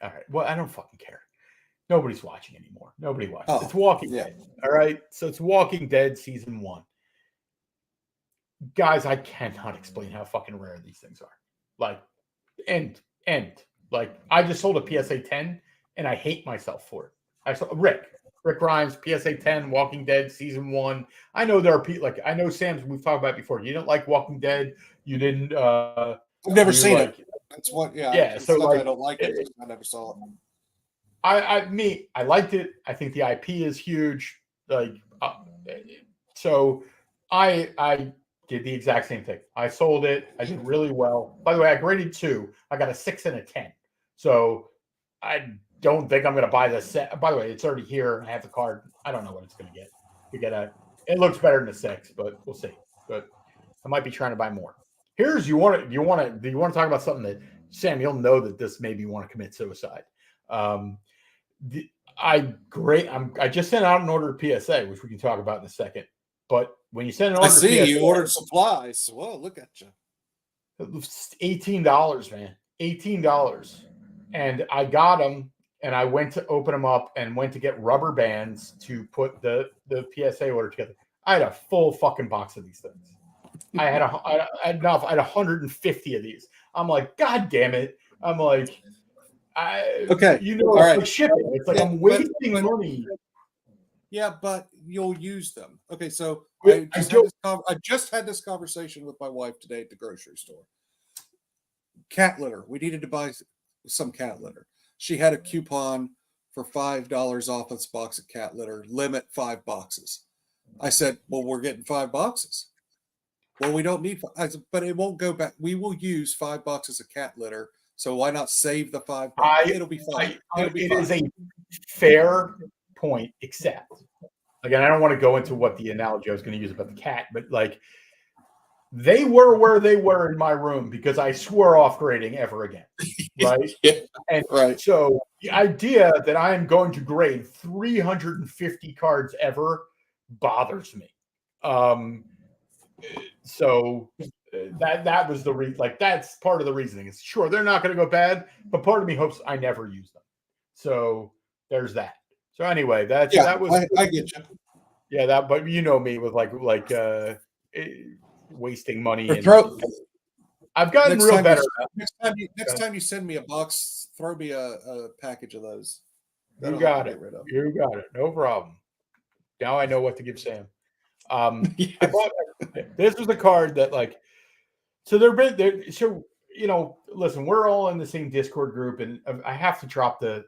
B: all right. Well, I don't fucking care. Nobody's watching anymore. Nobody watches. It's Walking Dead. All right. So it's Walking Dead season 1. Guys, I cannot explain how fucking rare these things are. Like, end. Like, I just sold a PSA 10 and I hate myself for it. I saw Rick Grimes, PSA 10, Walking Dead season 1. I know there are people like, I know Sam's, we've talked about it before. You didn't like Walking Dead. You didn't,
C: I've never seen it. That's what,
B: yeah. So like,
C: I don't like it. I never saw it.
B: I liked it. I think the IP is huge. Like, so I did the exact same thing. I sold it. I did really well. By the way, I graded 2. I got a 6 and a 10. So I don't think I'm going to buy the set. By the way, it's already here. I have the card. I don't know what it's going to get. It looks better than a 6, but we'll see. But I might be trying to buy more. Do you want to talk about something that, Sam, you'll know that this made me want to commit suicide. I just sent out an order of PSA, which we can talk about in a second. But when you send an order,
C: you ordered supplies. Whoa, look at you!
B: $18, man, $18, and I got them. And I went to open them up and went to get rubber bands to put the PSA order together. I had a full fucking box of these things. I had 150 of these. I'm like, God damn it! I'm like,
C: okay,
B: all right. Like shipping. It's like I'm wasting money.
C: Yeah, but you'll use them. Okay, so
B: I
C: just had this conversation with my wife today at the grocery store. Cat litter. We needed to buy some cat litter. She had a coupon for $5 off this box of cat litter. Limit 5 boxes. I said, well, we're getting 5 boxes. Well, we don't need 5. I said, but it won't go back. We will use 5 boxes of cat litter. So why not save the 5 boxes? It'll be fine.
B: It is a fair point, except, again, I don't want to go into what the analogy I was going to use about the cat, but like, they were where they were in my room because I swore off grading ever again. Right. And so the idea that I am going to grade 350 cards ever bothers me. So that was that's part of the reasoning. It's sure they're not going to go bad, but part of me hopes I never use them. So there's that. So anyway, that was,
C: I get you.
B: Yeah, but you know me with like wasting money. I've gotten real better.
C: Next time you send me a box, throw me a package of those.
B: You got it. You got it. No problem. Now I know what to give Sam. This was a card that so listen, we're all in the same Discord group, and I have to drop the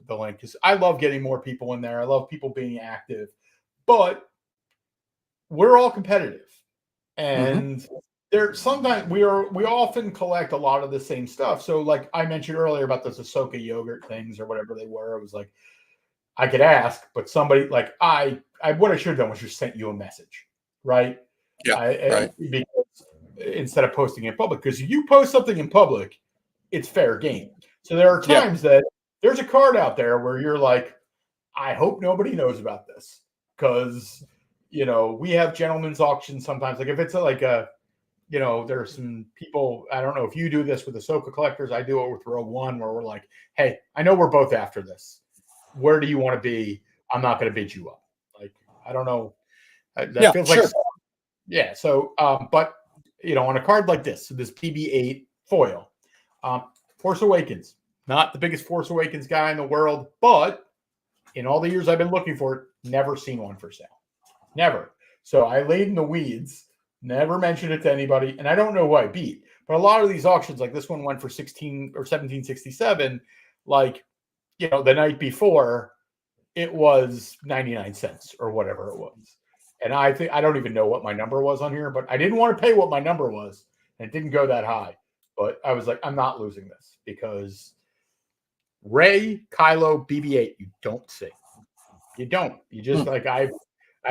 B: link because I love getting more people in there. I love people being active, but we're all competitive. And sometimes we often collect a lot of the same stuff. So like I mentioned earlier about those Ahsoka yogurt things or whatever they were, it was like I could ask, but somebody like what I should have done was just sent you a message, right?
C: Yeah,
B: because instead of posting it in public, because if you post something in public, it's fair game. So there are times that there's a card out there where you're like, I hope nobody knows about this because we have gentlemen's auctions sometimes. Like if it's there's some people, I don't know if you do this with Ahsoka collectors. I do it with Rogue One where we're like, hey, I know we're both after this. Where do you want to be? I'm not going to bid you up. Like, I don't know. That feels like, yeah. So, but on a card like this BB-8 foil, Force Awakens, not the biggest Force Awakens guy in the world, but in all the years I've been looking for it, never seen one for sale. Never. So I laid in the weeds, never mentioned it to anybody, and I don't know who I beat. But a lot of these auctions, like this one went for 16 or 1767. Like the night before it was 99 cents or whatever it was. And I don't even know what my number was on here, but I didn't want to pay what my number was. And it didn't go that high. But I was like, I'm not losing this because Ray, Kylo, BB-8, you don't see. You don't. You just like I've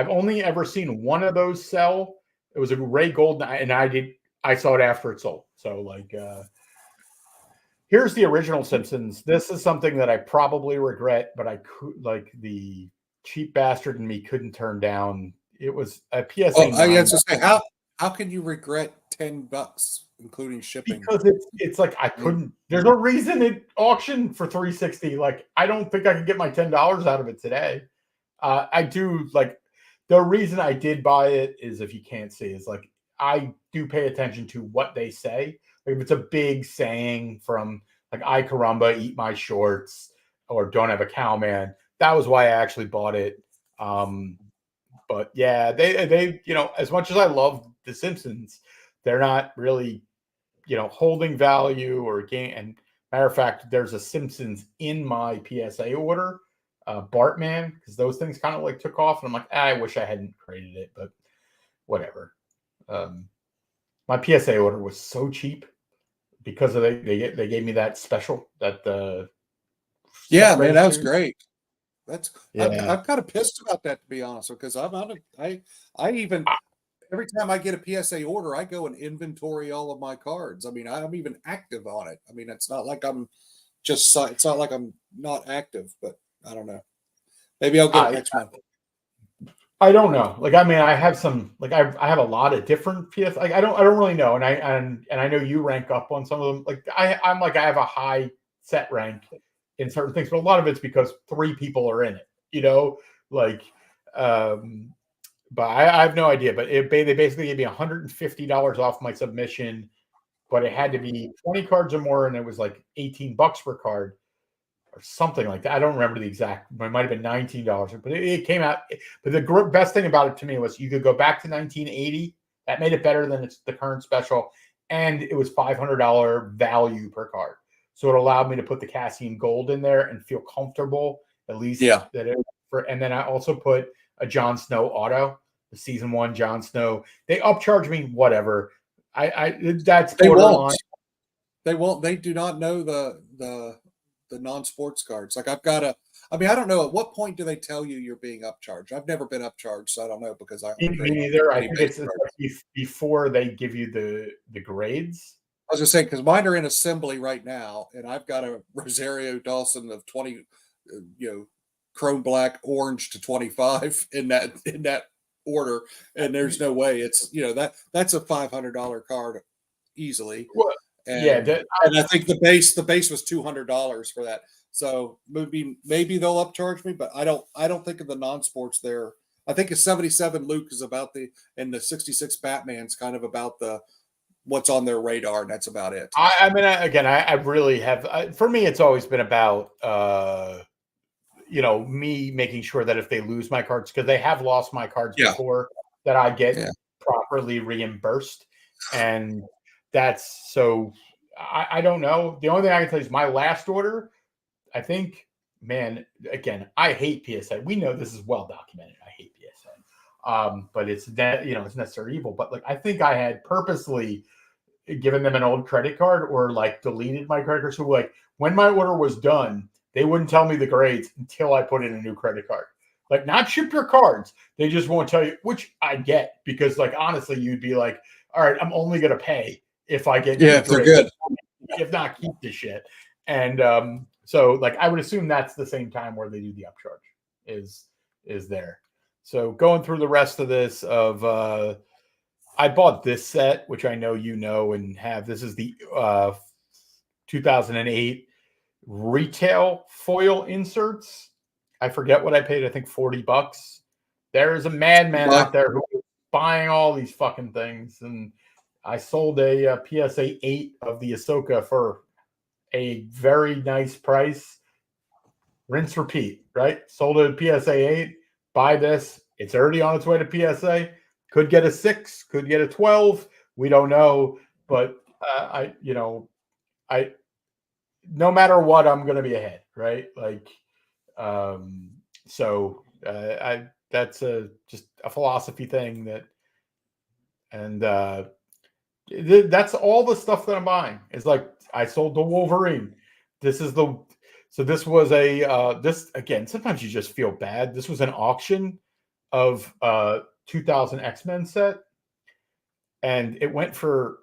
B: only ever seen one of those sell. It was a Ray Gold, and I saw it after it sold. So like here's the original Simpsons. This is something that I probably regret, but I could like the cheap bastard in me couldn't turn down. It was a PSA.
C: Well, I have to say, how can you regret $10, including shipping?
B: Because it's like I couldn't. There's no reason it auctioned for $360. Like I don't think I could get my $10 out of it today. I do like the reason I did buy it is if you can't see is like I do pay attention to what they say. Like if it's a big saying from like "I caramba, eat my shorts" or "Don't have a cow, man." That was why I actually bought it. But yeah, they as much as I love The Simpsons, they're not really holding value or gain. And matter of fact, there's a Simpsons in my PSA order. Bartman, because those things kind of like took off, and I'm like, I wish I hadn't created it, but whatever. My PSA order was so cheap because of they gave me that special that the
C: man, that was great. That's
B: yeah.
C: I'm kind of pissed about that, to be honest, because I even every time I get a PSA order, I go and inventory all of my cards. I mean, I'm even active on it. I mean, it's not like I'm it's not like I'm not active, but I don't know. Maybe I'll get it next month.
B: I don't know. Like, I mean, I have some. Like, I have a lot of different PS. Like, I don't really know. And I know you rank up on some of them. Like, I'm like I have a high set rank in certain things, but a lot of it's because 3 people are in it. Like, but I have no idea. But they basically gave me $150 off my submission, but it had to be 20 cards or more, and it was like $18 per card. Or something like that. I don't remember the exact. It might have been $19, but it came out. But the best thing about it to me was you could go back to 1980. That made it better than the current special, and it was $500 value per card. So it allowed me to put the Cassian Gold in there and feel comfortable at least.
C: Yeah.
B: And then I also put a Jon Snow auto, the season 1 Jon Snow. They upcharge me whatever. That's borderline.
C: They won't. They do not know the non-sports cards. Like I don't know at what point do they tell you you're being upcharged. I've never been upcharged, so I don't know because
B: me neither. I think it's before they give you the grades.
C: I was just saying because mine are in assembly right now, and I've got a Rosario Dawson of 20, chrome black orange to 25 in that order, and there's no way it's that's a $500 card easily.
B: Well,
C: and I think the base was $200 for that. So maybe they'll upcharge me, but I don't think of the non-sports there. I think a 77 Luke is about and the 66 Batman's kind of about what's on their radar, and that's about it.
B: I mean, I really have. For me, it's always been about me making sure that if they lose my cards, because they have lost my cards before, that I get properly reimbursed, and that's so. I don't know. The only thing I can tell you is my last order. I think, man, again, I hate PSA. We know this is well documented. I hate PSA. But it's that it's necessary evil. But like I think I had purposely given them an old credit card or like deleted my credit card. So like when my order was done, they wouldn't tell me the grades until I put in a new credit card. Like not ship your cards. They just won't tell you, which I get because like honestly, you'd be like, all right, I'm only gonna pay if I get
C: if they're good.
B: If not, keep the shit. And so like I would assume that's the same time where they do the upcharge is there. So going through the rest of this I bought this set, which I know and have. This is the 2008 retail foil inserts. I forget what I paid. I think $40. There is a madman out there who is buying all these fucking things, and I sold a PSA 8 of the Ahsoka for a very nice price. Rinse, repeat, right? Sold a PSA 8. Buy this. It's already on its way to PSA. Could get a 6, could get a 12. We don't know, but no matter what, I'm going to be ahead, right? Like, so that's just a philosophy thing and that's all the stuff that I'm buying. It's like I sold the Wolverine. This is the so this was a this again. Sometimes you just feel bad. This was an auction of 2000 X-Men set, and it went for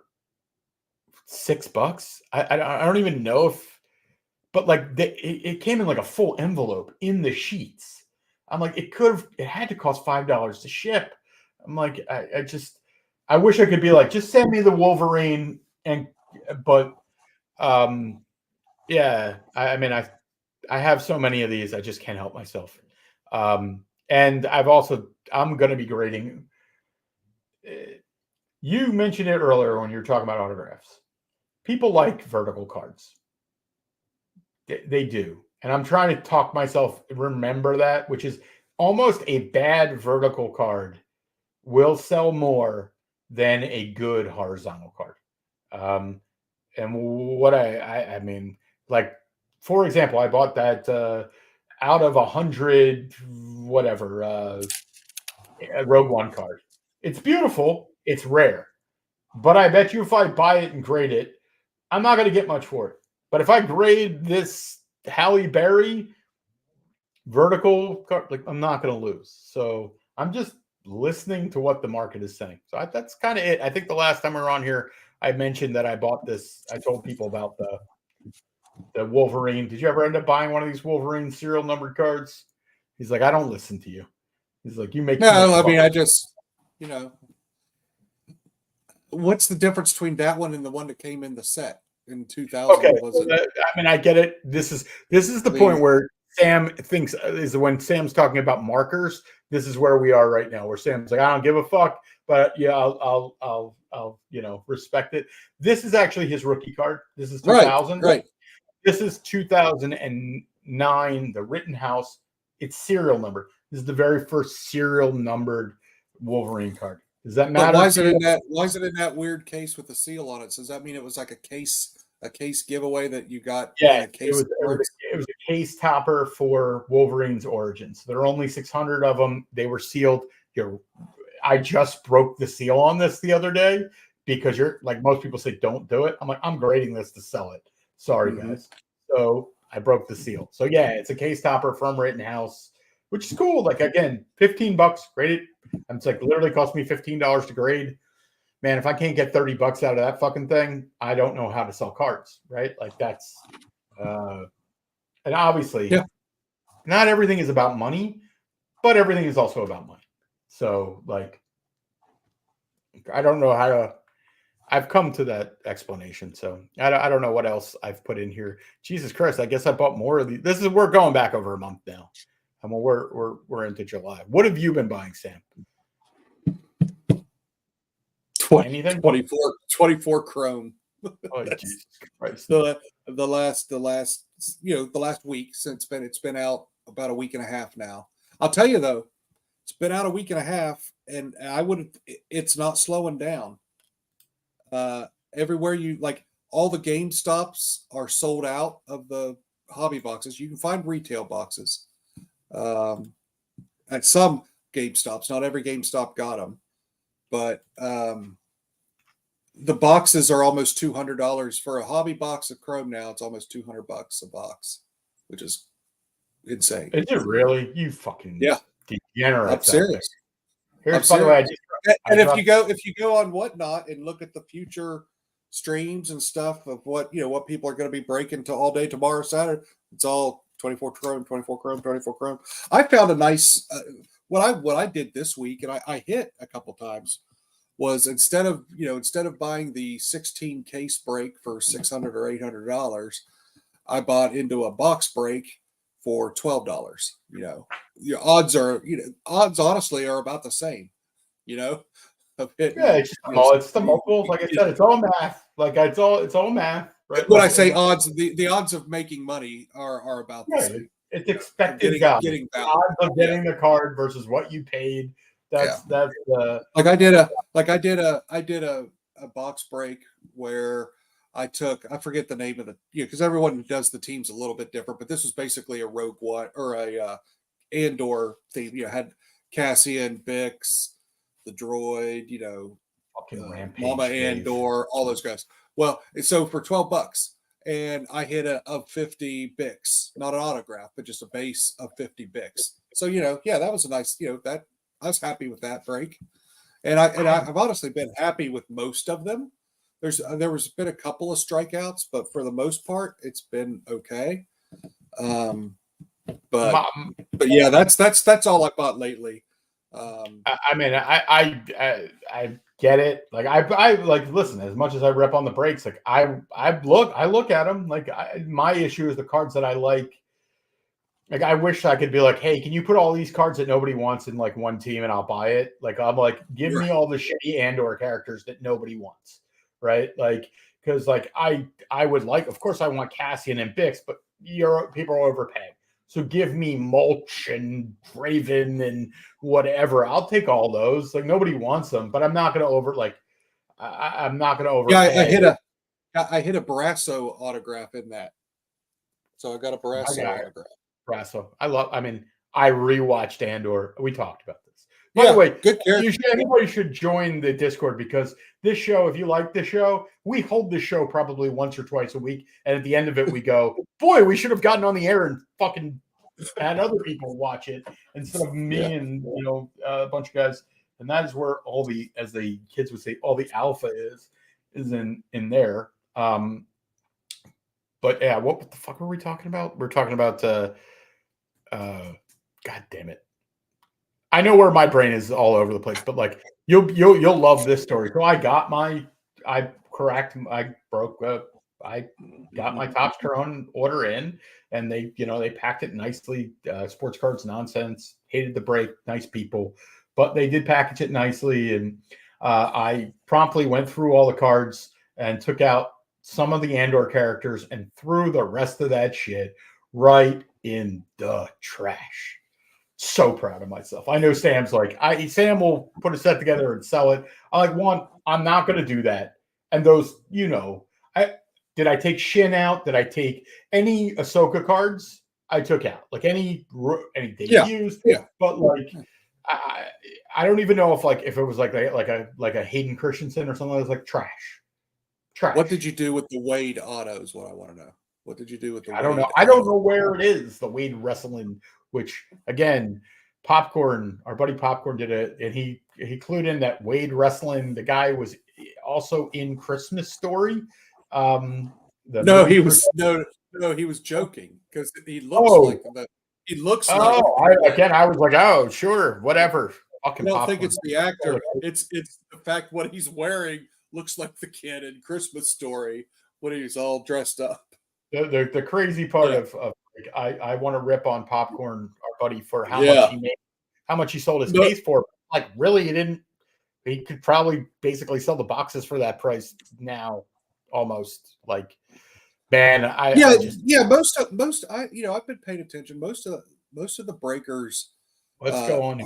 B: $6. I don't even know if, but like it came in like a full envelope in the sheets. I'm like, it had to cost $5 to ship. I'm like, I wish I could be like, just send me the Wolverine but yeah, I mean, I have so many of these, I just can't help myself. And I'm going to be grading. You mentioned it earlier when you were talking about autographs. People like vertical cards. They do. And I'm trying to talk myself, remember that, which is almost a bad vertical card will sell more than a good horizontal card. And what I mean, like, for example, I bought that out of 100, whatever, a Rogue One card. It's beautiful. It's rare. But I bet you if I buy it and grade it, I'm not going to get much for it. But if I grade this Halle Berry vertical card, like, I'm not going to lose. So I'm just listening to what the market is saying. So that's kind of it. I think the last time we were on here, I mentioned that I bought this. I told people about the Wolverine. Did you ever end up buying one of these Wolverine serial numbered cards? He's like, I don't listen to you. He's like, you make too much
C: No, I
B: fuck.
C: mean, I just, what's the difference between that one and the one that came in the set in 2000?
B: Okay,
C: Was it?
B: I mean, I get it. This is the point where Sam thinks is when Sam's talking about markers. This is where we are right now, where Sam's like, I don't give a fuck, but yeah, I'll respect it. This is actually his rookie card. This is 2000.
C: Right.
B: This is 2009. The Rittenhouse. It's serial numbered. This is the very first serial numbered Wolverine card. Does that matter?
C: But why is it in that? Why is it in that weird case with the seal on it? Does that mean it was like a case giveaway that you got?
B: Yeah,
C: in a case
B: it was a case topper for Wolverine's origins. There are only 600 of them. They were sealed. I just broke the seal on this the other day because you're like most people say, don't do it. I'm like, I'm grading this to sell it. Sorry, guys. So I broke the seal. So yeah, it's a case topper from Rittenhouse, which is cool. Like again, $15 graded. It's like literally cost me $15 to grade. Man, if I can't get $30 out of that fucking thing, I don't know how to sell cards, right? Like that's and obviously not everything is about money, but everything is also about money. So like I don't know how to I've come to that explanation. So I don't know what else I've put in here. Jesus Christ, I guess I bought more of these. We're going back over a month now. And we're into July. What have you been buying, Sam?
C: 24 Chrome.
B: Oh, Jesus Christ.
C: The last week since it's been out about a week and a half now. I'll tell you though, it's been out a week and a half, and it's not slowing down. Everywhere you like, all the GameStops are sold out of the hobby boxes. You can find retail boxes at some GameStops. Not every GameStop got them, but the boxes are almost $200 for a hobby box of Chrome now. It's almost $200 a box, which is insane.
B: Is it really? You fucking degenerates.
C: I'm serious.
B: Here's by the way,
C: if you go on Whatnot and look at the future streams and stuff of what people are going to be breaking to all day tomorrow, Saturday, it's all 24 Chrome, 24 Chrome, 24 Chrome. I found a nice what I did this week, and I hit a couple times, was instead of buying the 16 case break for $600 or $800, I bought into a box break for $12. Odds honestly are about the same.
B: It's the multiple. Like I said, it's all math. Like it's all math. Right?
C: When I say odds, the odds of making money are about the same.
B: It's expected getting the odds of getting the card versus what you paid. That's the
C: I did a box break where I forget the name of because everyone does the teams a little bit different, but this was basically a Rogue One or a Andor theme. Had Cassian, Bix, the droid,
B: Fucking Rampage,
C: Mama
B: Dave.
C: Andor, all those guys. Well, so for $12, and I hit a 50 Bix, not an autograph, but just a base of 50 Bix. So that was a nice, that I was happy with that break, and I've honestly been happy with most of them. There was been a couple of strikeouts, but for the most part, it's been okay. But yeah, that's all I bought lately.
B: I mean, I get it. Like I like listen. As much as I rip on the breaks, like I look at them. Like my issue is the cards that I like. Like I wish I could be like, hey, can you put all these cards that nobody wants in like one team and I'll buy it? Like I'm like, give me all the shitty Andor characters that nobody wants, right? Like because like I would like, of course, I want Cassian and Bix, but people are overpaying. So give me Mulch and Raven and whatever. I'll take all those. Like nobody wants them, but I'm not going to I'm not going to overpay.
C: Yeah, I hit a Barrasso autograph in that. So I got a Barrasso autograph.
B: Brasso. I rewatched Andor. We talked about this. By the way,
C: good character.
B: Anybody should join the Discord because this show, if you like the show, we hold this show probably once or twice a week. And at the end of it, we go, boy, we should have gotten on the air and fucking had other people watch it instead of me and a bunch of guys. And that is where all the, as the kids would say, all the alpha is in there. But yeah, what the fuck were we talking about? We're talking about God damn it. I know where my brain is all over the place, but like you'll love this story. So I got my Topps Corona order in, and they packed it nicely. Sports Cards Nonsense, hated the break, nice people, but they did package it nicely, and I promptly went through all the cards and took out some of the Andor characters and threw the rest of that shit right in the trash. So proud of myself. I know Sam's like, Sam will put a set together and sell it. I'm not going to do that. And those, did I take Shin out? Did I take any Ahsoka cards? I took out like any debuts.
C: Yeah.
B: But like, I don't even know if it was like a Hayden Christensen or something that was like trash.
C: What did you do with the Wade autos? What I want to know. What did you do with the?
B: I don't know. I don't know where it is. The Wade Wrestling, which again, Popcorn, our buddy Popcorn did it, and he clued in that Wade Wrestling. The guy was also in Christmas Story.
C: He was joking because he looks like he looks. I
B: was like, oh, sure, whatever.
C: Fucking I don't think it's the actor. It's the fact what he's wearing looks like the kid in Christmas Story when he's all dressed up.
B: The crazy part of like, I want to rip on Popcorn, our buddy, for how much he made, how much he sold his case for. Like, really, he could probably basically sell the boxes for that price now, almost. Like, man,
C: most I've been paying attention. Most of the breakers.
B: Let's go on.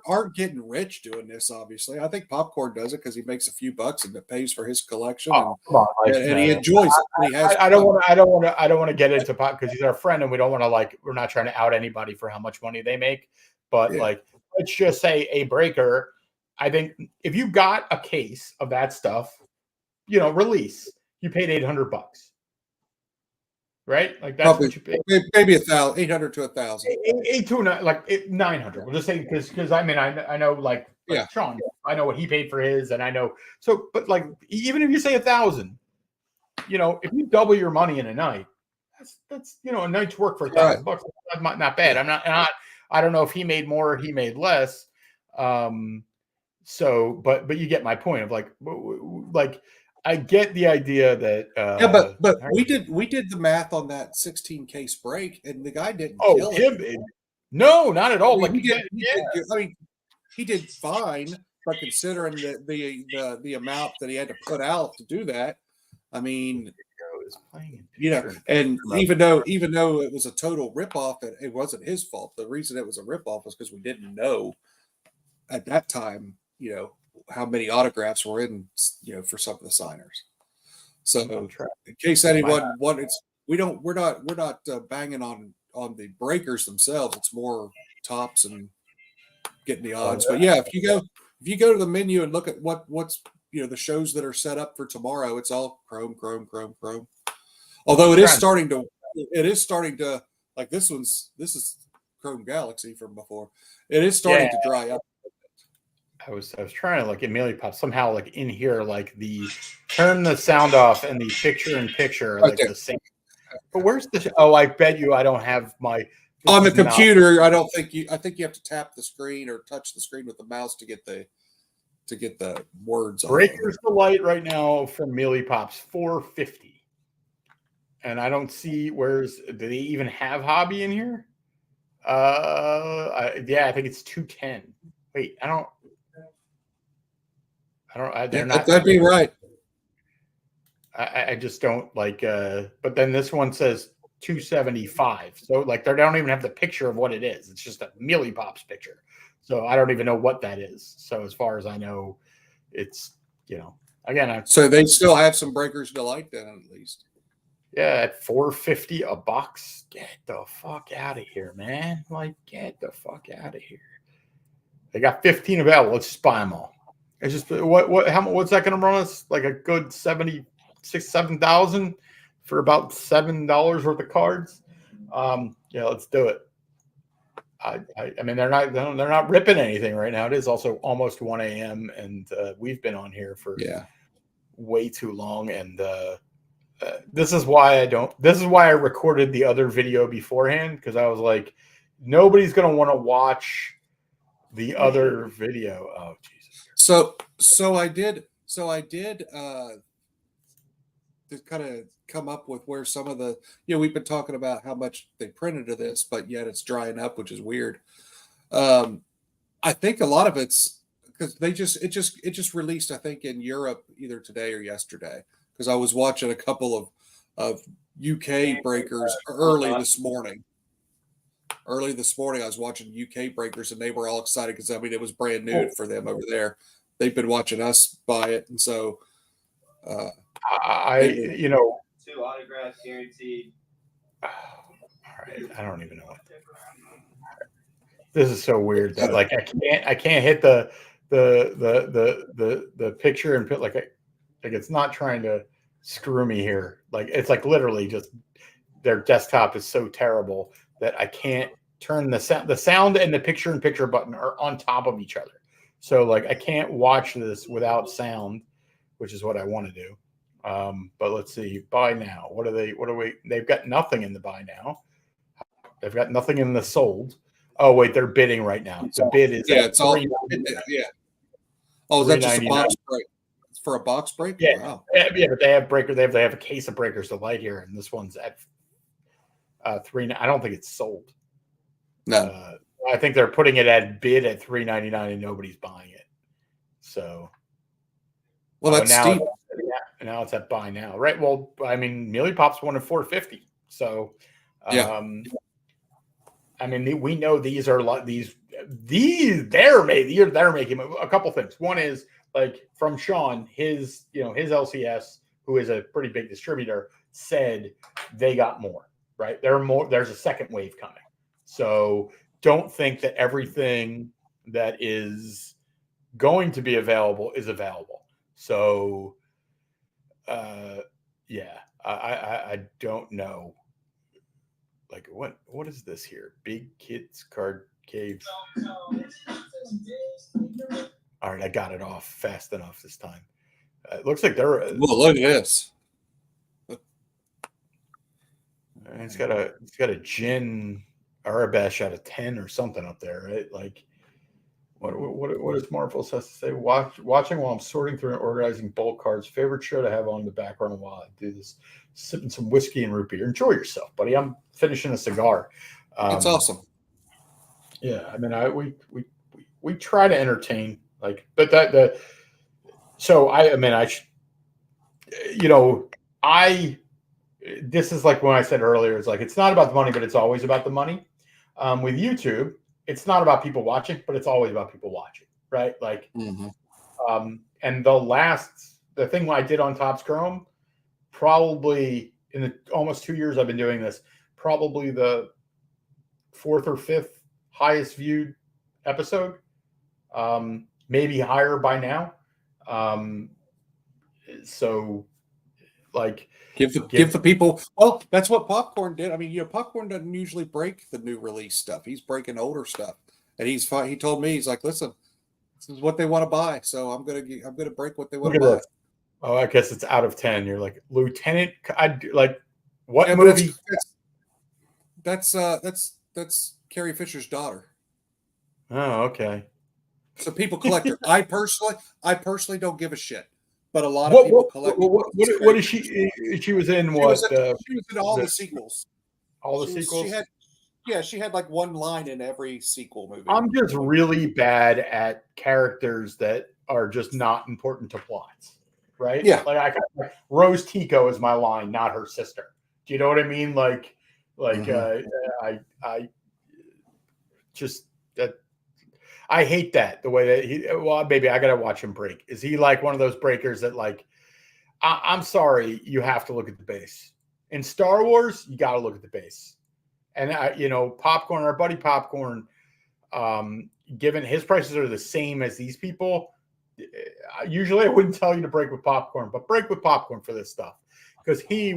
C: Aren't getting rich doing this. Obviously, I think Popcorn does it because he makes a few bucks and it pays for his collection, and he enjoys it.
B: I don't want to get into Pop because he's our friend, and we don't want to we're not trying to out anybody for how much money they make. But let's just say a breaker. I think if you got a case of that stuff, release, you paid $800. Right, like that's
C: probably,
B: what you pay.
C: Maybe 800 to 1,000.
B: 900. We'll just say because I know Sean, I know what he paid for his, and I know so. But like even if you say 1,000, if you double your money in a night, that's a night's work for $1,000. That's not bad. I don't know if he made more or he made less. So, but you get my point of like. I get the idea that
C: but we did the math on that 16 case break, and the guy didn't kill it.
B: No, not at all.
C: He did fine, but considering the amount that he had to put out to do that, and even though it was a total ripoff, it wasn't his fault. The reason it was a ripoff was because we didn't know at that time, how many autographs were in, for some of the signers. So in case anyone wanted, we're not banging on the breakers themselves. It's more tops and getting the odds. But yeah, if you go to the menu and look at what's the shows that are set up for tomorrow, it's all Chrome. Although it is starting to like this is Chrome Galaxy from before. It is starting to dry up.
B: I was trying to like Amelia Pop somehow like in here like the turn the sound off and the picture in picture are like the same. But where's the I bet you I don't have my
C: on the computer. I think you have to tap the screen or touch the screen with the mouse to get the words.
B: Breakers the light right now from Mealy Pops 450. And I don't see do they even have hobby in here? Yeah, I think it's 210. Wait, they're not.
C: That'd be right.
B: I just don't like. But then this one says 275. So like they don't even have the picture of what it is. It's just a Mealy Pops picture. So I don't even know what that is. So as far as I know, it's again.
C: So they still have some Breakers Delight then at least.
B: Yeah, at $4.50 a box. Get the fuck out of here, man! Like, get the fuck out of here. They got 15 available. Let's just buy them all. It's just what's that going to run us? Like a good 7,000 for about $7 worth of cards. Yeah, let's do it. I mean, they're not ripping anything right now. It is also almost 1 a.m. and we've been on here for way too long. And this is why I recorded the other video beforehand, because I was like, nobody's going to want to watch the other video. Oh, Jesus.
C: So I did to kind of come up with where some of the, we've been talking about how much they printed of this, but yet it's drying up, which is weird. I think a lot of it's because it just released, I think, in Europe either today or yesterday, because I was watching a couple of UK breakers early this morning. I was watching UK breakers, and they were all excited because it was brand new for them over there. They've been watching us buy it, and so
A: 2 autographs guaranteed.
B: All right, I don't even know what. This is so weird that like I can't hit the picture and put like it's not trying to screw me here. Like it's like literally just their desktop is so terrible that I can't turn the sound and the picture in picture button are on top of each other. So like I can't watch this without sound, which is what I want to do. But let's see, buy now. They've got nothing in the buy now. They've got nothing in the sold. Oh wait, they're bidding right now. The bid is
C: it's all Oh, is that just a box break? It's for a box break?
B: Yeah,
C: wow.
B: Yeah, but they have breaker. They have a case of Breakers Delight here, and this one's at $3. I don't think it's sold.
C: No,
B: I think they're putting it at bid at $3.99, and nobody's buying it. So,
C: well, that's steep.
B: Now it's at buy now, right? Well, I mean, Mealy Pop's one at $4.50. So, I mean, we know these are they're making a couple things. One is like from Sean, his LCS, who is a pretty big distributor, said they got more, right? There's a second wave coming. So don't think that everything that is going to be available is available. So, I don't know. Like what is this here? Big Kids Card Caves. All right, I got it off fast enough this time. It looks like they're.
C: Well, look at this.
B: It's got a Jin Arabesh out of 10 or something up there, right? Like, what does Marvel has to say? Watching while I'm sorting through and organizing bulk cards. Favorite show to have on in the background while I do this. Sipping some whiskey and root beer. Enjoy yourself, buddy. I'm finishing a cigar.
C: That's awesome.
B: Yeah, I mean, we try to entertain, like, but this is like when I said earlier, it's like it's not about the money, but it's always about the money. With YouTube, it's not about people watching, but it's always about people watching, right? Like, and the thing I did on Topps Chrome probably in the almost 2 years I've been doing this, probably the fourth or fifth highest viewed episode, maybe higher by now. So like
C: Give the people. Well, that's what Popcorn did. I mean, Popcorn doesn't usually break the new release stuff. He's breaking older stuff, and he told me, he's like, listen, this is what they want to buy, so I'm gonna break what they want to buy.
B: This. Oh, I guess it's out of 10. You're like Lieutenant. What
C: Yeah,
B: movie?
C: That's Carrie Fisher's daughter.
B: Oh, okay.
C: So people collect her. I personally don't give a shit, but a lot of people collect.
B: What is she? She was in what?
C: She was in all the sequels.
B: All the sequels.
C: She had like one line in every sequel movie.
B: I'm just really bad at characters that are just not important to plots, right?
C: Yeah.
B: Like Rose Tico is my line, not her sister. Do you know what I mean? I just that. I hate that the way that maybe I gotta watch him break. Is he like one of those breakers that like? I'm sorry, you have to look at the base. In Star Wars, you got to look at the base. And Popcorn, our buddy Popcorn, given his prices are the same as these people, usually I wouldn't tell you to break with Popcorn, but break with Popcorn for this stuff because he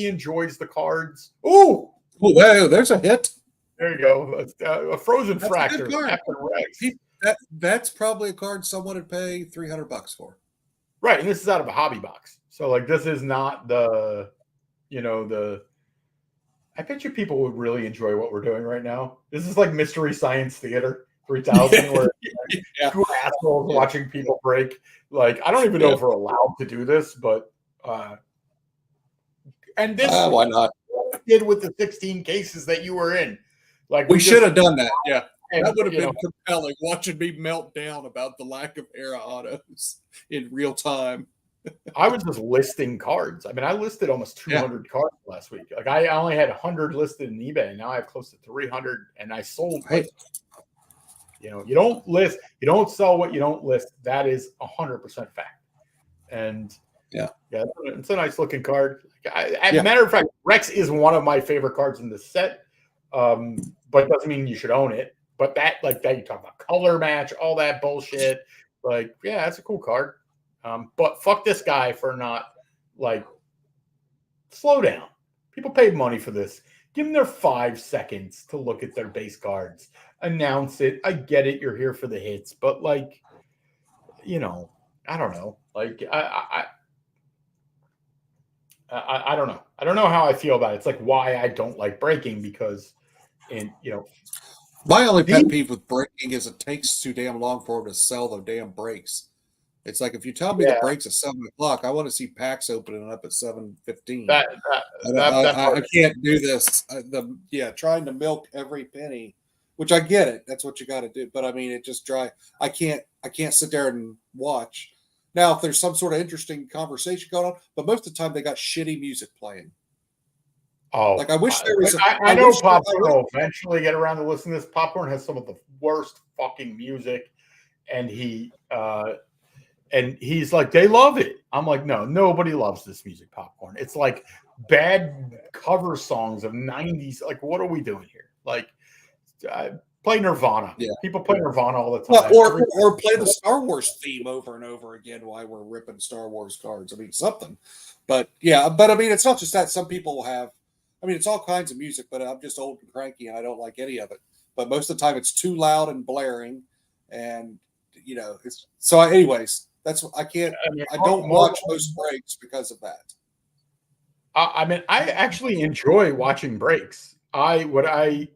B: enjoys the cards. Ooh,
C: there's a hit.
B: There you go, a Frozen Fractor.
C: That's probably a card someone would pay $300 for.
B: Right, and this is out of a hobby box, so like this is not the. I bet you people would really enjoy what we're doing right now. This is like Mystery Science Theater 3000, where two assholes watching people break. Like, I don't even know if we're allowed to do this, but and this
C: why not?
B: Did with the 16 cases that you were in. Like
C: we should have done that. Yeah.
B: And,
C: that would have been compelling, watching me melt down about the lack of era autos in real time.
B: I was just listing cards. I mean, I listed almost 200 cards last week. Like I only had 100 listed in eBay, and now I have close to 300, and I sold.
C: Right.
B: You don't list, you don't sell what you don't list. That is 100% fact. And yeah, it's a nice looking card. As a matter of fact, Rex is one of my favorite cards in the set, but it doesn't mean you should own it. But that you talk about color match, all that bullshit. Like, yeah, that's a cool card. But fuck this guy for not slow down. People paid money for this. Give them their 5 seconds to look at their base cards. Announce it. I get it. You're here for the hits, but I don't know. I don't know. I don't know how I feel about it. It's like why I don't like breaking because,
C: my only pet peeve with breaking is it takes too damn long for them to sell the damn breaks. It's like if you tell me the break's at 7:00, I want to see packs opening up at 7:15. I can't do this. Trying to milk every penny, which I get it. That's what you got to do. But I mean, it just dry. I can't sit there and watch. Now, if there's some sort of interesting conversation going on, but most of the time they got shitty music playing.
B: Oh,
C: like I wish there was.
B: I know Popcorn will eventually get around to listening to this. Popcorn has some of the worst fucking music, and he's like, they love it. I'm like, no, nobody loves this music, Popcorn. It's like bad cover songs of 90s. Like, what are we doing here? Like, play Nirvana. Yeah. People play Nirvana all the time.
C: Well, or play the Star Wars theme over and over again while we're ripping Star Wars cards. I mean, something. But I mean, it's not just that. Some people will have, I mean, it's all kinds of music, but I'm just old and cranky and I don't like any of it. But most of the time it's too loud and blaring. And, it's so anyways. That's I don't watch most breaks because of that.
B: I mean, I actually enjoy watching breaks. What I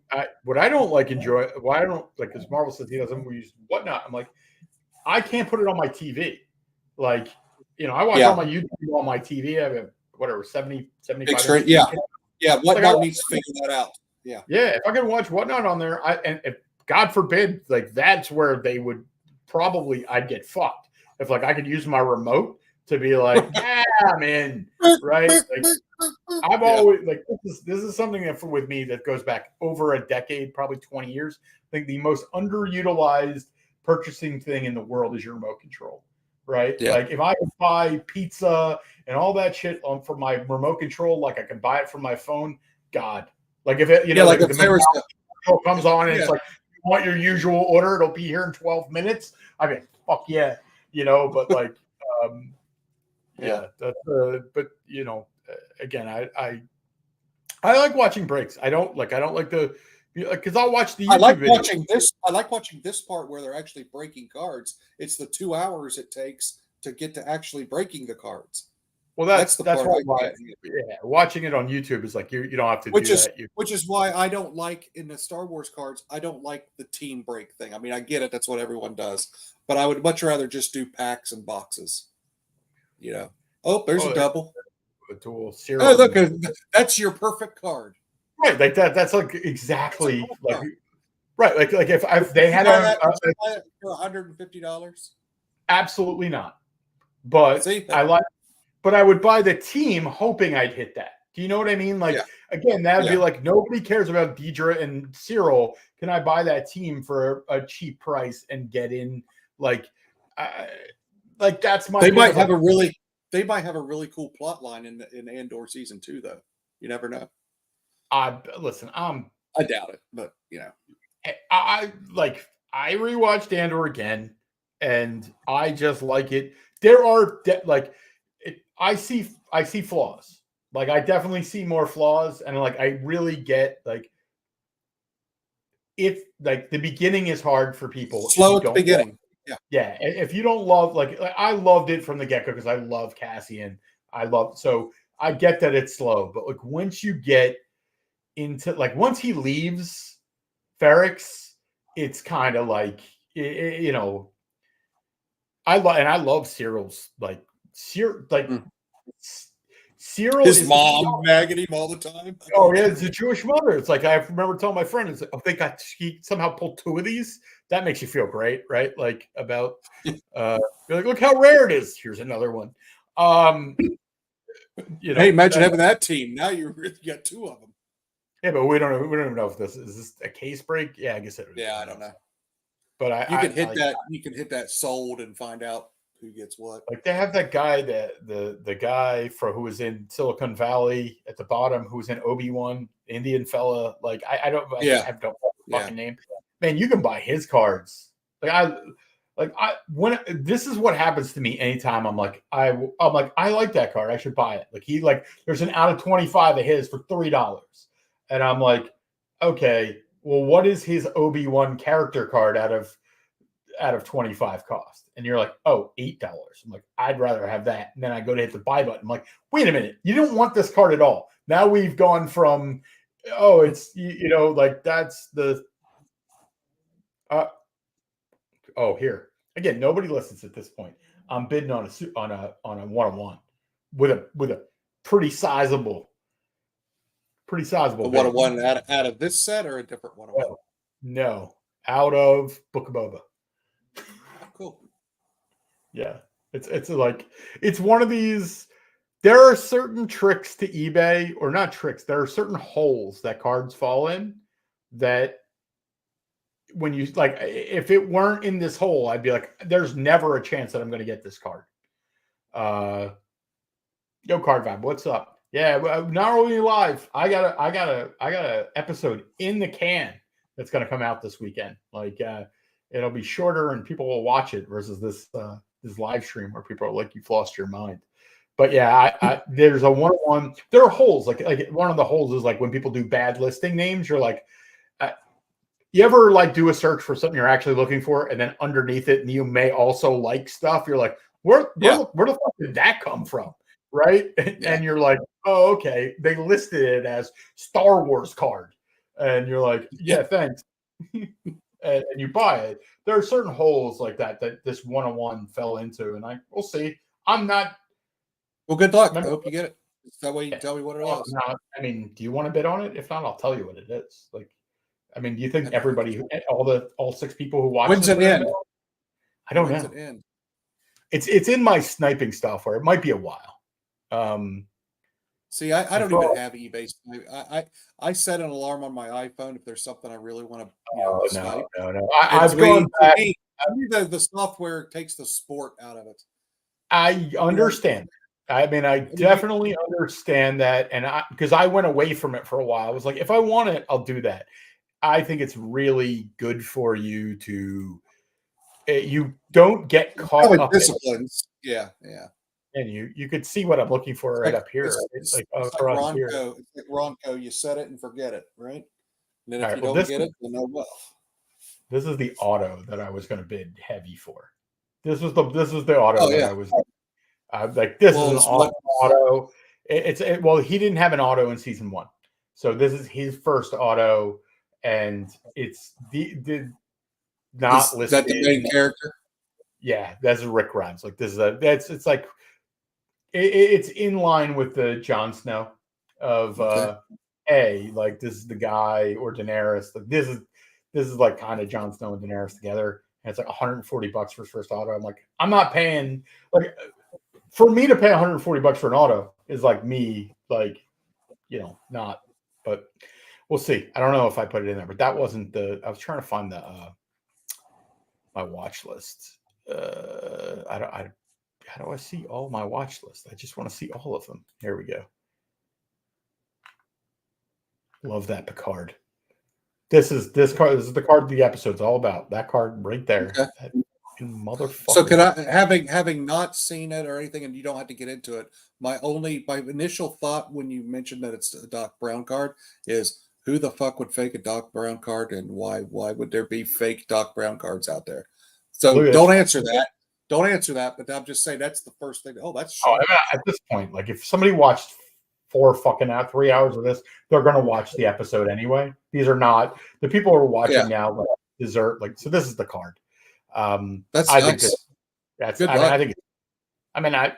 B: don't like because Marvel says he doesn't use whatnot. I'm like, I can't put it on my TV. Like, I watch all my YouTube on my TV. I have whatever 75.
C: Whatnot needs to figure that out. Yeah.
B: If I can watch whatnot on there, and if God forbid, that's where they would I'd get fucked. If I could use my remote to be like, I'm in, right? Like, I've always this is something that with me that goes back over a decade, probably 20 years. I think the most underutilized purchasing thing in the world is your remote control. right?
C: Yeah.
B: Like if I could buy pizza and all that shit from my remote control, like I can buy it from my phone. God, like if it,
C: Yeah, like
B: like
C: if
B: the
C: there was
B: control comes on and
C: yeah.
B: it's like, you want your usual order, it'll be here in 12 minutes. I mean, fuck yeah, but like, yeah, that's but again, I like watching breaks. I don't like the because I'll watch the
C: I
B: YouTube
C: like
B: video.
C: watching this. I like watching this part where they're actually breaking cards. It's the 2 hours it takes to get to actually breaking the cards.
B: Well,
C: That's
B: that's
C: the part I
B: why
C: can't.
B: yeah, watching it on YouTube is like you don't have to do that.
C: Which is why I don't like in the Star Wars cards. I don't like the team break thing. I mean, I get it. That's what everyone does, but I would much rather just do packs and boxes. Oh, there's a double.
B: A dual
C: Oh,
B: serial.
C: look, that's your perfect card.
B: Right, like that. That's like exactly like card. Right, like if they had
C: buy that for $150.
B: Absolutely not. But
C: See,
B: but I would buy the team hoping I'd hit that. Do you know what I mean? Like again, that'd be like nobody cares about Deidre and Cyril. Can I buy that team for a cheap price and get in? Like that's my.
C: They might have a really cool plot line in Andor season 2, though. You never know.
B: Listen,
C: I doubt it, but
B: I rewatched Andor again, and I just like it. There are I see flaws. Like I definitely see more flaws, and like I really get like if like the beginning is hard for people.
C: Slow at the beginning.
B: Yeah. If you don't love like I loved it from the get-go because I love Cassian. So I get that it's slow, but like once you get into like once he leaves Ferrex, it's kind of like I love Cyril's Cyril
C: his
B: is
C: mom nagging him all the time.
B: Oh yeah, it's a Jewish mother. It's like I remember telling my friend, it's like, oh, he somehow pulled 2 of these. That makes you feel great, right? Like about you're like, look how rare it is. Here's another one.
C: Hey, imagine having that team. Now you got 2 of them.
B: Yeah, but we don't even know if this is a case break. Yeah, I guess it is.
C: Yeah, I don't know.
B: But
C: you can hit that sold and find out who gets what.
B: Like they have that guy the guy who was in Silicon Valley at the bottom, who was in Obi-Wan, Indian fella. Like I don't have no fucking name. Man, you can buy his cards. When this is what happens to me anytime I'm like I like that card. I should buy it. Like there's an out of 25 of his for $3. And I'm like, okay, well, what is his Obi-Wan character card out of 25 cost? And you're like, oh, $8. I'm like, I'd rather have that. And then I go to hit the buy button. I'm like, wait a minute, you don't want this card at all. Now we've gone from, oh, it's like that's the here. Again, nobody listens at this point. I'm bidding on a one-on-one with a pretty sizable
C: a one-on-one out of this set or a different one-on-one?
B: No, out of Book of Boba.
C: Cool.
B: Yeah, it's one of these. There are certain tricks to eBay, or not tricks. There are certain holes that cards fall in that when you like, if it weren't in this hole, I'd be like, there's never a chance that I'm going to get this card. Yo, Card Vibe, what's up? Yeah, not only live. I got a episode in the can that's going to come out this weekend. Like, it'll be shorter and people will watch it versus this live stream where people are like, you've lost your mind. But yeah, there's a one-on-one. There are holes. Like one of the holes is like when people do bad listing names, you're like, you ever like do a search for something you're actually looking for, and then underneath it, and you may also like stuff. You're like, where the fuck did that come from? Right? And you're like, oh, okay. They listed it as Star Wars card. And you're like, yeah, thanks. and you buy it. There are certain holes like that this one-on-one fell into. And we'll see. I'm not.
C: Well, good luck. I hope you get it. That way you can tell me what it is.
B: No, I mean, do you want to bid on it? If not, I'll tell you what it is. Like, I mean, do you think everybody, all 6 people who watch
C: when's it end?
B: I don't know. It's in my sniping stuff where it might be a while.
C: See, I don't even have eBay. I set an alarm on my iPhone if there's something I really want to snipe.
B: No. I've gone back.
C: I mean, the software takes the sport out of it.
B: I understand. I mean, I definitely understand that, and because I went away from it for a while. I was like, if I want it, I'll do that. I think it's really good for you to you don't get caught up in it.
C: disciplines. Yeah.
B: And you could see what I'm looking for right up here, like
C: It's like
B: across here.
C: Ronco. It's like Ronco. You set it and forget it, right? And then
B: All
C: if
B: right,
C: you
B: well,
C: don't get it, then oh well.
B: this is the auto that I was going to bid heavy for. This is the auto
C: Oh
B: that
C: yeah.
B: I was like. This is an
C: it's
B: awesome auto. Well, he didn't have an auto in season 1, so this is his first auto, and it's the not
C: Is
B: listed.
C: that the main character?
B: Yeah, that's Rick Grimes. Like this is it's like it's in line with the Jon Snow of like this is the guy, or Daenerys. Like this is like kind of Jon Snow and Daenerys together, and it's like $140 for his first auto. I'm like, I'm not paying, like, for me to pay $140 for an auto is like me, like, not, but we'll see. I don't know if I put it in there, but that wasn't I was trying to find the my watch list. How do I see all my watch list? I just want to see all of them. Here we go. Love that Picard. This is the card the episode's all about. That card right there.
C: Okay.
B: That motherfucker.
C: So can I, having not seen it or anything, and you don't have to get into it, my initial thought when you mentioned that it's a Doc Brown card is, who the fuck would fake a Doc Brown card, and why would there be fake Doc Brown cards out there? So don't answer that. Don't answer that, but I'm just saying that's the first thing. Oh, that's shocking.
B: At this point, like, if somebody watched 3 hours of this, they're going to watch the episode anyway. These are not the people who are watching now. Like, dessert, like, so this is the card.
C: That's
B: I
C: nice.
B: think that's.
C: Good
B: I think. I mean, I.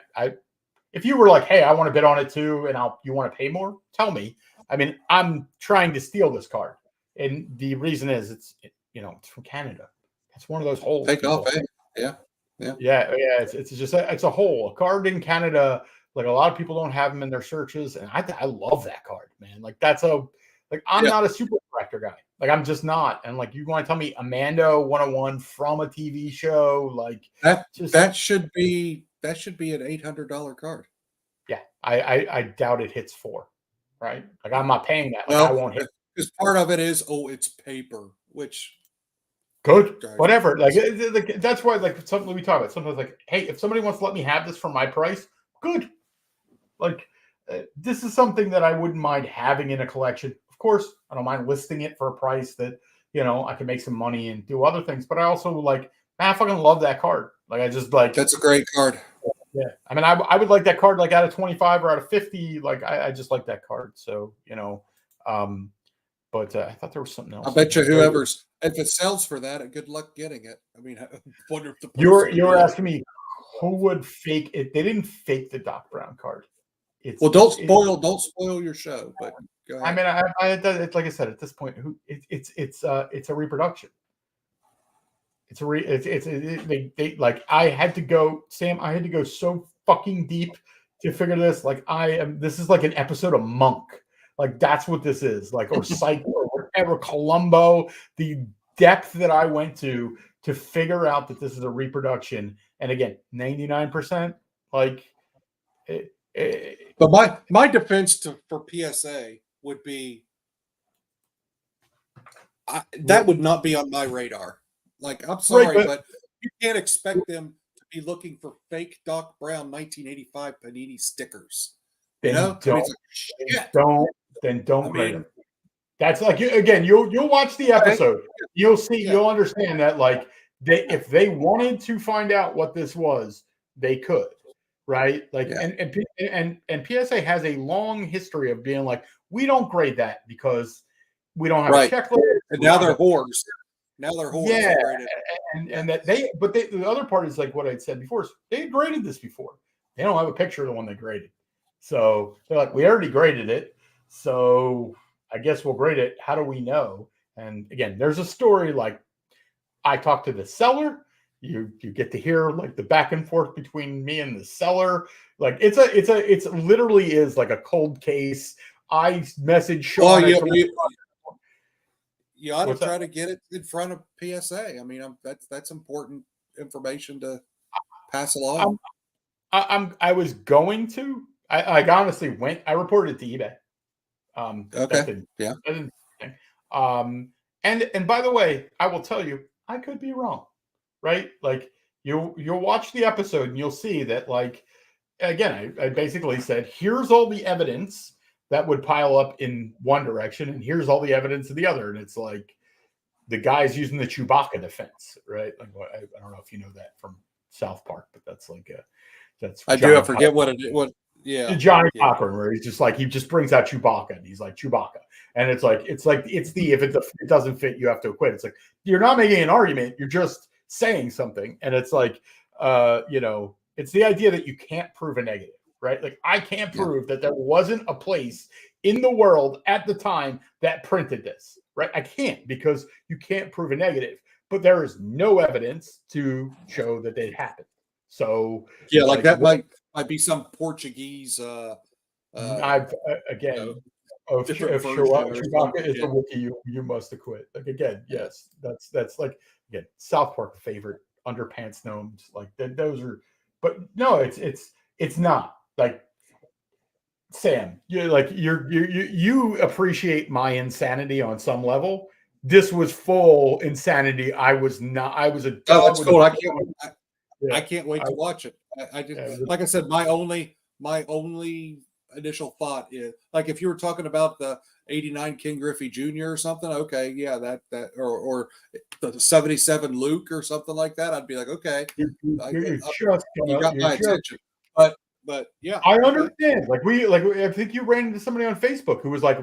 B: If you were like, hey, I want to bid on it too, and you want to pay more, tell me. I mean, I'm trying to steal this card, and the reason is it's from Canada. It's one of those holes.
C: Take off,
B: yeah. It's just it's a hole. A card in Canada. Like, a lot of people don't have them in their searches, and I love that card, man. Like, I'm not a super collector guy. Like, I'm just not. And like, you want to tell me Amanda 101 from a TV show, like
C: that should be an $800 card.
B: Yeah, I doubt it hits 4, right? Like, I'm not paying that. Like,
C: well,
B: I won't hit.
C: Because part of it is, it's paper, which
B: good, whatever. Like, that's why, like, something we talk about. Sometimes, like, hey, if somebody wants to let me have this for my price, good. Like, this is something that I wouldn't mind having in a collection. Of course, I don't mind listing it for a price that, I can make some money and do other things. But I also, like, man, I fucking love that card. Like, I just, like,
C: that's a great card.
B: Yeah. I mean, I would like that card, like, out of 25 or out of 50. Like, I just like that card. So, but I thought there was something else.
C: I bet you if it sells for that, good luck getting it. I mean, I wonder if the
B: you were asking me who would fake it. They didn't fake the Doc Brown card.
C: Don't spoil your show. But go ahead.
B: I mean, like I said, at this point, it's a reproduction. They like, I had to go so fucking deep to figure this. Like, this is like an episode of Monk. Like, that's what this is. Like, or Psycho, or whatever, Columbo. The depth that I went to figure out that this is a reproduction. And again, 99%. Like,
C: but my defense for PSA would be, that would not be on my radar. Like, I'm sorry, but you can't expect them to be looking for fake Doc Brown 1985 Panini stickers.
B: Don't grade them. That's like, again, you'll watch the episode. You'll see, you'll understand that, like, if they wanted to find out what this was, they could, right? Like, and PSA has a long history of being like, we don't grade that because we don't have a checklist.
C: And now they're whores.
B: Yeah, and that the other part is, like what I said before, is they graded this before. They don't have a picture of the one they graded, so they're like, we already graded it, so I guess we'll grade it. How do we know? And again, there's a story. Like, I talked to the seller. You get to hear, like, the back and forth between me and the seller. Like, it's literally is like a cold case. I message Sean.
C: You ought to try to get it in front of PSA. I mean, that's important information to pass along.
B: I was going to. I honestly went. I reported it to eBay.
C: Okay. Yeah.
B: That didn't, and by the way, I will tell you, I could be wrong, right? Like you'll watch the episode and you'll see that, like, again, I basically said, here's all the evidence that would pile up in one direction, and here's all the evidence in the other, and it's like the guy's using the Chewbacca defense, right? Like, I don't know if you know that from South Park, but that's like that's
C: I do. I forget what it. What? Yeah.
B: Johnny Cochran, where he's just like, he just brings out Chewbacca and he's like Chewbacca, and it's the if it doesn't fit, you have to acquit. It's like you're not making an argument, you're just saying something, and it's like it's the idea that you can't prove a negative, right? Like I can't prove that there wasn't a place in the world at the time that printed this, right? I can't, because you can't prove a negative, but there is no evidence to show that it happened. So
C: like that might be some Portuguese.
B: If Chewbacca is the Wookiee, you must acquit. Like again, yes, that's like again South Park favorite underpants gnomes. Like those are, but no, it's not like Sam. You appreciate my insanity on some level. This was full insanity. I was not. I was a.
C: Oh, that's cool. I can't wait to watch it. I just, like I said, my only initial thought is, like, if you were talking about the 89 King Griffey Jr. or something, okay, yeah, that or the 77 Luke or something like that, I'd be like, okay, you got my attention. But yeah,
B: I understand. Like I think you ran into somebody on Facebook who was like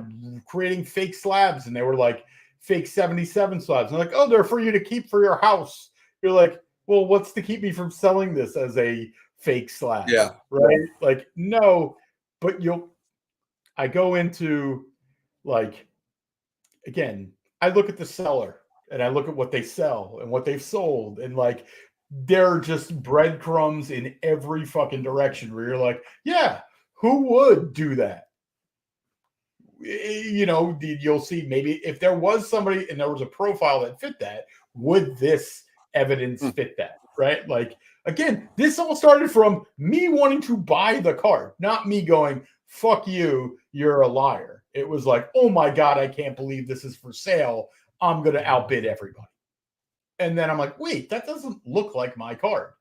B: creating fake slabs, and they were like fake 77 slabs. And like, oh, they're for you to keep for your house. You're like, well, what's to keep me from selling this as a fake slab?
C: Yeah.
B: Right. Like, no, but I go into, like, again, I look at the seller and I look at what they sell and what they've sold, and like, they're just breadcrumbs in every fucking direction where you're like, yeah, who would do that? You'll see maybe if there was somebody and there was a profile that fit that, would this evidence fit that, right? Like, again, this all started from me wanting to buy the card, not me going, fuck you, you're a liar. It was like, oh my God, I can't believe this is for sale. I'm going to outbid everybody. And then I'm like, wait, that doesn't look like my card.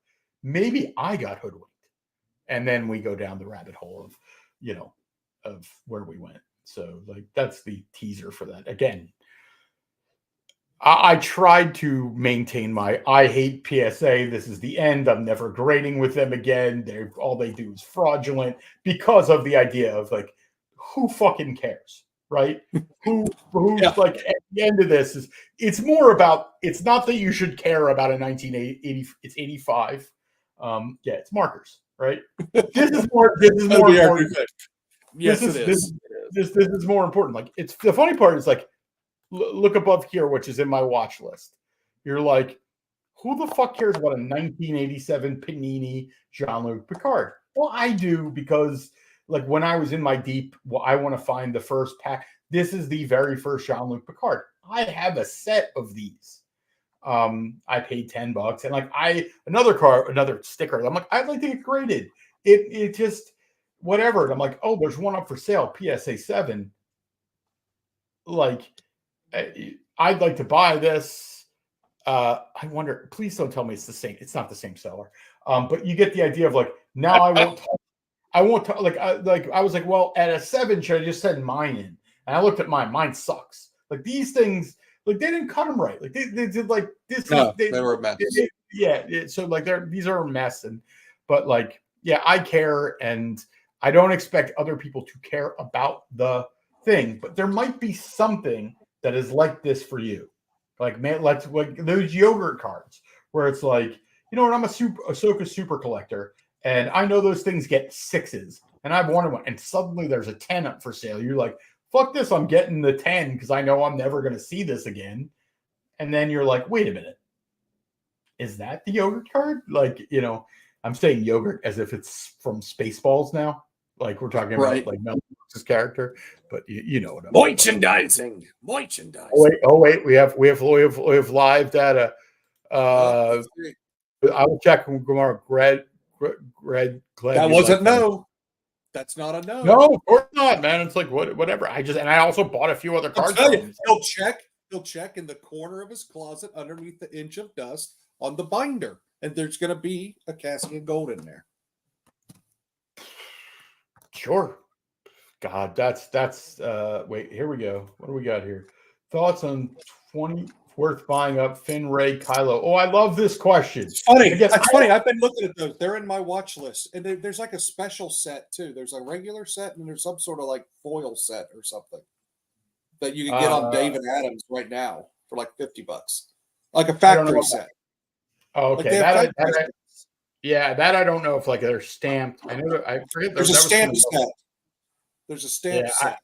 B: Maybe I got hoodwinked. And then we go down the rabbit hole of where we went. So, like, that's the teaser for that. Again, I tried to maintain I hate PSA. This is the end. I'm never grading with them again. All they do is fraudulent, because of the idea of, like, who fucking cares, right? Like, at the end of this it's more about, it's not that you should care about a 1980, it's 85. It's markers, right? This is more important.
C: Yes, it is.
B: This is more important. Like, it's the funny part is, like, look above here, which is in my watch list. You're like, who the fuck cares about a 1987 Panini Jean-Luc Picard? Well, I do, because, like, when I was in my deep, I want to find the first pack. This is the very first Jean-Luc Picard. I have a set of these. I paid $10, and like another sticker. I'm like, I'd like to get graded. It just whatever. And I'm like, oh, there's one up for sale, PSA 7. Like, I'd like to buy this. I wonder, please don't tell me it's the same. It's not the same seller. But you get the idea of, like, now I won't like I was like, well, at a 7, should I just send mine in? And I looked at mine sucks. Like, these things, like, they didn't cut them right. Like, they did, like, this.
C: No, they were a mess.
B: So, like, these are a mess. But like, yeah, I care, and I don't expect other people to care about the thing, but there might be something that is like this for you. Like, man, like those yogurt cards where it's like, you know what, I'm a Ahsoka super collector, and I know those things get 6s, and I've wanted one, and suddenly there's a 10 up for sale. You're like, fuck this, I'm getting the 10 because I know I'm never going to see this again. And then you're like, wait a minute, is that the yogurt card? Like, I'm saying yogurt as if it's from Spaceballs now. Like, we're talking about, like, Mel Brooks' character, but you know what I'm
C: Merchandising.
B: Oh wait, we have live data. I will check tomorrow. Glad
C: That
B: you
C: wasn't
B: like them.
C: no. That's not a no.
B: No, of course not, man. It's like whatever. I also bought a few other
C: I'll
B: cards
C: tell
B: from
C: you,
B: him.
C: he'll check in the corner of his closet underneath the inch of dust on the binder, and there's going to be a casting of gold in there.
B: Sure. God, that's wait, here we go. What do we got here? Thoughts on 20 worth buying up Finn, Ray, Kylo. Oh, I love this question.
C: It's funny.
B: Again,
C: It's funny. I've been looking at those. They're in my watch list, and there's like a special set too. There's a regular set, and there's some sort of like foil set or something that you can get on David Adams right now for like $50, like a factory set.
B: Oh,
C: Like
B: okay.
C: they have
B: Yeah, that I don't know if like they're stamped. I know I forget
C: there's a
B: that was
C: stamp set. There's a stamp set.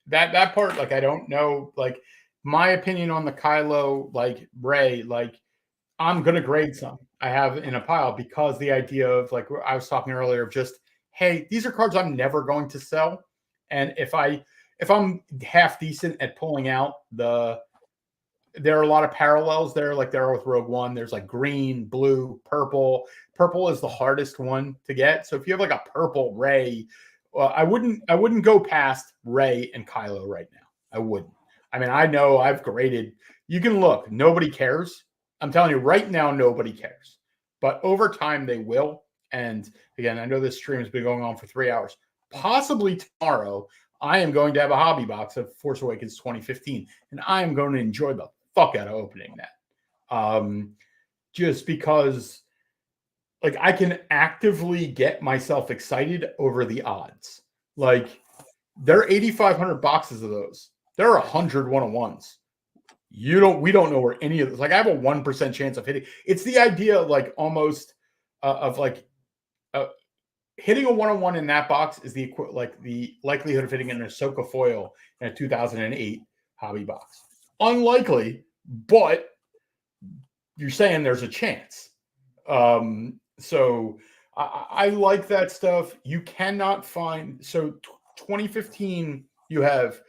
B: That part, like I don't know. Like my opinion on the Kylo, like Ray, like I'm gonna grade some. I have in a pile because the idea of like I was talking earlier of just, hey, these are cards I'm never going to sell. And if I'm half decent at pulling out there are a lot of parallels there, like there are with Rogue One. There's like green, blue, purple. Purple is the hardest one to get. So if you have like a purple Ray, I wouldn't go past Ray and Kylo right now. I wouldn't. I mean, I know I've graded. You can look. Nobody cares. I'm telling you right now, nobody cares. But over time, they will. And again, I know this stream has been going on for 3 hours. Possibly tomorrow, I am going to have a hobby box of Force Awakens 2015, and I am going to enjoy the fuck out of opening that. Just because like I can actively get myself excited over the odds. Like there are 8,500 boxes of those. There are 100 one-on-ones. We don't know where any of this. Like I have a 1% chance of hitting. It's the idea of like almost of like hitting a one-on-one in that box is the likelihood of hitting an Ahsoka foil in a 2008 hobby box. Unlikely, but you're saying there's a chance. So I like that stuff. You cannot find 2015. You have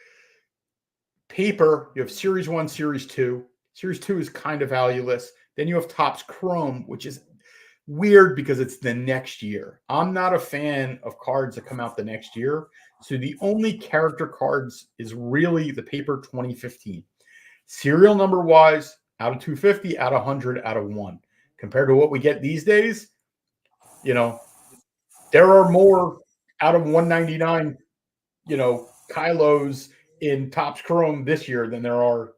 B: paper. You have Series 1, Series 2. Series 2 is kind of valueless. Then you have Topps Chrome, which is weird because it's the next year. I'm not a fan of cards that come out the next year. So the only character cards is really the paper 2015. Serial number wise, out of 250, out of 100, out of 1. Compared to what we get these days, there are more out of 199, Kylos in Topps Chrome this year than there are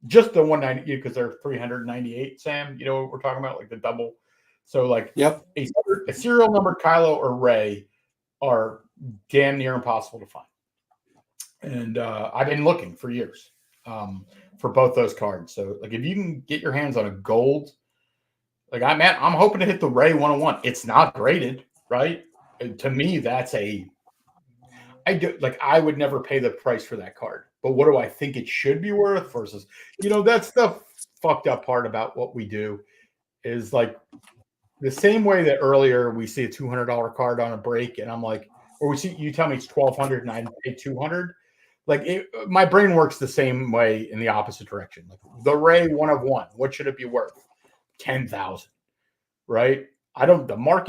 B: just the 190 because they're 398, Sam. You know what we're talking about, like the double. So like
C: Yep.
B: a serial number Kylo or Ray are damn near impossible to find. And I've been looking for years for both those cards. So like if you can get your hands on a gold, like I'm hoping to hit the Ray 101. It's not graded, right? And to me, I would never pay the price for that card. But what do I think it should be worth versus, that's the fucked up part about what we do is like the same way that earlier we see a $200 card on a break and I'm like, or you tell me it's 1,200 and I pay 200. Like my brain works the same way in the opposite direction. Like the Ray 1 of 1, what should it be worth? 10,000, right? I don't know what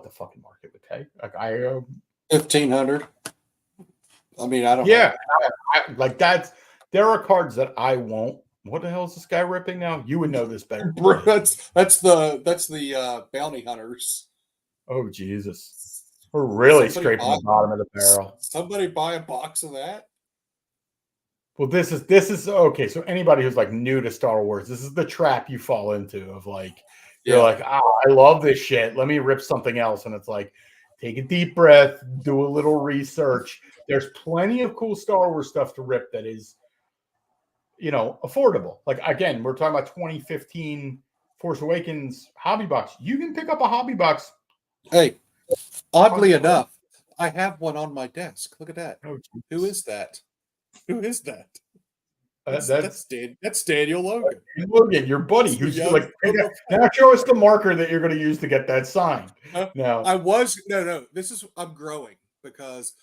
B: the fucking market would pay. Like
C: 1,500. I mean, I don't
B: know. There are cards that I won't. What the hell is this guy ripping now? You would know this better.
C: That's the bounty hunters.
B: Oh Jesus. We're really scraping the bottom of the barrel.
C: Somebody buy a box of that?
B: Well, this is okay. So anybody who's like new to Star Wars, this is the trap you fall into of like you're like, I love this shit. Let me rip something else. And it's like, take a deep breath, do a little research. There's plenty of cool Star Wars stuff to rip that is, affordable. Like again, we're talking about 2015 Force Awakens hobby box. You can pick up a hobby box.
C: Hey, oddly enough, I have one on my desk. Look at that.
B: Oh,
C: who is that? Who is that?
B: That's
C: Daniel Logan.
B: Logan, your buddy, who's like, now show us the marker that you're going to use to get that signed. No,
C: I'm growing because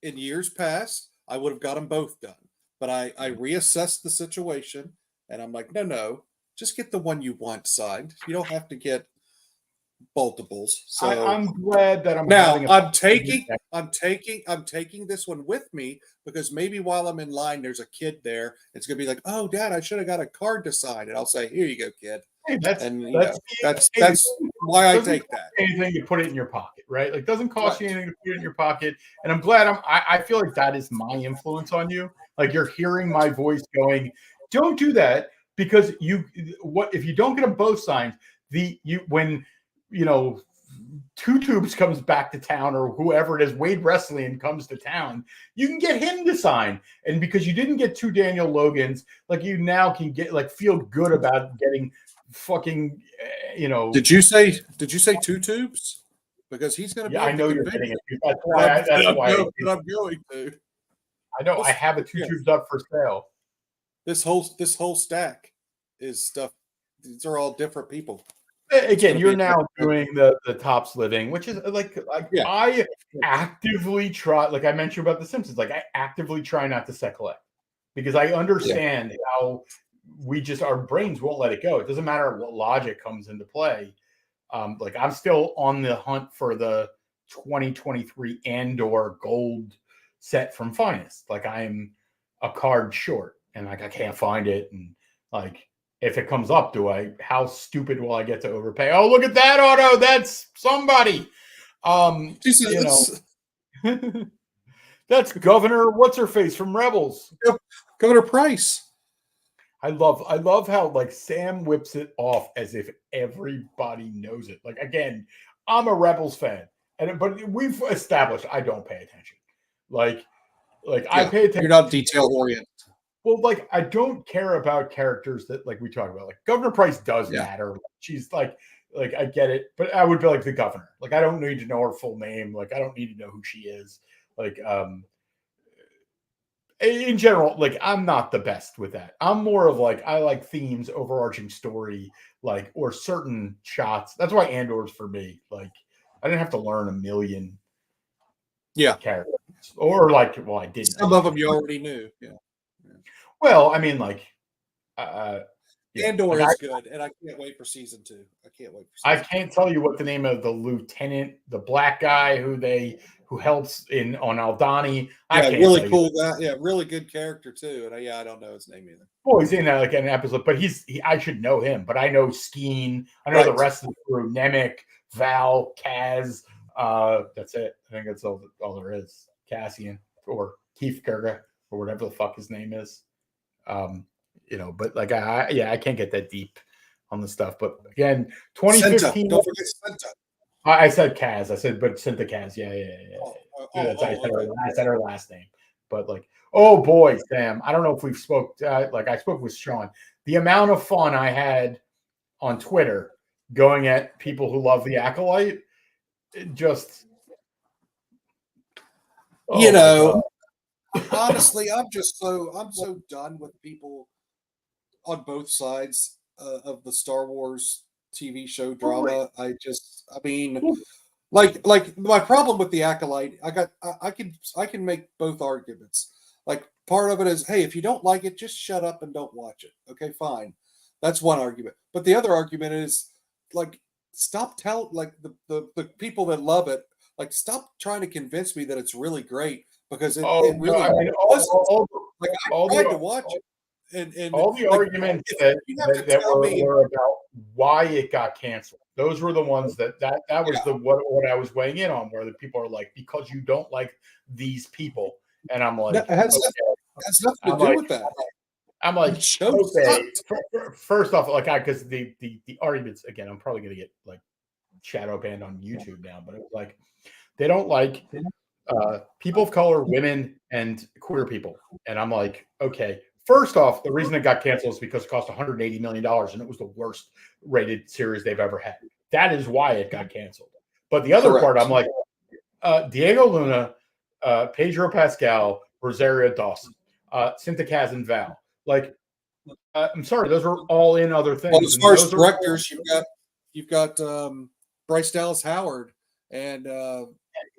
C: in years past I would have got them both done, but I reassessed the situation and I'm like, no, just get the one you want signed. You don't have to get multiples. So
B: I'm glad that I'm
C: now
B: having
C: I'm taking this one with me because maybe while I'm in line, there's a kid there. It's gonna be like, oh, Dad, I should have got a card to sign, and I'll say, here you go, kid.
B: Hey,
C: And
B: that's
C: that's why I take that.
B: Anything you put it in your pocket, right? Like doesn't cost you
C: Right.
B: anything to put it in your pocket. And I'm glad I feel like that is my influence on you. Like you're hearing my voice going, don't do that because if you don't get them both signed, when Two Tubes comes back to town or whoever it is, Wade Wrestling comes to town, you can get him to sign. And because you didn't get two Daniel Logans, like you now can get feel good about getting fucking
C: Did you say Two Tubes? Because he's going to
B: yeah,
C: be
B: I
C: at
B: know
C: the
B: you're
C: convention.
B: getting it. That's why
C: I'm going to.
B: I know I have a Two Tubes up for sale.
C: This whole stack is stuff. These are all different people.
B: Again, you're now doing the Tops Living, which is
C: Yeah.
B: I actively try, like I mentioned about The Simpsons, like I actively try not to set collect because I understand how our brains won't let it go. It doesn't matter what logic comes into play. Like I'm still on the hunt for the 2023 Andor gold set from Finest. Like I'm a card short and like I can't find it. And like if it comes up, how stupid will I get to overpay? Oh, look at that auto. That's somebody. That's Governor what's her face from Rebels.
C: Governor Price.
B: I love how like Sam whips it off as if everybody knows it. Like again, I'm a Rebels fan, but we've established I don't pay attention. Like I pay attention.
C: You're not detail oriented.
B: Well, like I don't care about characters that like we talk about. Like Governor Price does matter. She's like I get it, but I would be like the governor. Like I don't need to know her full name. Like I don't need to know who she is. Like in general, like I'm not the best with that. I'm more of like I like themes, overarching story, like or certain shots. That's why Andor's for me. Like I didn't have to learn a million characters. Or like I didn't.
C: Some of them you already knew. Yeah.
B: Well, I mean, like
C: Andor is good, and I can't wait for season 2.
B: I can't tell you what the name of the lieutenant, the black guy who helps on Aldani.
C: Yeah, really cool guy. Yeah, really good character too. And I don't know his name either.
B: Well, he's in like an episode, but I should know him. But I know Skeen. I know the rest of the crew: Nemec, Val, Kaz. That's it. I think that's all there is. Cassian or Keith Kurga or whatever the fuck his name is. But like I can't get that deep on the stuff. But again, 2015.
C: Don't forget Senta.
B: I said Kaz. I said, but Senta Kaz. Yeah. I said her last name. But like, oh boy, Sam. I don't know if we've spoke. I spoke with Sean. The amount of fun I had on Twitter going at people who love the Acolyte, just.
C: Honestly, I'm so done with people on both sides of the Star Wars TV show drama. I mean, like my problem with the Acolyte, I can make both arguments. Like part of it is, hey, if you don't like it, just shut up and don't watch it. Okay, fine. That's one argument. But the other argument is like stop telling like the people that love it, like stop trying to convince me that it's really great. Because it really wasn't. Like I tried to watch it, and
B: all the arguments that were about why it got canceled. Those were the ones that was what I was weighing in on, where the people are like, because you don't like these people, and I'm like,
C: it has nothing to do with that.
B: I'm like, okay. First off, like because the arguments again, I'm probably gonna get like shadow banned on YouTube now, but it was like they don't like. People of color, women, and queer people. And I'm like, okay. First off, the reason it got canceled is because it cost $180 million and it was the worst rated series they've ever had. That is why it got canceled. But the other part, I'm like, Diego Luna, Pedro Pascal, Rosario Dawson, Cinta Kaz, and Val. Like, I'm sorry, those are all in other things.
C: Well, as far as directors, you've got Bryce Dallas Howard and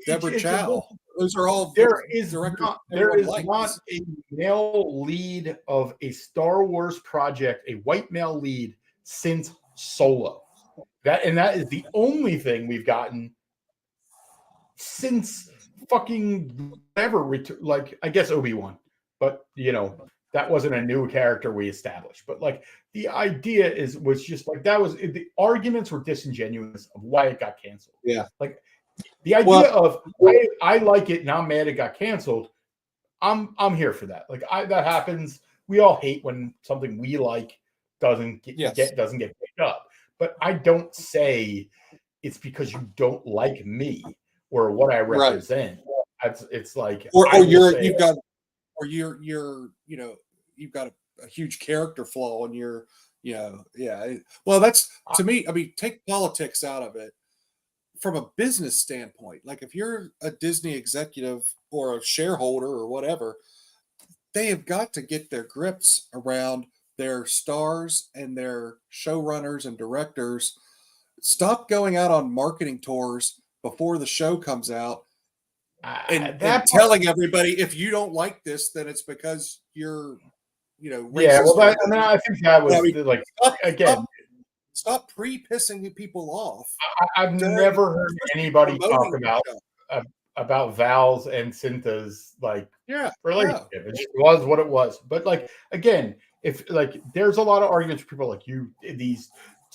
C: Deborah Chow. Those are all
B: there is not a male lead of a Star Wars project, a white male lead since Solo. That is the only thing we've gotten since fucking whatever. Like I guess Obi-Wan, but that wasn't a new character we established. But like the idea was just like that was the arguments were disingenuous of why it got canceled.
C: Yeah.
B: Like the idea of I like it and I'm mad it got canceled. I'm here for that. Like that happens. We all hate when something we like doesn't get picked up. But I don't say it's because you don't like me or what I represent. Right. It's like
C: you've got a huge character flaw and you're well, that's to me. I mean, take politics out of it. From a business standpoint, like if you're a Disney executive or a shareholder or whatever, they have got to get their grips around their stars and their showrunners and directors. Stop going out on marketing tours before the show comes out and telling everybody, if you don't like this, then it's because you're, racist.
B: Yeah, I think that was
C: Stop pre-pissing people off.
B: I've never heard anybody talk about Val's and Cinta's relationship. Yeah. It just was what it was. But like again, if there's a lot of arguments for people like these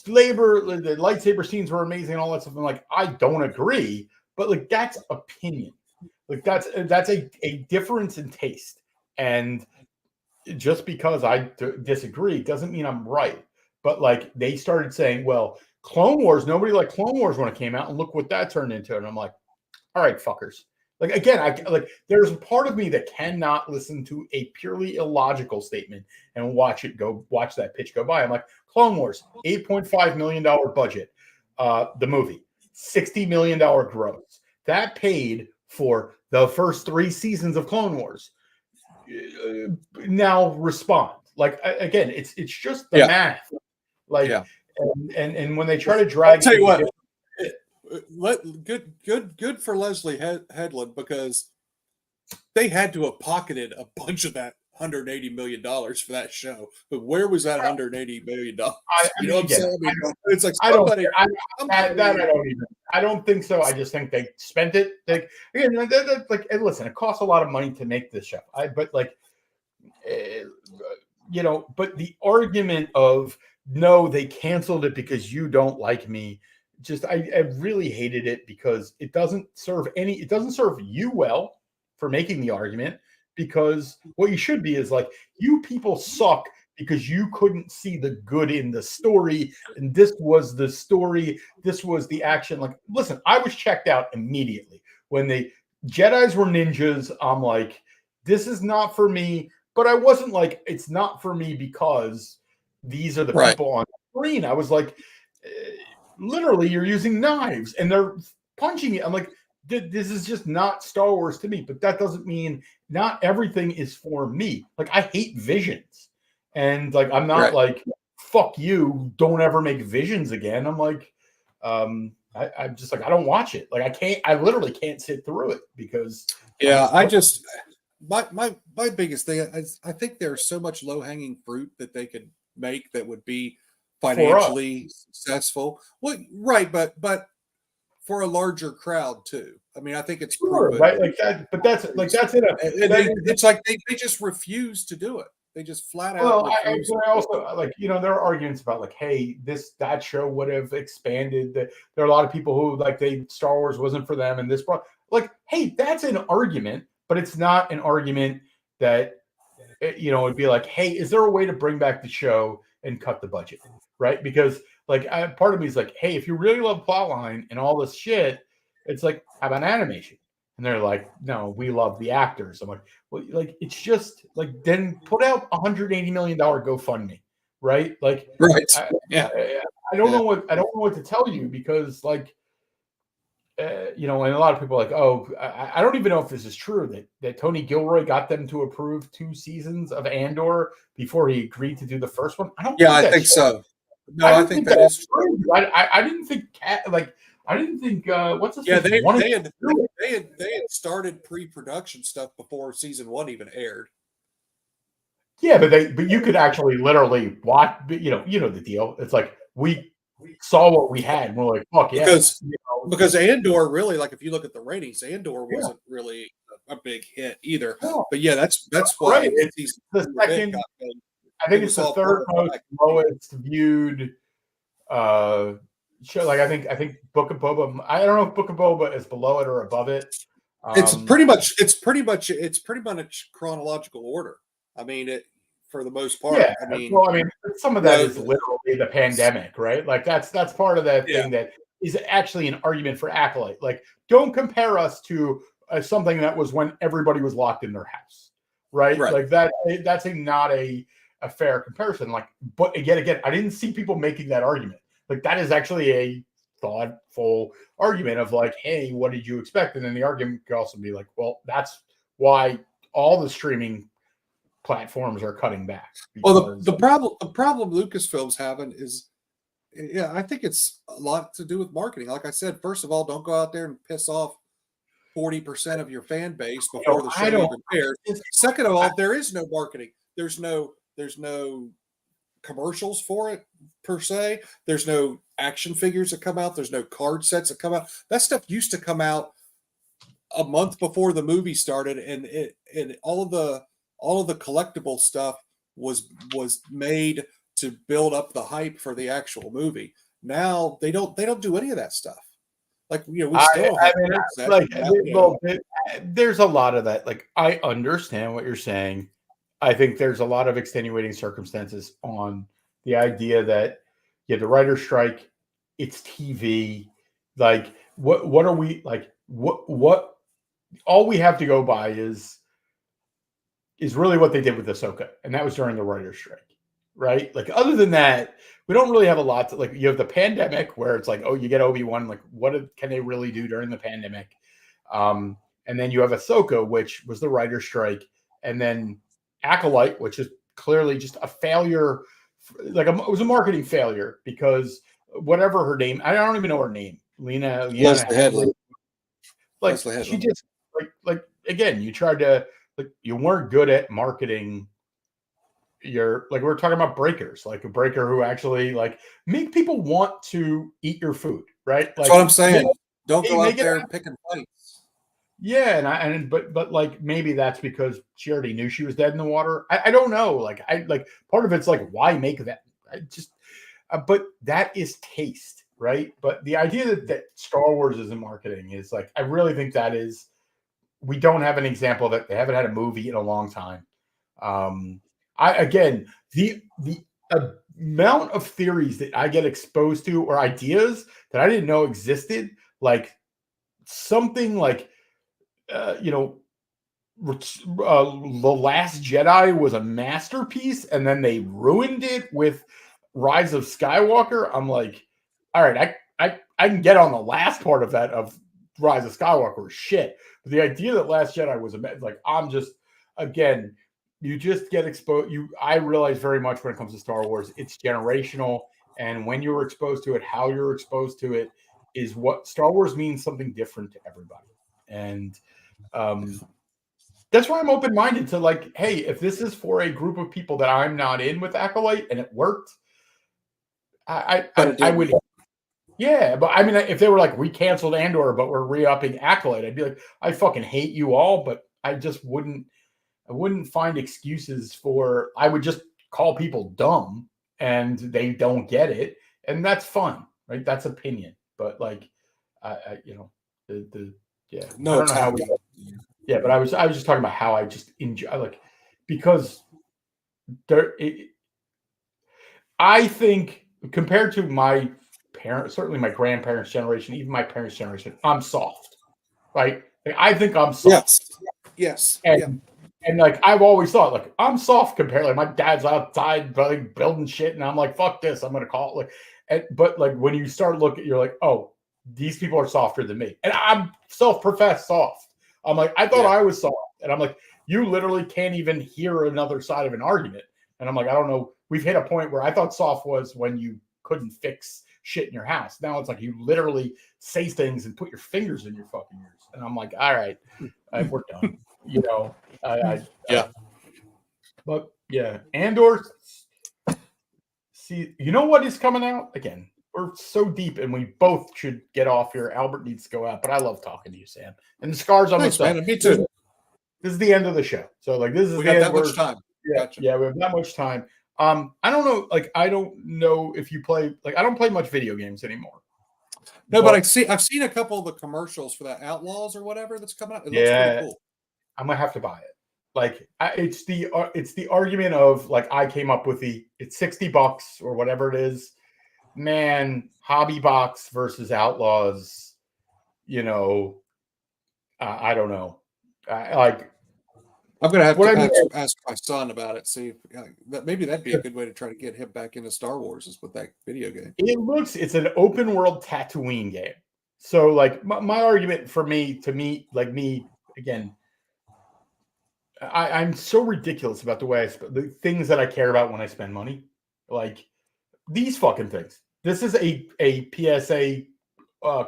B: the lightsaber scenes were amazing and all that stuff. I'm like, I don't agree, but like that's opinion. Like that's a difference in taste, and just because I disagree doesn't mean I'm right. But like they started saying, well, Clone Wars, nobody liked Clone Wars when it came out, and look what that turned into. And I'm like, all right, fuckers. Like again, there's a part of me that cannot listen to a purely illogical statement and watch that pitch go by. I'm like, Clone Wars, $8.5 million budget, the movie, $60 million gross. That paid for the first 3 seasons of Clone Wars. Now respond. Like again, it's just the math. Like and when they try to drag,
C: I'll tell you what, good for Leslie Headland, because they had to have pocketed a bunch of that $180 million for that show. But where was that $180 million? You know what I'm saying? It's like somebody.
B: I don't think so. I just think they spent it. Like again, listen, it costs a lot of money to make this show. But the argument of no, they canceled it because you don't like me. Just I really hated it because it doesn't serve you well for making the argument, because what you should be is like, you people suck because you couldn't see the good in the story, and this was the story, this was the action. Like, listen, I was checked out immediately when the Jedis were ninjas. I'm like, this is not for me, but I wasn't like, it's not for me because these are the people on the screen. I was like, literally, you're using knives and they're punching it. I'm like, this is just not Star Wars to me. But that doesn't mean not everything is for me. Like, I hate Visions, and like, I'm not like, fuck you, don't ever make Visions again. I'm like, I'm just like, I don't watch it. Like, I literally can't sit through it because
C: my biggest thing is, I think there's so much low-hanging fruit that they could make that would be financially successful. Well, but for a larger crowd too. I mean, I think it's proven.
B: Right, like that. But that's it.
C: It's like they just refuse to do it. They just flat out.
B: Well, I also like, there are arguments about like, hey, that show would have expanded. There are a lot of people who like Star Wars wasn't for them, and this like, hey, that's an argument, but it's not an argument that it'd be like, hey, is there a way to bring back the show and cut the budget, right? Because like part of me is like, hey, if you really love plotline and all this shit, it's like, how about animation? And they're like, no, we love the actors. I'm like, well, like, it's just like, then put out $180 million GoFundMe, right? Like, I don't know what to tell you, because like, and a lot of people are like, oh, I don't even know if this is true that Tony Gilroy got them to approve 2 seasons of Andor before he agreed to do the first one.
C: I think so. No, I think that is true.
B: I didn't think what's his
C: name? They had started pre-production stuff before season 1 even aired.
B: Yeah, but you could actually literally watch. You know the deal. It's like we saw what we had. And we're like, fuck yeah.
C: Because Andor really, like, if you look at the ratings, Andor wasn't really a big hit either.
B: No.
C: But yeah, that's why
B: right. It's the second. I think it's the third most lowest viewed show. Like I think Book of Boba. I don't know if Book of Boba is below it or above it.
C: It's pretty much chronological order. I mean, for the most part.
B: Yeah, some of that is literally the pandemic, right? Like that's part of that thing that is actually an argument for Acolyte. Like, don't compare us to something that was when everybody was locked in their house, right? Like that's not a fair comparison. Like, but again, I didn't see people making that argument. Like, that is actually a thoughtful argument of like, hey, what did you expect? And then the argument could also be like, well, that's why all the streaming platforms are cutting back.
C: Well, the problem Lucasfilm's having is, I think it's a lot to do with marketing. Like I said, first of all, don't go out there and piss off 40% of your fan base before the show even airs. Second of all, there is no marketing. There's no commercials for it per se. There's no action figures that come out. There's no card sets that come out. That stuff used to come out a month before the movie started, and all of the collectible stuff was made to build up the hype for the actual movie. Now they don't do any of that stuff. Like, we still
B: there's a lot of that. Like, I understand what you're saying. I think there's a lot of extenuating circumstances on the idea that the writer's strike, it's TV. Like, what are we like? What all we have to go by is really what they did with Ahsoka, and that was during the writer's strike, right? Like, other than that, we don't really have a lot to, like, you have the pandemic where it's like, oh, you get Obi-Wan, like, what can they really do during the pandemic? And then you have Ahsoka, which was the writer's strike, and then Acolyte, which is clearly just a failure. Like, it was a marketing failure because whatever her name, I don't even know her name,
C: Leslie Headley.
B: Like, she just like again, you tried to, like, you weren't good at marketing your, like, we're talking about breakers, like a breaker who actually like make people want to eat your food, right? Like,
C: that's what I'm saying. Don't go out there picking fights.
B: Yeah, but like, maybe that's because she already knew she was dead in the water. I don't know. Like, part of it's like, why make that? But that is taste, right? But the idea that Star Wars isn't marketing is like, I really think that is, we don't have an example that they haven't had a movie in a long time. The amount of theories that I get exposed to or ideas that I didn't know existed, like something like, The Last Jedi was a masterpiece, and then they ruined it with Rise of Skywalker. I'm like, all right, I can get on the last part of that, of Rise of Skywalker, shit. But the idea that Last Jedi was like, I'm just, again, you just get exposed. I realize very much when it comes to Star Wars, it's generational, and when you're exposed to it, how you're exposed to it is what Star Wars means something different to everybody. And that's why I'm open-minded to, like, hey, if this is for a group of people that I'm not in with Acolyte and it worked, I would. Yeah, but I mean, if they were like, we canceled Andor, but we're re-upping Acolyte, I'd be like, I fucking hate you all, but I just wouldn't find excuses for, I would just call people dumb and they don't get it. And that's fun, right? That's opinion. But like, yeah.
C: No,
B: I don't know how we. Yeah, but I was just talking about how I just enjoy, like, because I think compared to my parents, certainly my grandparents' generation, even my parents' generation, I'm soft, right? Like, I think I'm soft.
C: Yes.
B: And like, I've always thought, like, I'm soft compared. Like, my dad's outside like building shit, and I'm like, fuck this, I'm gonna call it. Like, but like, when you start looking, you're like, oh, these people are softer than me, and I'm self-professed soft. I'm like, I thought I was soft, and I'm like, you literally can't even hear another side of an argument, and I'm like, I don't know. We've hit a point where I thought soft was when you couldn't fix shit in your house. Now it's like you literally say things and put your fingers in your fucking ears, and I'm like, all right, we're done. But yeah, Andor. See, you know what is coming out again? we're so deep, and we both should get off here. Albert needs to go out, but I love talking to you, Sam. And the scar's almost
C: Thanks,
B: done.
C: man. Me too.
B: This is the end of the show. So like this is
C: We
B: the
C: got
B: end.
C: that much time.
B: Yeah,
C: Gotcha.
B: yeah, we have that much time. I don't know. Like, I don't know if you play. Like, I don't play much video games anymore.
C: No, but I've seen a couple of the commercials for that Outlaws or whatever that's coming out. It looks pretty cool.
B: I'm gonna have to buy it. Like, it's the argument of like I came up with it's $60 or whatever it is. Man, hobby box versus Outlaws. You know, I don't know.
C: I'm gonna have to ask my son about it. See if maybe that'd be a good way to try to get him back into Star Wars is with that video game.
B: It's an open world Tatooine game. So like my argument for me again, I'm so ridiculous about the way the things that I care about when I spend money, like these fucking things. This is a PSA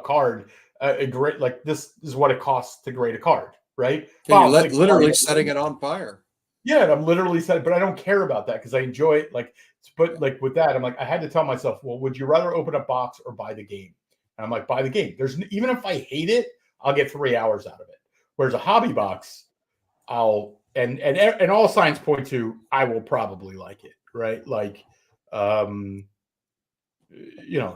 B: card, a great like this is what it costs to grade a card, right?
C: Yeah, you're literally setting it on fire.
B: Yeah, and I'm literally setting, but I don't care about that because I enjoy it. Like, but like with that, I'm like, I had to tell myself, well, would you rather open a box or buy the game? And I'm like, buy the game. Even if I hate it, I'll get 3 hours out of it. Whereas a hobby box, and all signs point to I will probably like it, right? Like,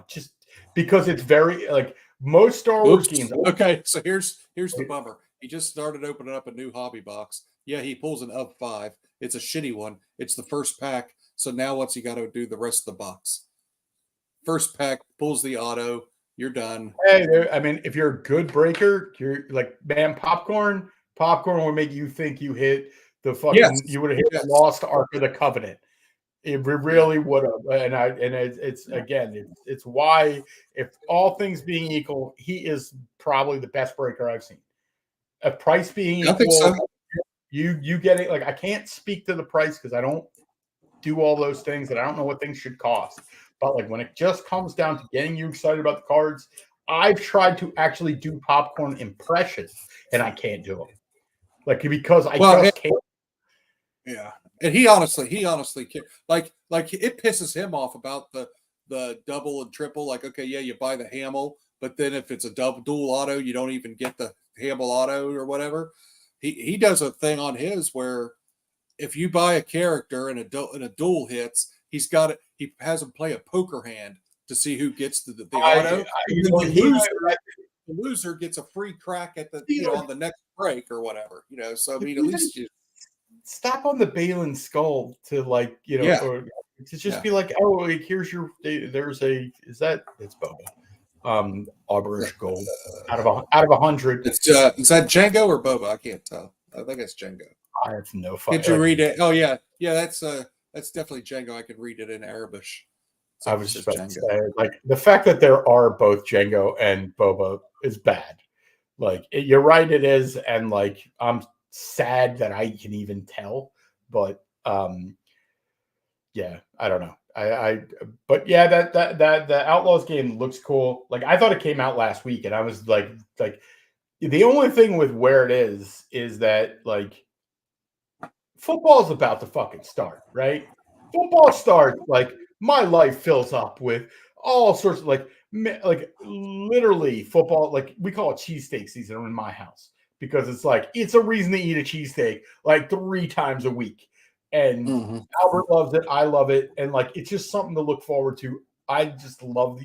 B: just because it's very like most Star Wars games.
C: Okay, so here's the bummer. He just started opening up a new hobby box. Yeah, he pulls an up 5. It's a shitty one. It's the first pack. So now what's he got to do the rest of the box? First pack pulls the auto. You're done.
B: Hey, I mean, if you're a good breaker, you're like, man, popcorn will make you think you hit the fucking. You would have hit the Lost Ark of the Covenant. It really would have, it's why, if all things being equal, he is probably the best breaker I've seen. A price being equal, I think so. You get it. Like, I can't speak to the price because I don't do all those things, and I don't know what things should cost. But like when it just comes down to getting you excited about the cards, I've tried to actually do popcorn impressions, and I can't do them. Like because I just can't.
C: Yeah. And he honestly cares. Like it pisses him off about the double and triple. Like, okay, yeah, you buy the Hamill, but then if it's a dual auto, you don't even get the Hamill auto or whatever. He does a thing on his where if you buy a character and a duel hits, he has him play a poker hand to see who gets the auto. The loser gets a free crack at on the next break or whatever. So I mean, at least you
B: stop on the Balin skull to like, or to just be like, oh, like, here's your, it's Boba. Auberish gold out of 100.
C: Is that Django or Boba? I can't tell. I think it's Django.
B: I have no fucking.
C: Can't you read it? Oh yeah. That's definitely Django. I can read it in Arabic.
B: So I was just about to say, like, the fact that there are both Django and Boba is bad. Like, you're right, it is, and like I'm sad that I can even tell, but yeah, I don't know. But yeah, that the Outlaws game looks cool. Like, I thought it came out last week, and I was like the only thing with where it is that like football's about to fucking start, right? Football starts, like my life fills up with all sorts of like literally football. Like, we call it cheesesteak season in my house because it's a reason to eat a cheesesteak like 3 times a week. And Albert loves it. I love it. And like, it's just something to look forward to. I just love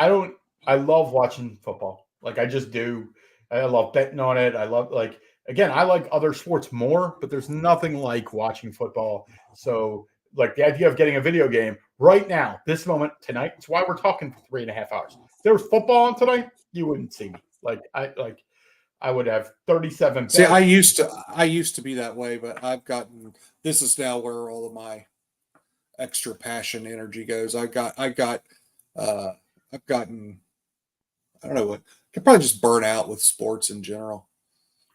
B: I love watching football. Like, I just do. I love betting on it. I love, like, again, I like other sports more, but there's nothing like watching football. So like the idea of getting a video game right now, this moment, tonight, it's why we're talking for 3.5 hours. If there was football on tonight, you wouldn't see me. I would have 37 bets.
C: See, I used to be that way, but this is now where all of my extra passion energy goes. I've gotten, I don't know what, I could probably just burn out with sports in general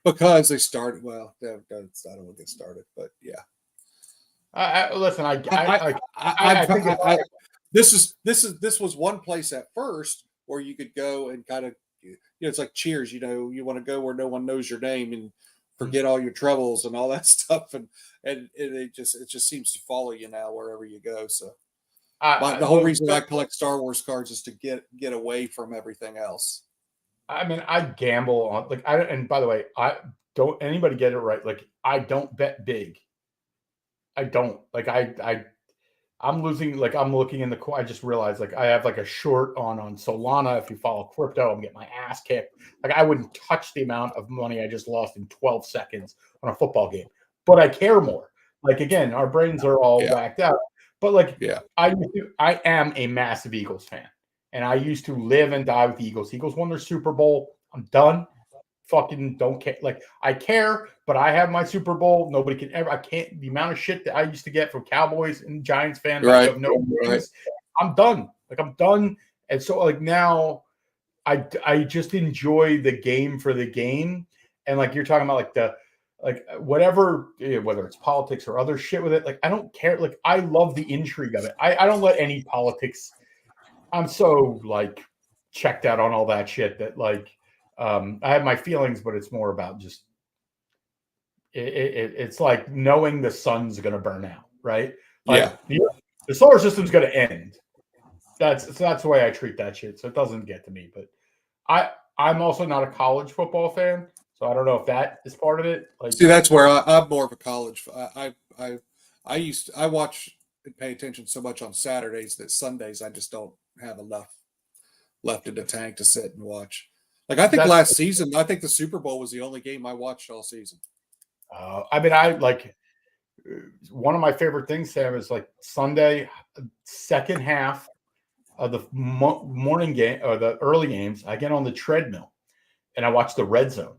C: because they started, well, I don't want to get started, but yeah. This was one place at first where you could go and kind of, it's like Cheers, you want to go where no one knows your name and forget all your troubles and all that stuff. And it just seems to follow you now wherever you go. So The whole reason I collect Star Wars cards is to get away from everything else.
B: I mean, I gamble on and by the way, I don't anybody get it right. Like I don't bet big. I don't I'm losing. Like I'm looking in the. I just realized like I have like a short on Solana. If you follow crypto, I'm getting my ass kicked. Like I wouldn't touch the amount of money I just lost in 12 seconds on a football game, but I care more. Like again, our brains are all whacked out. But like I am a massive Eagles fan, and I used to live and die with the Eagles. Eagles won their Super Bowl. I'm done. Fucking don't care. Like I care, but I have my Super Bowl. Nobody can ever. I can't. The amount of shit that I used to get from Cowboys and Giants fans who have no rings. I'm done. Like I'm done. And so like now, I just enjoy the game for the game. And like you're talking about like whatever, whether it's politics or other shit with it. Like I don't care. Like I love the intrigue of it. I don't let any politics. I'm so like checked out on all that shit that like. I have my feelings, but it's more about just it's like knowing the sun's going to burn out, right? Like the solar system's going to end. That's the way I treat that shit. So it doesn't get to me, but I'm also not a college football fan, so I don't know if that is part of it. Like,
C: see, that's where I'm more of a college. I watch and pay attention so much on Saturdays that Sundays I just don't have enough left in the tank to sit and watch. Like I think last season, I think the Super Bowl was the only game I watched all season.
B: I mean, I like one of my favorite things, Sam, is like Sunday, second half of the morning game or the early games. I get on the treadmill and I watch the red zone.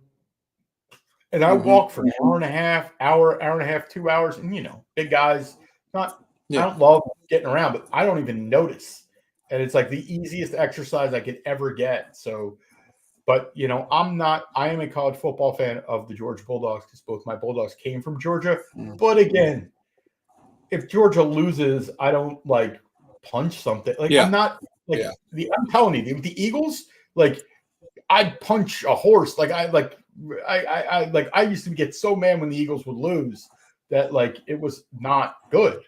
B: And I walk for an hour and a half, hour and a half, 2 hours. And, big guys, I don't love getting around, but I don't even notice. And it's like the easiest exercise I could ever get. So, but, I am a college football fan of the Georgia Bulldogs because both my Bulldogs came from Georgia. But again, if Georgia loses, I don't like punch something. Like I'm not like I'm telling you, the Eagles, like I'd punch a horse. Like I used to get so mad when the Eagles would lose that like it was not good.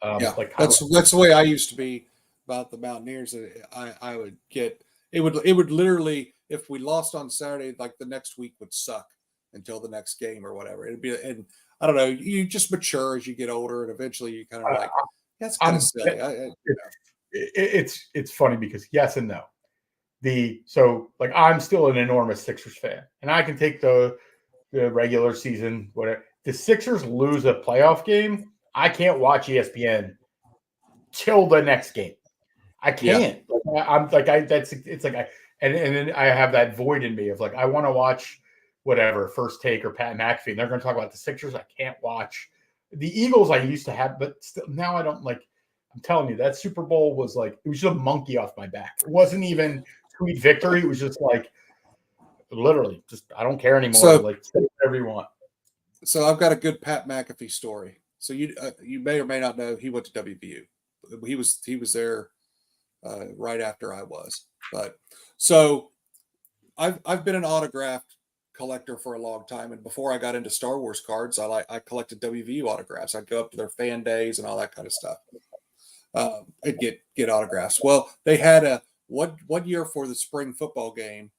B: Like
C: that's the way I used to be about the Mountaineers. I would get it would literally, if we lost on Saturday, like the next week would suck until the next game or whatever. It'd be, and I don't know, you just mature as you get older, and eventually you kind of like, that's kind of silly.
B: It's funny because yes and no. So like I'm still an enormous Sixers fan, and I can take the regular season, whatever. The Sixers lose a playoff game, I can't watch ESPN till the next game. I can't. Like, I'm like it's like and then I have that void in me of like I want to watch whatever First Take or Pat McAfee. And they're going to talk about the Sixers. I can't watch the Eagles. I used to have, but still, now I don't like. I'm telling you, that Super Bowl was like it was just a monkey off my back. It wasn't even sweet victory. It was just like literally just I don't care anymore. So, like say whatever you want.
C: So I've got a good Pat McAfee story. So you may or may not know he went to WVU. He was there right after I was. But so I've been an autograph collector for a long time, and before I got into Star Wars cards, I collected WVU autographs. I'd go up to their fan days and all that kind of stuff. And get autographs. Well, they had a one year for the spring football game.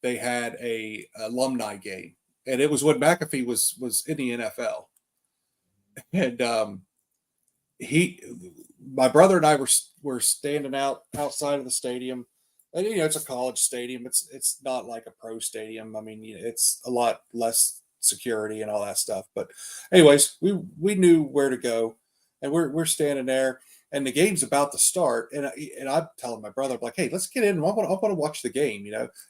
C: They had a alumni game, and it was when McAfee was in the NFL. And my brother and I were standing outside of the stadium, and it's a college stadium. It's not like a pro stadium. I mean, it's a lot less security and all that stuff. But anyways, we knew where to go, and we're standing there, and the game's about to start, and I'm telling my brother, I'm like, hey, let's get in. I want to watch the game.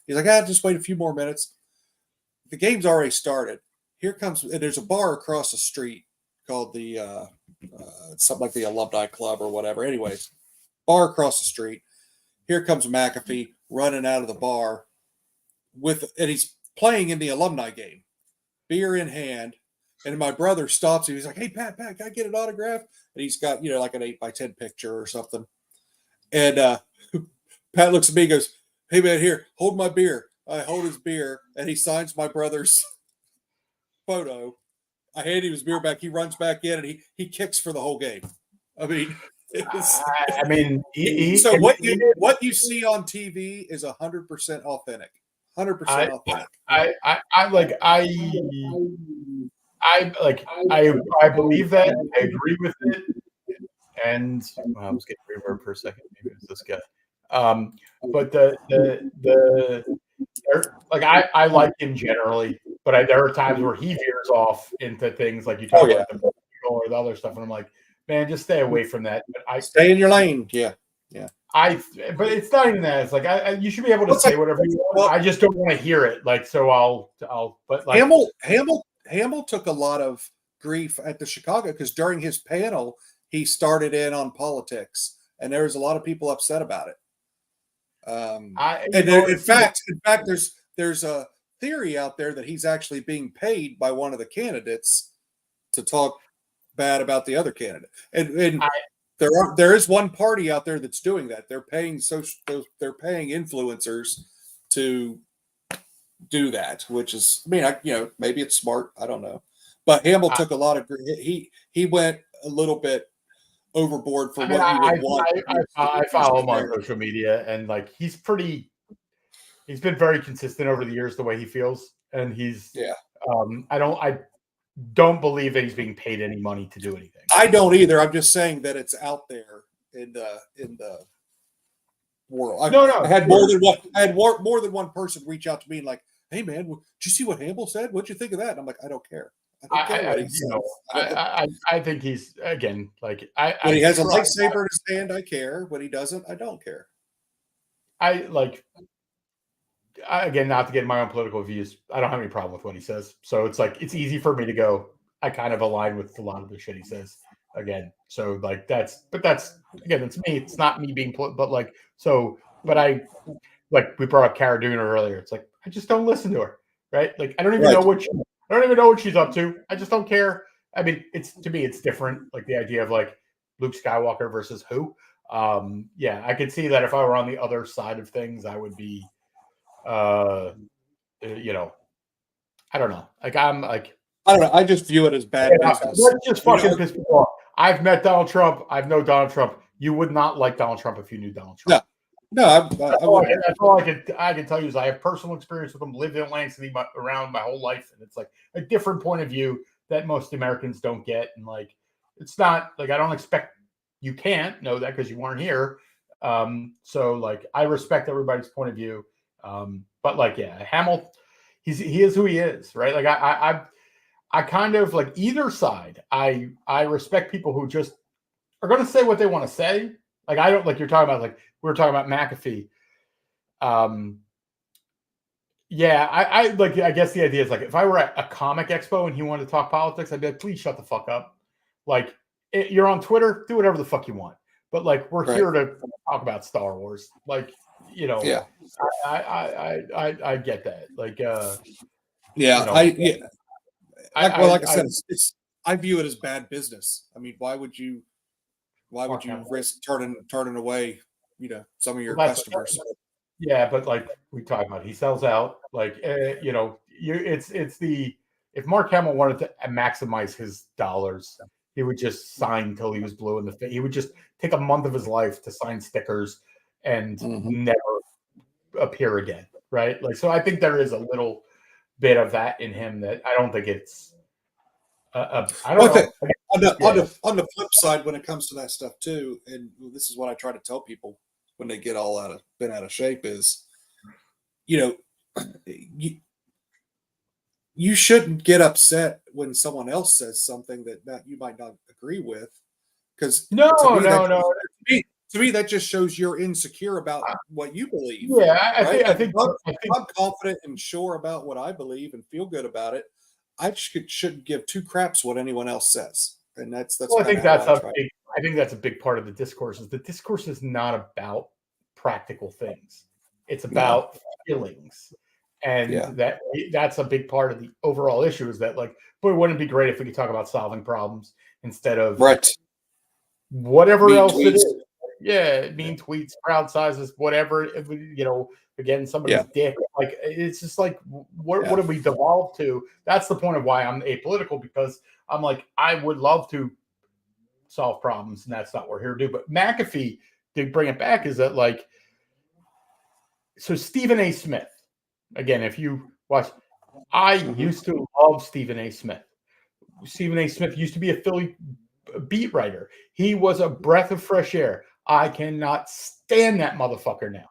C: He's like, just wait a few more minutes. The game's already started. Here comes, and there's a bar across the street called the something like the Alumni Club or whatever. Anyways, bar across the street. Here comes McAfee running out of the bar and he's playing in the alumni game, beer in hand. And my brother stops him. He's like, hey, Pat, can I get an autograph? And he's got, like an 8x10 picture or something. And Pat looks at me and goes, hey, man, here, hold my beer. I hold his beer, and he signs my brother's photo. I hand him his beer back. He runs back in, and he kicks for the whole game. I mean,
B: I mean,
C: So what you see on TV is 100% authentic. 100% authentic.
B: I believe that. I agree with it. And I was getting reverb for a second. Maybe it was this guy. But like I like him generally, but there are times where he veers off into things like you talk about the or the other stuff, and I'm like, man, just stay away from that. But I
C: stay in your lane. Yeah.
B: But it's not even that. It's like you should be able to say whatever you want. Well, I just don't want to hear it. Like, so I'll. But like
C: Hamill took a lot of grief at the Chicago because during his panel he started in on politics, and there was a lot of people upset about it. In fact, there's a theory out there that he's actually being paid by one of the candidates to talk bad about the other candidate, and there is one party out there that's doing that. They're paying influencers to do that, which is, I mean, maybe it's smart. I don't know, but Hamill took a lot of he went a little bit overboard for what you would want.
B: I follow him on social media, and like he's been very consistent over the years the way he feels, and I don't believe that he's being paid any money to do anything.
C: I don't either. I'm just saying that it's out there in the world. I had more than one person reach out to me and like, hey man, did you see what Hamill said? What'd you think of that? And I'm like, I don't care.
B: I think he's, again, like
C: when he has a lightsaber in his hand, I care. When he doesn't, I don't care.
B: Again, not to get my own political views, I don't have any problem with what he says. So it's like it's easy for me to go. I kind of align with a lot of the shit he says. Again, so like that's again, it's me. It's not me being, but like so. But I like we brought up Cara Dune earlier. It's like I just don't listen to her, right? Like I don't even know what she's up to. I just don't care. I mean, to me, it's different. Like the idea of like Luke Skywalker versus who. Yeah, I could see that if I were on the other side of things, I would be. I don't know. Like I'm like
C: I don't know. I just view it as bad business.
B: Let's just fucking piss people off. I've met Donald Trump. I've known Donald Trump. You would not like Donald Trump if you knew Donald Trump.
C: No,
B: that's all I can tell you is I have personal experience with him. Lived in Atlantic City around my whole life, and it's like a different point of view that most Americans don't get. And like, it's not like I don't expect you can't know that because you weren't here. So like, I respect everybody's point of view. But like, yeah, Hamill, he is who he is, right? Like I kind of like either side. I respect people who just are going to say what they want to say. Like I don't like you're talking about like we were talking about McAfee. Yeah, I like. I guess the idea is like if I were at a comic expo and he wanted to talk politics, I'd be like, please shut the fuck up. Like you're on Twitter, do whatever the fuck you want. But like we're here to talk about Star Wars. Like
C: yeah,
B: I get that. Like
C: like I said, I view it as bad business. I mean, why would you risk turning away, some of your customers?
B: Yeah, but like we talk about, he sells out. Like it's if Mark Hamill wanted to maximize his dollars, he would just sign till he was blue in the face. He would just take a month of his life to sign stickers and never appear again, right? Like, so I think there is a little bit of that in him that I don't think it's. I don't know.
C: On the flip side, when it comes to that stuff too, and this is what I try to tell people when they get all been out of shape is, you shouldn't get upset when someone else says something that you might not agree with, because to me that just shows you're insecure about what you believe.
B: Yeah, I think
C: I'm confident and sure about what I believe and feel good about it. I shouldn't give two craps what anyone else says, and that's.
B: Well, I think that's a big part of the discourse. Is the discourse is not about practical things; it's about feelings, and that's a big part of the overall issue. Is that like, boy, wouldn't it be great if we could talk about solving problems instead of whatever else it is? Yeah, mean tweets, crowd sizes, whatever. Again, somebody's dick. Like it's just like what have we devolved to? That's the point of why I'm apolitical, because I'm like I would love to solve problems, and that's not what we're here to do. But McAfee, to bring it back, is that like, so Stephen A. Smith, again, if you watch, I used to love Stephen A. Smith. Stephen A. Smith used to be a Philly beat writer. He was a breath of fresh air. I cannot stand that motherfucker now.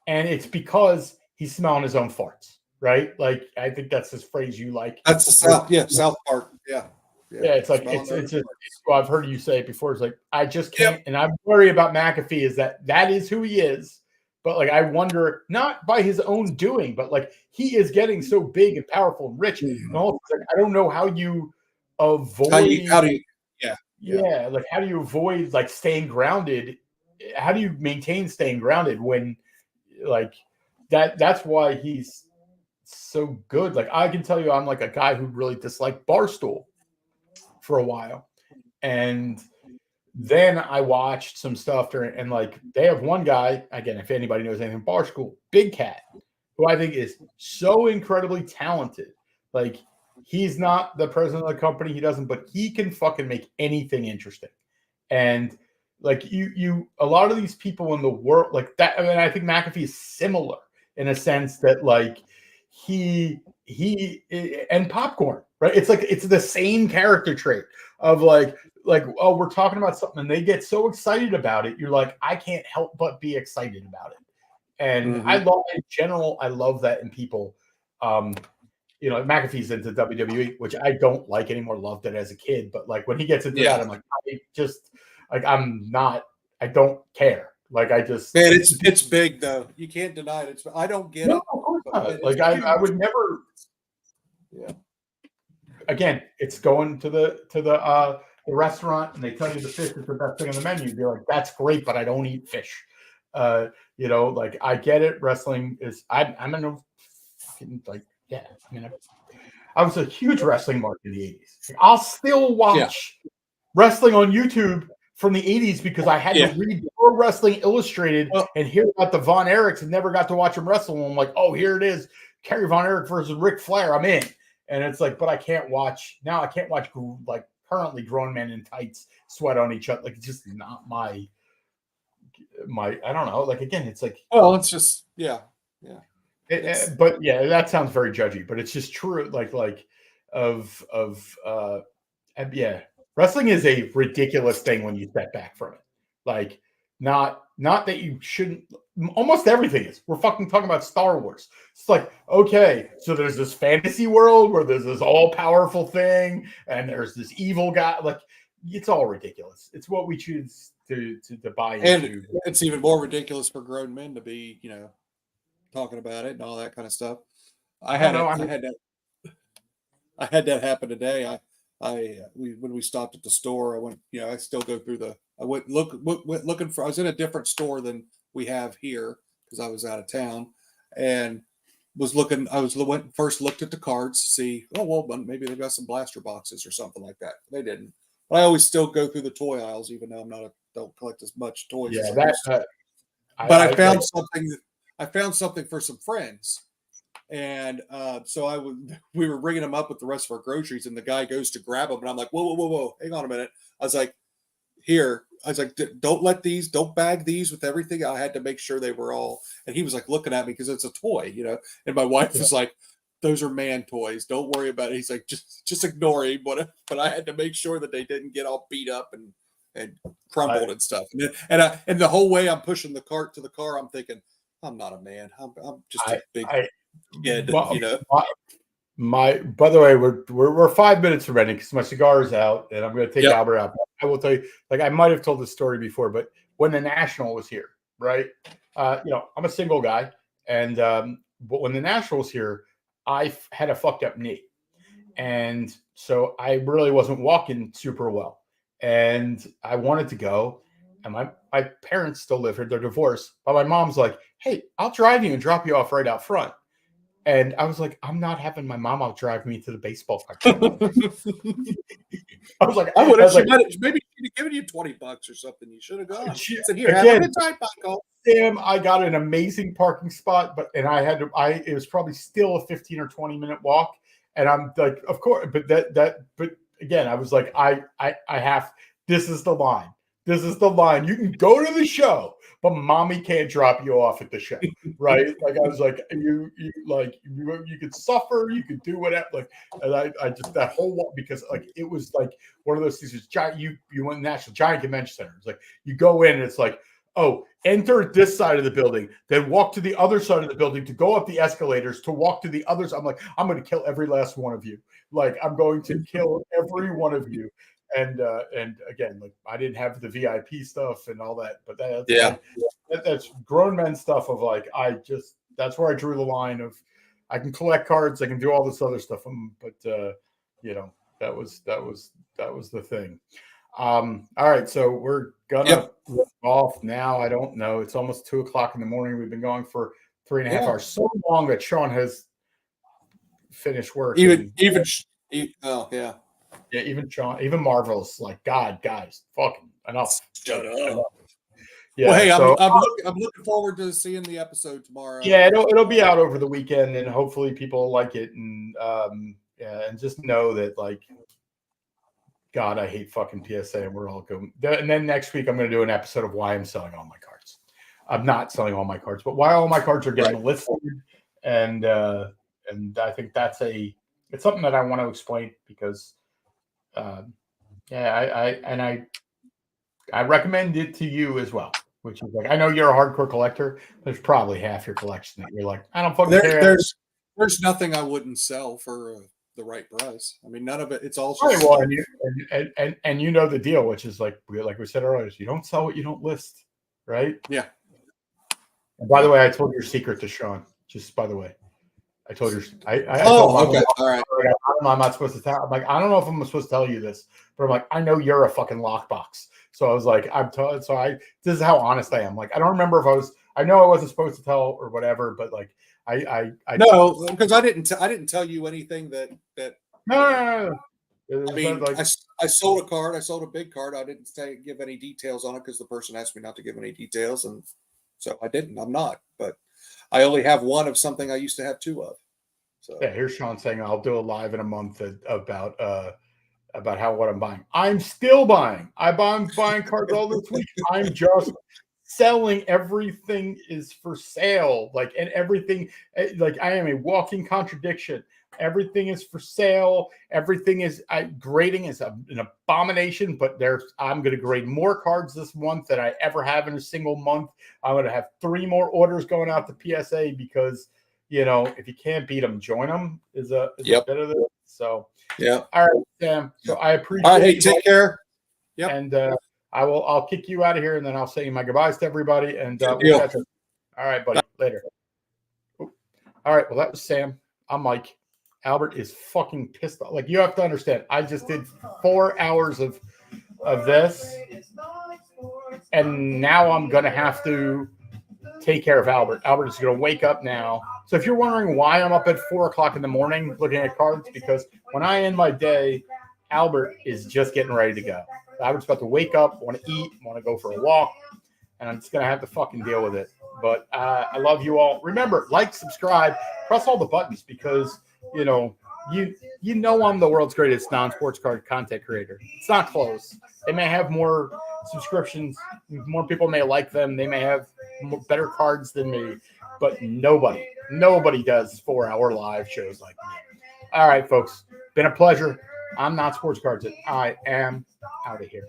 B: And it's because he's smelling his own farts, right? Like, I think that's this phrase you like.
C: That's the South Park. Yeah.
B: Yeah, it's like well, I've heard you say it before. It's like, I just can't, and I worry about McAfee is that is who he is. But like, I wonder, not by his own doing, but like, he is getting so big and powerful and rich. And all, like, I don't know how you avoid like, how do you avoid like staying grounded? How do you maintain staying grounded when like that's why he's so good. Like, I can tell you, I'm like a guy who really disliked Barstool for a while. And then I watched some stuff and like, they have one guy, again, if anybody knows anything, Barstool, Big Cat, who I think is so incredibly talented. Like, he's not the president of the company, but he can fucking make anything interesting. And like, a lot of these people in the world like that. I mean, I think McAfee is similar in a sense that like he and Popcorn, right? It's like, it's the same character trait of like, oh, we're talking about something and they get so excited about it. You're like, I can't help but be excited about it. And I love, in general, I love that in people. McAfee's into WWE, which I don't like anymore. Loved it as a kid, but like, when he gets into that, I'm like, I don't care. Like, I just,
C: man, it's big though. You can't deny it. I don't get it.
B: Of course not. Like, I would never.
C: Yeah.
B: Again, it's going to the restaurant and they tell you the fish is the best thing on the menu. You're like, that's great, but I don't eat fish. Like, I get it. Wrestling is. I'm in a fucking, like, yeah. I mean, I was a huge wrestling mark in the 80s. I'll still watch wrestling on YouTube from the 80s because I had to read Pro Wrestling Illustrated and hear about the Von Erichs and never got to watch them wrestle. And I'm like, oh, here it is. Kerry Von Erich versus Ric Flair. I'm in. And it's like, but I can't watch like currently grown men in tights sweat on each other. Like, it's just not my, I don't know. Like, again, it's like,
C: well, it's just,
B: but yeah, that sounds very judgy, but it's just true. Wrestling is a ridiculous thing when you step back from it. Like, not that you shouldn't. Almost everything is. We're fucking talking about Star Wars. It's like, okay, so there's this fantasy world where there's this all-powerful thing, and there's this evil guy. Like, it's all ridiculous. It's what we choose to buy into.
C: And it's even more ridiculous for grown men to be, talking about it and all that kind of stuff. I had that happen today. When we stopped at the store, I went, I still go through I went looking for, I was in a different store than we have here because I was out of town and was looking, first looked at the cards to see, oh, well, maybe they've got some blaster boxes or something like that. They didn't. But I always still go through the toy aisles, even though don't collect as much toys.
B: Yeah,
C: I found something. I found something for some friends. And so we were bringing them up with the rest of our groceries, and the guy goes to grab them, and I'm like, whoa, hang on a minute. I was like, don't bag these with everything. I had to make sure they were all, and he was like looking at me because it's a toy, and my wife was like, those are man toys. Don't worry about it. He's like, just ignore him. But I had to make sure that they didn't get all beat up and crumbled and stuff. And the whole way I'm pushing the cart to the car, I'm thinking, I'm not a man. I'm just a big kid,
B: by the way, we're 5 minutes from ending because my cigar is out and I'm going to take Albert out. I will tell you, like, I might have told this story before, but when the National was here, right? I'm a single guy, and but when the National was here, I had a fucked up knee, and so I really wasn't walking super well, and I wanted to go. And my parents still live here; they're divorced. But my mom's like, "Hey, I'll drive you and drop you off right out front." And I was like, I'm not having my mom out drive me to the baseball park. I was like,
C: maybe she'd have given you $20 or something. You should have gone. Said, here, have a good time, Michael.
B: Sam, I got an amazing parking spot, it was probably still a 15 or 20 minute walk. And I'm like, of course, but again, I was like, This is the line. This is the line. You can go to the show, but mommy can't drop you off at the show, right? Like I was like, you could suffer, you could do whatever. Like, and I just that whole because like it was like one of those things. Was giant. You went National Giant Convention Center. It's like you go in and it's like, oh, enter this side of the building, then walk to the other side of the building to go up the escalators to walk to the others. I'm like, I'm going to kill every last one of you. Like I'm going to kill every one of you. And again, like I didn't have the VIP stuff and all that, but that's grown men stuff of like that's where I drew the line of I can collect cards, I can do all this other stuff, but that was the thing. All right, so we're gonna look off now. I don't know. It's almost 2:00 in the morning. We've been going for 3.5 hours, so long that Sean has finished work.
C: Even
B: even Marvel's like, God, guys, fucking enough.
C: Shut up.
B: Yeah.
C: Well, hey,
B: so,
C: I'm looking forward to seeing the episode tomorrow.
B: Yeah, it'll be out over the weekend, and hopefully people like it, and and just know that like, God, I hate fucking PSA, and we're all going. And then next week I'm going to do an episode of why I'm selling all my cards. I'm not selling all my cards, but why all my cards are getting listed, and I think it's something that I want to explain because. I recommend it to you as well, which is like I know you're a hardcore collector. There's probably half your collection that you're like, I don't fucking care.
C: There's nothing I wouldn't sell for the right price. I mean, none of it. It's all
B: just well, and you know the deal, which is like we said earlier, you don't sell what you don't list, right?
C: Yeah.
B: And by the way, I told your secret to Sean. Just by the way. I told you.
C: Okay. All right.
B: I'm not supposed to tell. I'm like, I don't know if I'm supposed to tell you this, but I'm like, I know you're a fucking lockbox. So I was like, this is how honest I am. Like, I don't remember if I know I wasn't supposed to tell or whatever, but like,
C: no, because I didn't tell you anything that.
B: No.
C: I mean, like, I sold a card. I sold a big card. I didn't give any details on it because the person asked me not to give any details, and so I didn't. I'm not, but. I only have one of something I used to have two of. So
B: yeah, here's Sean saying I'll do a live in a month about what I'm buying. I'm still buying. I'm buying cards all this week. I'm just selling. Everything is for sale. Like and everything. Like I am a walking contradiction. Everything is for sale. Everything is grading is an abomination. But I'm going to grade more cards this month than I ever have in a single month. I'm going to have 3 more orders going out to PSA because if you can't beat them, join them is a bit of it. So
C: yeah.
B: All right, Sam. So I appreciate.
C: All right, hey, take care.
B: Yeah. And I'll kick you out of here, and then I'll say my goodbyes to everybody. And we'll catch up. All right, buddy. Later. All right. Well, that was Sam. I'm Mike. Albert is fucking pissed off. Like you have to understand, I just did 4 hours of this, and now I'm gonna have to take care of Albert. Albert is gonna wake up now. So if you're wondering why I'm up at 4:00 in the morning looking at cards, because when I end my day, Albert is just getting ready to go. Albert's about to wake up, want to eat, want to go for a walk, and I'm just gonna have to fucking deal with it. But I love you all. Remember, like, subscribe, press all the buttons because. I'm the world's greatest non-sports card content creator. It's not close. They may have more subscriptions. More people may like them. They may have better cards than me, but nobody does 4-hour live shows like me. All right, folks. Been a pleasure. I'm Not Sports Cards, and I am out of here.